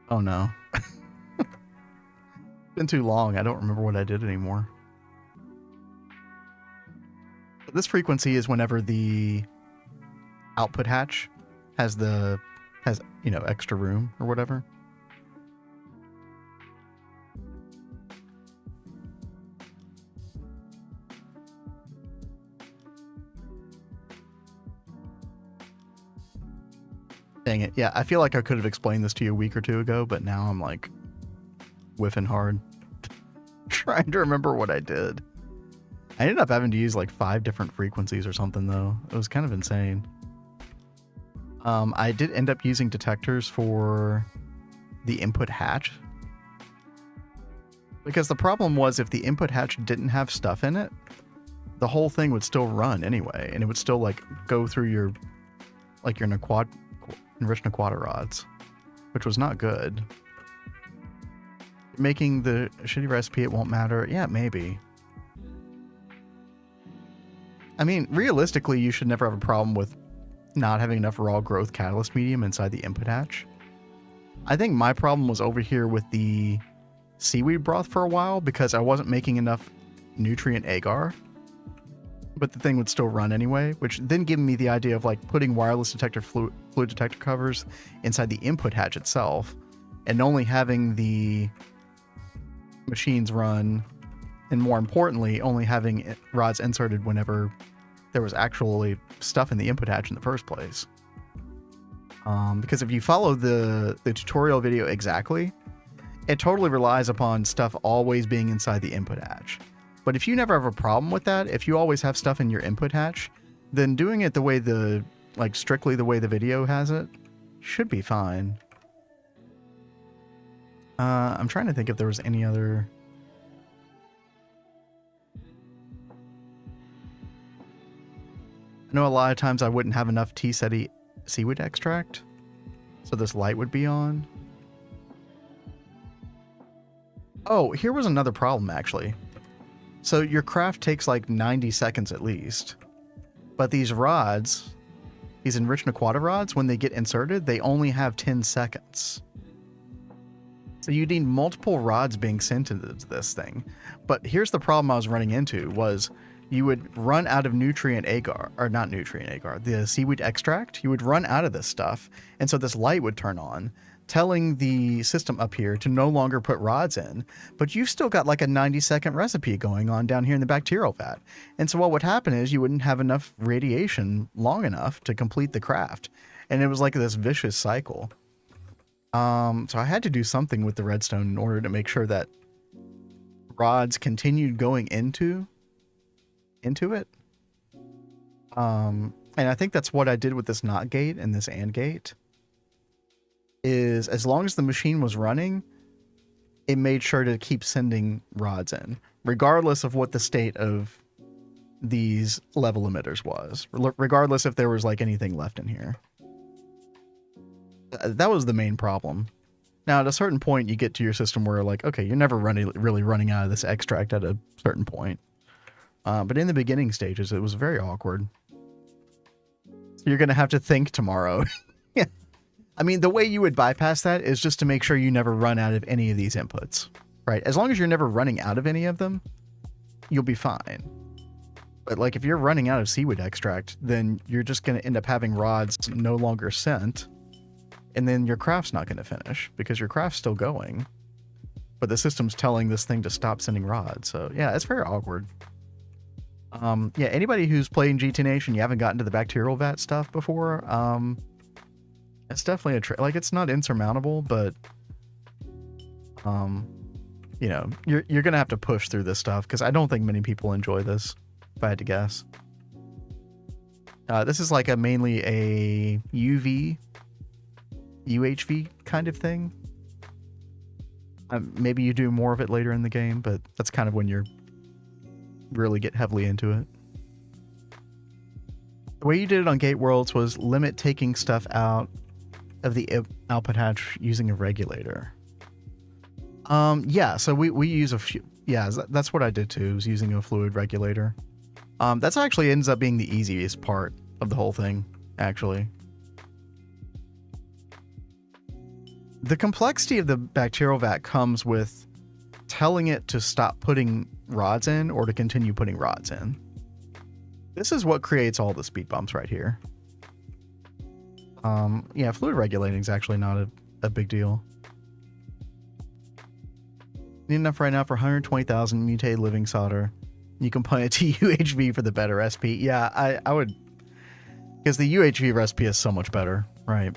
Oh no. It's been too long. I don't remember what I did anymore. But this frequency is whenever the output hatch has extra room or whatever. Dang it. Yeah, I feel like I could have explained this to you a week or two ago, but now I'm whiffing hard. Trying to remember what I did. I ended up having to use like 5 different frequencies or something though. It was kind of insane. I did end up using detectors for the input hatch. Because the problem was if the input hatch didn't have stuff in it, the whole thing would still run anyway, and it would still like go through your enriched Naquata rods, which was not good. Making the shitty recipe, it won't matter. Yeah, maybe. I mean, realistically, you should never have a problem with not having enough raw growth catalyst medium inside the input hatch. I think my problem was over here with the seaweed broth for a while because I wasn't making enough nutrient agar, but the thing would still run anyway, which then gave me the idea of like putting wireless detector fluid detector covers inside the input hatch itself and only having the machines run, and more importantly, only having rods inserted whenever there was actually stuff in the input hatch in the first place. Because if you follow the tutorial video exactly, it totally relies upon stuff always being inside the input hatch. But if you never have a problem with that, if you always have stuff in your input hatch, then doing it the way strictly the way the video has it should be fine. I'm trying to think if there was any other... I know a lot of times I wouldn't have enough T-SETI seaweed extract, so this light would be on. Oh, here was another problem actually. So your craft takes like 90 seconds at least, but these rods, these enriched Naquata rods, when they get inserted, they only have 10 seconds. So you need multiple rods being sent into this thing. But here's the problem I was running into was you would run out of nutrient agar, or not nutrient agar, the seaweed extract. You would run out of this stuff, and so this light would turn on, telling the system up here to no longer put rods in, but you've still got like a 90-second recipe going on down here in the bacterial vat. And so what would happen is you wouldn't have enough radiation long enough to complete the craft. And it was like this vicious cycle. So I had to do something with the redstone in order to make sure that rods continued going into it. And I think that's what I did with this NOT gate and this AND gate. Is as long as the machine was running, it made sure to keep sending rods in, regardless of what the state of these level emitters was, regardless if there was like anything left in here. That was the main problem. Now, at a certain point, you get to your system where like, okay, you're never really running out of this extract at a certain point. But in the beginning stages, it was very awkward. So you're going to have to think tomorrow. Yeah. I mean, the way you would bypass that is just to make sure you never run out of any of these inputs, right? As long as you're never running out of any of them, you'll be fine. But like if you're running out of seaweed extract, then you're just going to end up having rods no longer sent. And then your craft's not going to finish because your craft's still going. But the system's telling this thing to stop sending rods. So yeah, it's very awkward. Yeah, anybody who's playing GTNH and you haven't gotten to the bacterial vat stuff before, it's definitely like it's not insurmountable, but you know, you're gonna have to push through this stuff because I don't think many people enjoy this, if I had to guess. This is like mainly a UHV kind of thing. Maybe you do more of it later in the game, but that's kind of when you're really get heavily into it. The way you did it on Gate Worlds was limit taking stuff out of the output hatch using a regulator. Yeah, so we use a few. Yeah, that's what I did too, was using a fluid regulator. That's actually ends up being the easiest part of the whole thing, actually. The complexity of the bacterial vat comes with telling it to stop putting rods in or to continue putting rods in. This is what creates all the speed bumps right here. Yeah, fluid regulating is actually not a big deal. Need enough right now for 120,000 mutated living solder. You can put it to UHV for the better SP. Yeah, I would, because the UHV recipe is so much better, right?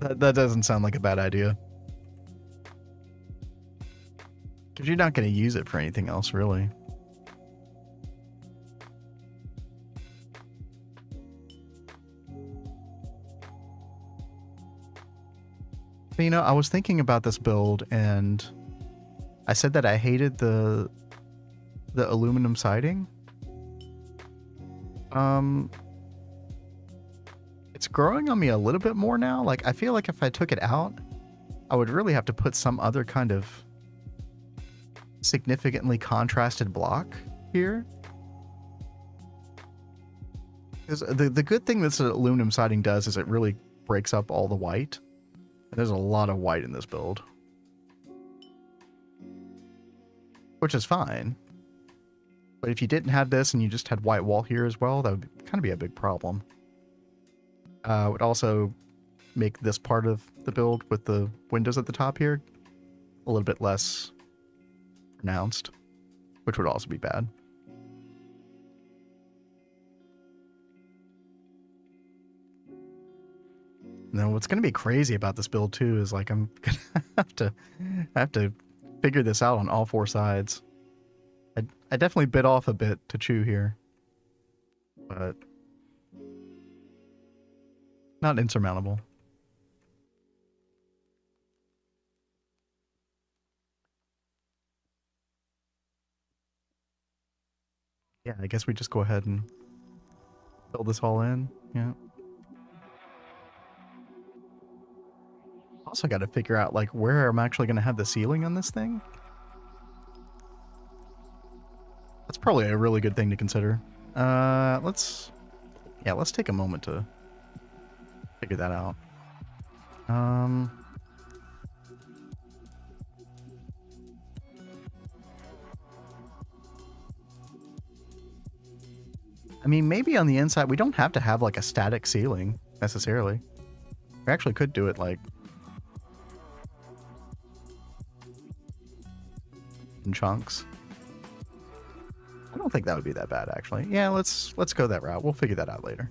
That doesn't sound like a bad idea. Because you're not going to use it for anything else, really. But, you know, I was thinking about this build, and I said that I hated the aluminum siding. It's growing on me a little bit more now. Like, I feel like if I took it out, I would really have to put some other kind of significantly contrasted block here. Because the good thing this aluminum siding does is it really breaks up all the white. There's a lot of white in this build, which is fine. But if you didn't have this and you just had white wall here as well, that would kind of be a big problem. It would also make this part of the build with the windows at the top here a little bit less pronounced, which would also be bad. Now, what's going to be crazy about this build too is like I'm gonna have to figure this out on all four sides. I definitely bit off a bit to chew here, but not insurmountable. Yeah, I guess we just go ahead and fill this all in. Yeah. Also got to figure out like where I'm actually going to have the ceiling on this thing. That's probably a really good thing to consider. Let's take a moment to figure that out. I mean, maybe on the inside, we don't have to have like a static ceiling necessarily. We actually could do it like in chunks. I don't think that would be that bad, actually. Yeah, let's go that route. We'll figure that out later.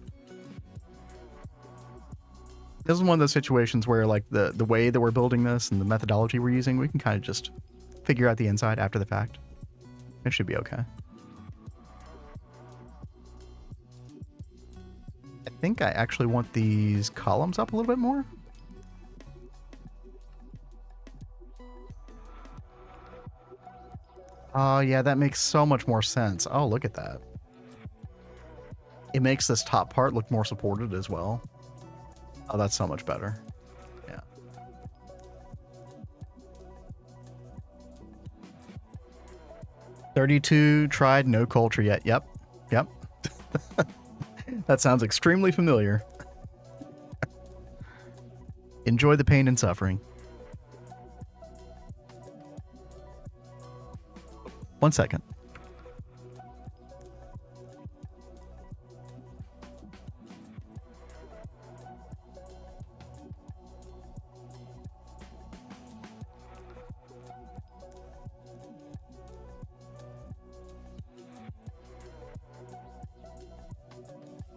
This is one of those situations where, like, the way that we're building this and the methodology we're using, we can kind of just figure out the inside after the fact. It should be okay. I think I actually want these columns up a little bit more. Oh, yeah, that makes so much more sense. Oh, look at that. It makes this top part look more supported as well. Oh, that's so much better. Yeah. "32 tried, no culture yet." Yep. Yep. That sounds extremely familiar. Enjoy the pain and suffering. 1 second.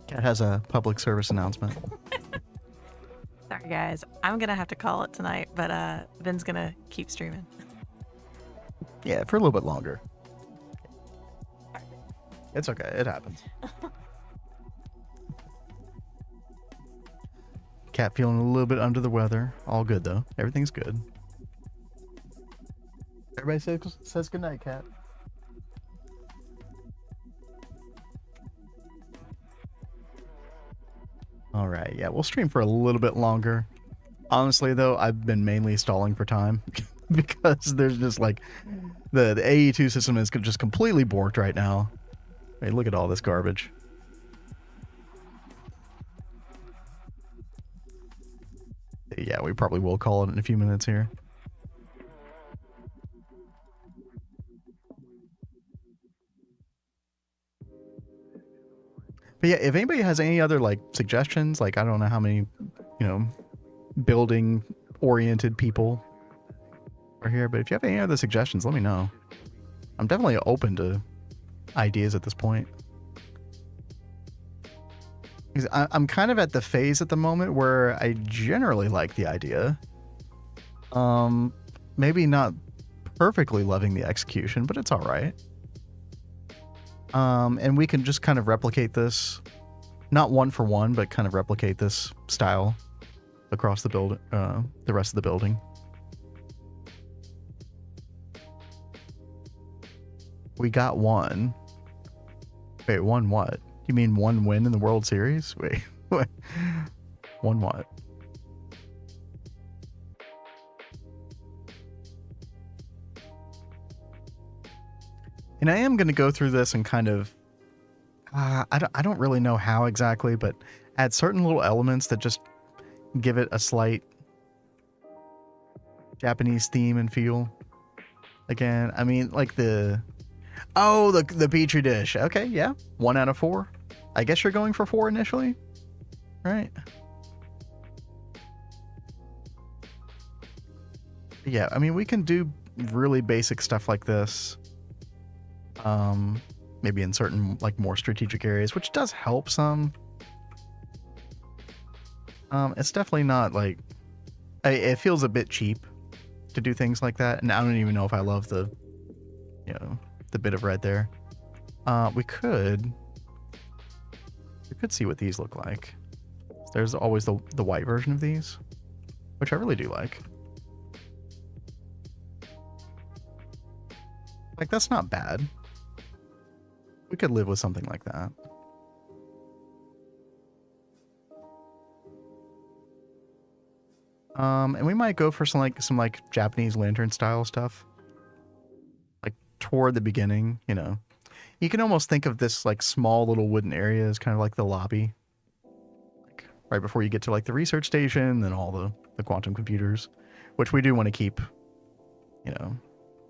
Cat has a public service announcement. Sorry, guys. I'm going to have to call it tonight, but Vin's going to keep streaming. Yeah, for a little bit longer. It's okay. It happens. Cat feeling a little bit under the weather. All good, though. Everything's good. Everybody says goodnight, Cat. All right. Yeah, we'll stream for a little bit longer. Honestly, though, I've been mainly stalling for time because there's just like the AE2 system is just completely borked right now. Hey, look at all this garbage. Yeah, we probably will call it in a few minutes here. But yeah, if anybody has any other like suggestions, like I don't know how many, building oriented people are here, but if you have any other suggestions, let me know. I'm definitely open to ideas at this point. Because I'm kind of at the phase at the moment where I generally like the idea. Maybe not perfectly loving the execution, but it's all right. And we can just kind of replicate this, not one for one, but kind of replicate this style across the rest of the building. We got one. Wait, one what? You mean one win in the World Series? Wait, what? One what? And I am going to go through this and kind of, I don't really know how exactly, but add certain little elements that just give it a slight Japanese theme and feel. Again, I mean, like the petri dish. Okay, yeah, 1 out of 4. I guess you're going for 4 initially, right? Yeah, I mean, we can do really basic stuff like this. Maybe in certain like more strategic areas, which does help some. It's definitely not like, it feels a bit cheap to do things like that, and I don't even know if I love the bit of red there. We could see what these look like. There's always the white version of these, which I really do like. Like, that's not bad. We could live with something like that. And we might go for some Japanese lantern style stuff. Like toward the beginning, you know. You can almost think of this like small little wooden area as kind of like the lobby. Like right before you get to like the research station and all the quantum computers, which we do want to keep, you know,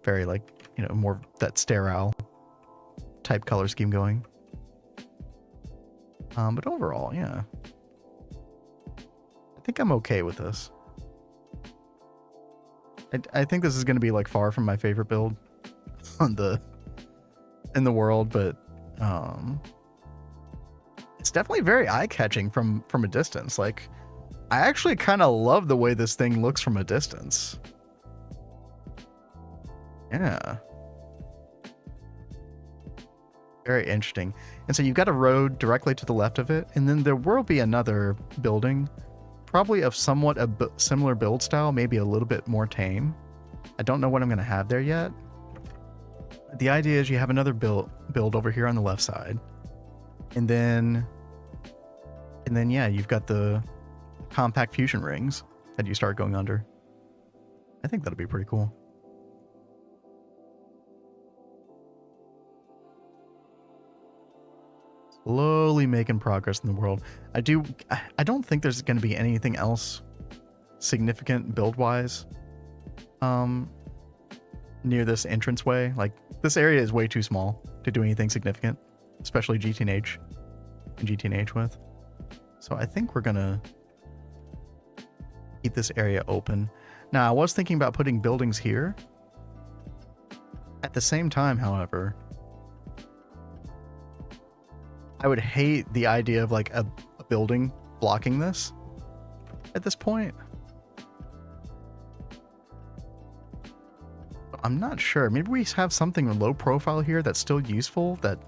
very like, you know, more that sterile type color scheme going. But overall, yeah. I think I'm okay with this. I think this is going to be like far from my favorite build in the world, but it's definitely very eye-catching from a distance. Like, I actually kind of love the way this thing looks from a distance. Yeah. Very interesting. And so you've got a road directly to the left of it, and then there will be another building, probably of somewhat a similar build style, maybe a little bit more tame. I don't know what I'm going to have there yet. The idea is you have another build over here on the left side, and then yeah, you've got the compact fusion rings that you start going under. I think that'll be pretty cool. Slowly making progress in the world. I don't think there's going to be anything else significant build-wise near this entranceway. Like, this area is way too small to do anything significant, especially GTNH and GTNH with. So I think we're going to keep this area open. Now, I was thinking about putting buildings here. At the same time, however, I would hate the idea of like a building blocking this at this point. I'm not sure. Maybe we have something low profile here that's still useful, that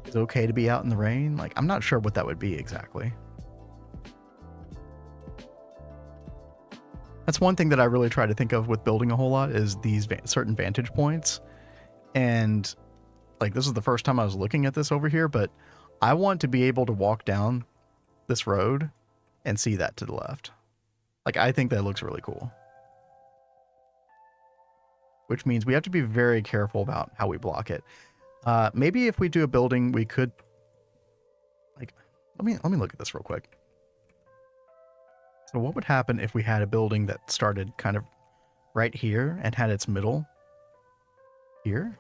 is okay to be out in the rain. Like, I'm not sure what that would be exactly. That's one thing that I really try to think of with building a whole lot, is these certain vantage points. And like, this is the first time I was looking at this over here, but I want to be able to walk down this road and see that to the left. Like, I think that looks really cool. Which means we have to be very careful about how we block it. Maybe if we do a building, we could, like, let me look at this real quick. So what would happen if we had a building that started kind of right here and had its middle here?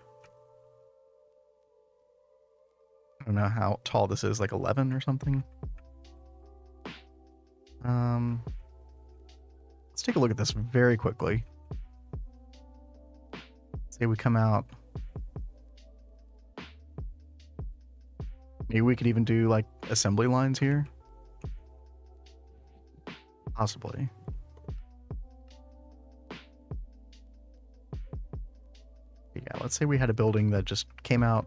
I don't know how tall this is, like 11 or something. Let's take a look at this very quickly. Say we come out. Maybe we could even do like assembly lines here. Possibly. let's say we had a building that just came out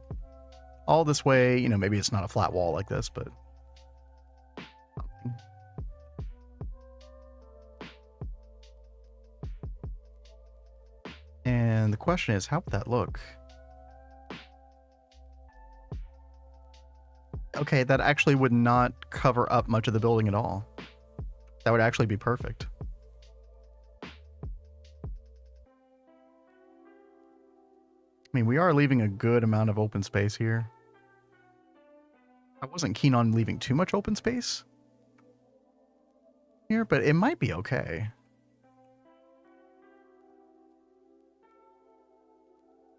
all this way. You know, maybe it's not a flat wall like this, but and the question is, how would that look? Okay, that actually would not cover up much of the building at all. That would actually be perfect. I mean, we are leaving a good amount of open space here. I wasn't keen on leaving too much open space here, but it might be okay.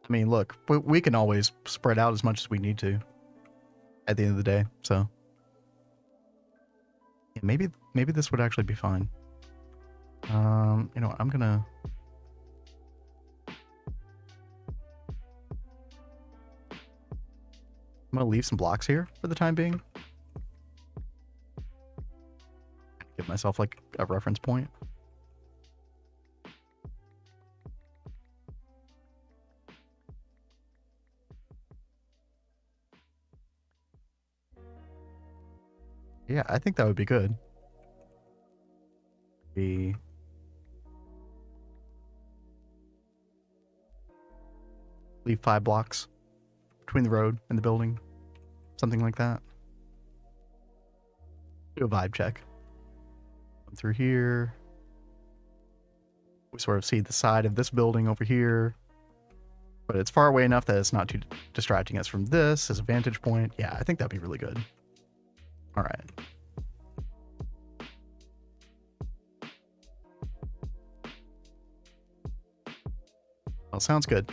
I mean, look, we can always spread out as much as we need to at the end of the day, so yeah, maybe this would actually be fine. You know what, I'm gonna leave some blocks here for the time being. Give myself like a reference point. Yeah, I think that would be good. Leave 5 blocks between the road and the building. Something like that. Do a vibe check. Come through here. We sort of see the side of this building over here. But it's far away enough that it's not too distracting us from this as a vantage point. Yeah, I think that'd be really good. All right. Well, sounds good.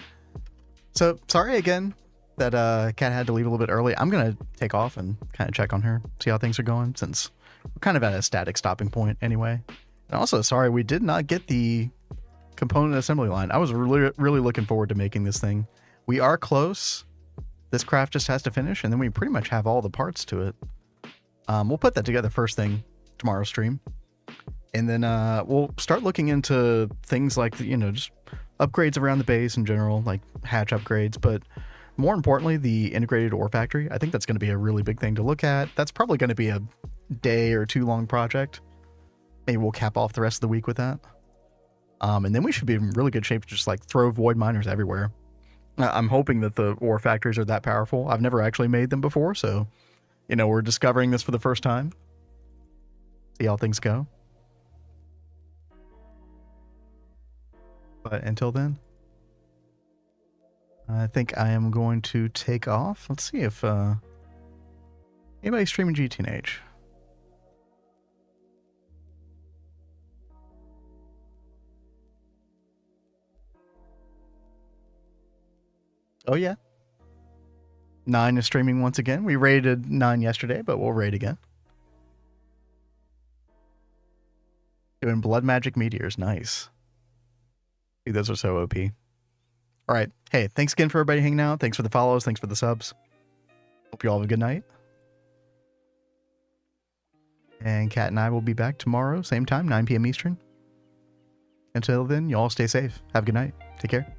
So, sorry again that Kat had to leave a little bit early. I'm going to take off and kind of check on her, see how things are going, since we're kind of at a static stopping point anyway. And also, sorry, we did not get the component assembly line. I was really looking forward to making this thing. We are close. This craft just has to finish, and then we pretty much have all the parts to it. We'll put that together first thing tomorrow's stream. And then we'll start looking into things like, you know, just upgrades around the base in general, like hatch upgrades. But more importantly, the integrated ore factory. I think that's going to be a really big thing to look at. That's probably going to be a day or 2 long project. Maybe we'll cap off the rest of the week with that. And then we should be in really good shape to just like throw void miners everywhere. I'm hoping that the ore factories are that powerful. I've never actually made them before, so, you know, we're discovering this for the first time. See how things go. But until then, I think I am going to take off. Let's see if anybody's streaming GTNH. Oh yeah. 9 is streaming once again. We raided 9 yesterday, but we'll raid again. Doing blood magic meteors. Nice. Dude, those are so OP. All right. Hey, thanks again for everybody hanging out. Thanks for the follows. Thanks for the subs. Hope you all have a good night. And Kat and I will be back tomorrow, same time, 9 p.m. Eastern. Until then, you all stay safe. Have a good night. Take care.